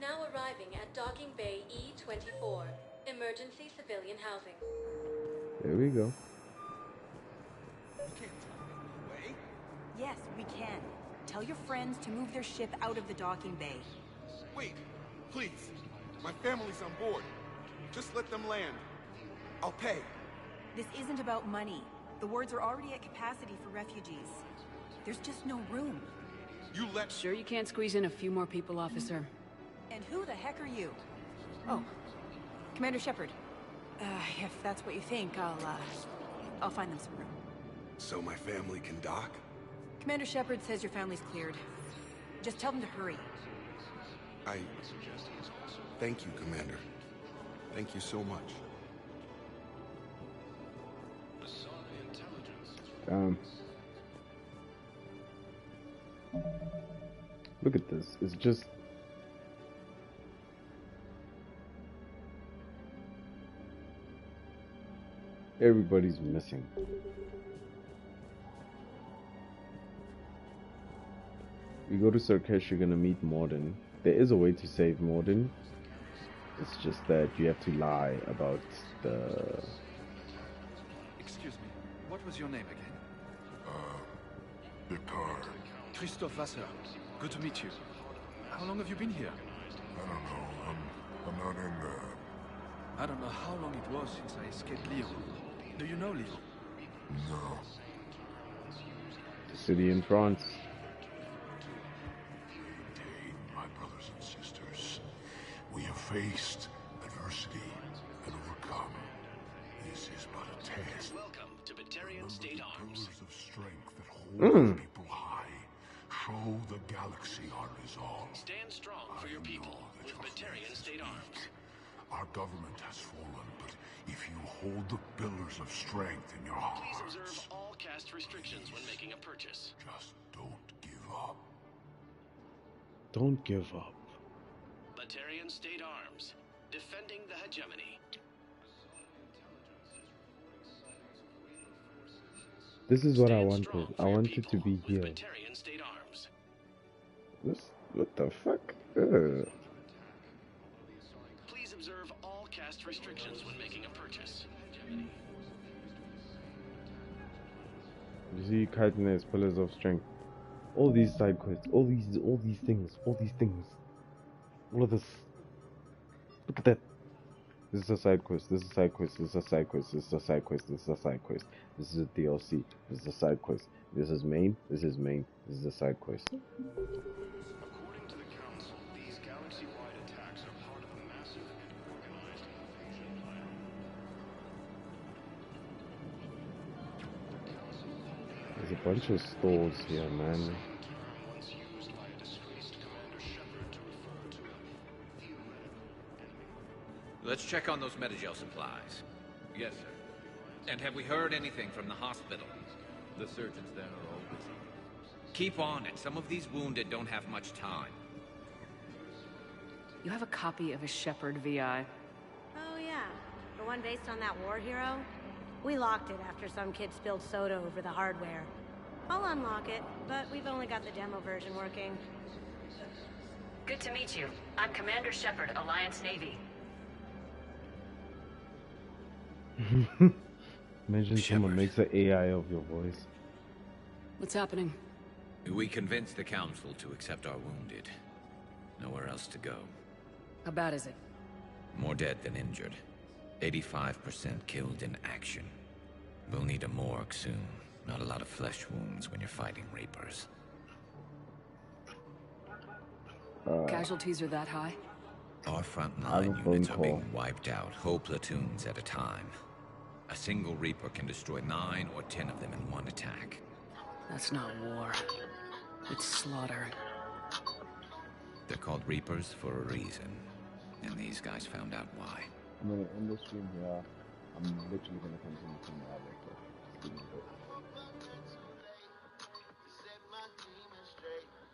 Now arriving at Docking Bay E-24, emergency civilian housing. There we go. Yes, we can. Tell your friends to move their ship out of the docking bay. Wait, please. My family's on board. Just let them land. I'll pay. This isn't about money. The wards are already at capacity for refugees. There's just no room. You let... Sure you can't squeeze in a few more people, officer? And who the heck are you? Oh, Commander Shepard. If that's what you think, I'll find them some room. So my family can dock? Commander Shepard says your family's cleared. Just tell them to hurry. Thank you, Commander. Thank you so much. Look at this. It's just... everybody's missing. You go to Cirkesh, you're gonna meet Morden. There is a way to save Morden. It's just that you have to lie about the... Excuse me, what was your name again? Picard. Christophe Vasseur. Good to meet you. How long have you been here? I don't know. I'm not in there. I don't know how long it was since I escaped Lyon. Do you know Lyon? No. The city in France. My brothers and sisters, we have faced adversity and overcome. This is but a test. Welcome to Batarian State Arms. Pillars of strength that hold people high. Show the galaxy our resolve. Stand strong for your people with Batarian State Arms. Our government has fallen, but if you hold the pillars of strength in your hearts... Please observe all cast restrictions when making a purchase. Just don't give up. Don't give up. Batarian State Arms. Defending the hegemony. This is what I wanted. I wanted to be here. Batarian State Arms. This... what the fuck? Please observe all cast restrictions when making a purchase. You see, kindness, pillars of strength. All these side quests, all these things, all of this. Look at that. This is a side quest, this is a side quest, this is a side quest, this is a side quest, this is a side quest, this is a DLC, this is a side quest, this is main, this is main, this is a side quest. According to the Council, these galaxy-wide attacks are part of a massive and organized invasion plan. There's a bunch of stores here, man. Let's check on those Metagel supplies. Yes, sir. And have we heard anything from the hospital? The surgeons there are all busy. Keep on it. Some of these wounded don't have much time. You have a copy of a Shepard VI. Oh yeah, the one based on that war hero? We locked it after some kid spilled soda over the hardware. I'll unlock it, but we've only got the demo version working. Good to meet you. I'm Commander Shepard, Alliance Navy. Imagine someone makes an AI of your voice. What's happening? We convinced the Council to accept our wounded. Nowhere else to go. How bad is it? More dead than injured. 85% killed in action. We'll need a morgue soon. Not a lot of flesh wounds when you're fighting Reapers. Casualties are that high? Our frontline units are being wiped out, whole platoons at a time. A single Reaper can destroy 9 or 10 of them in one attack. That's not war. It's slaughter. They're called Reapers for a reason. And these guys found out why. I'm gonna end the stream here. I'm literally gonna continue from there later. Just give me a bit.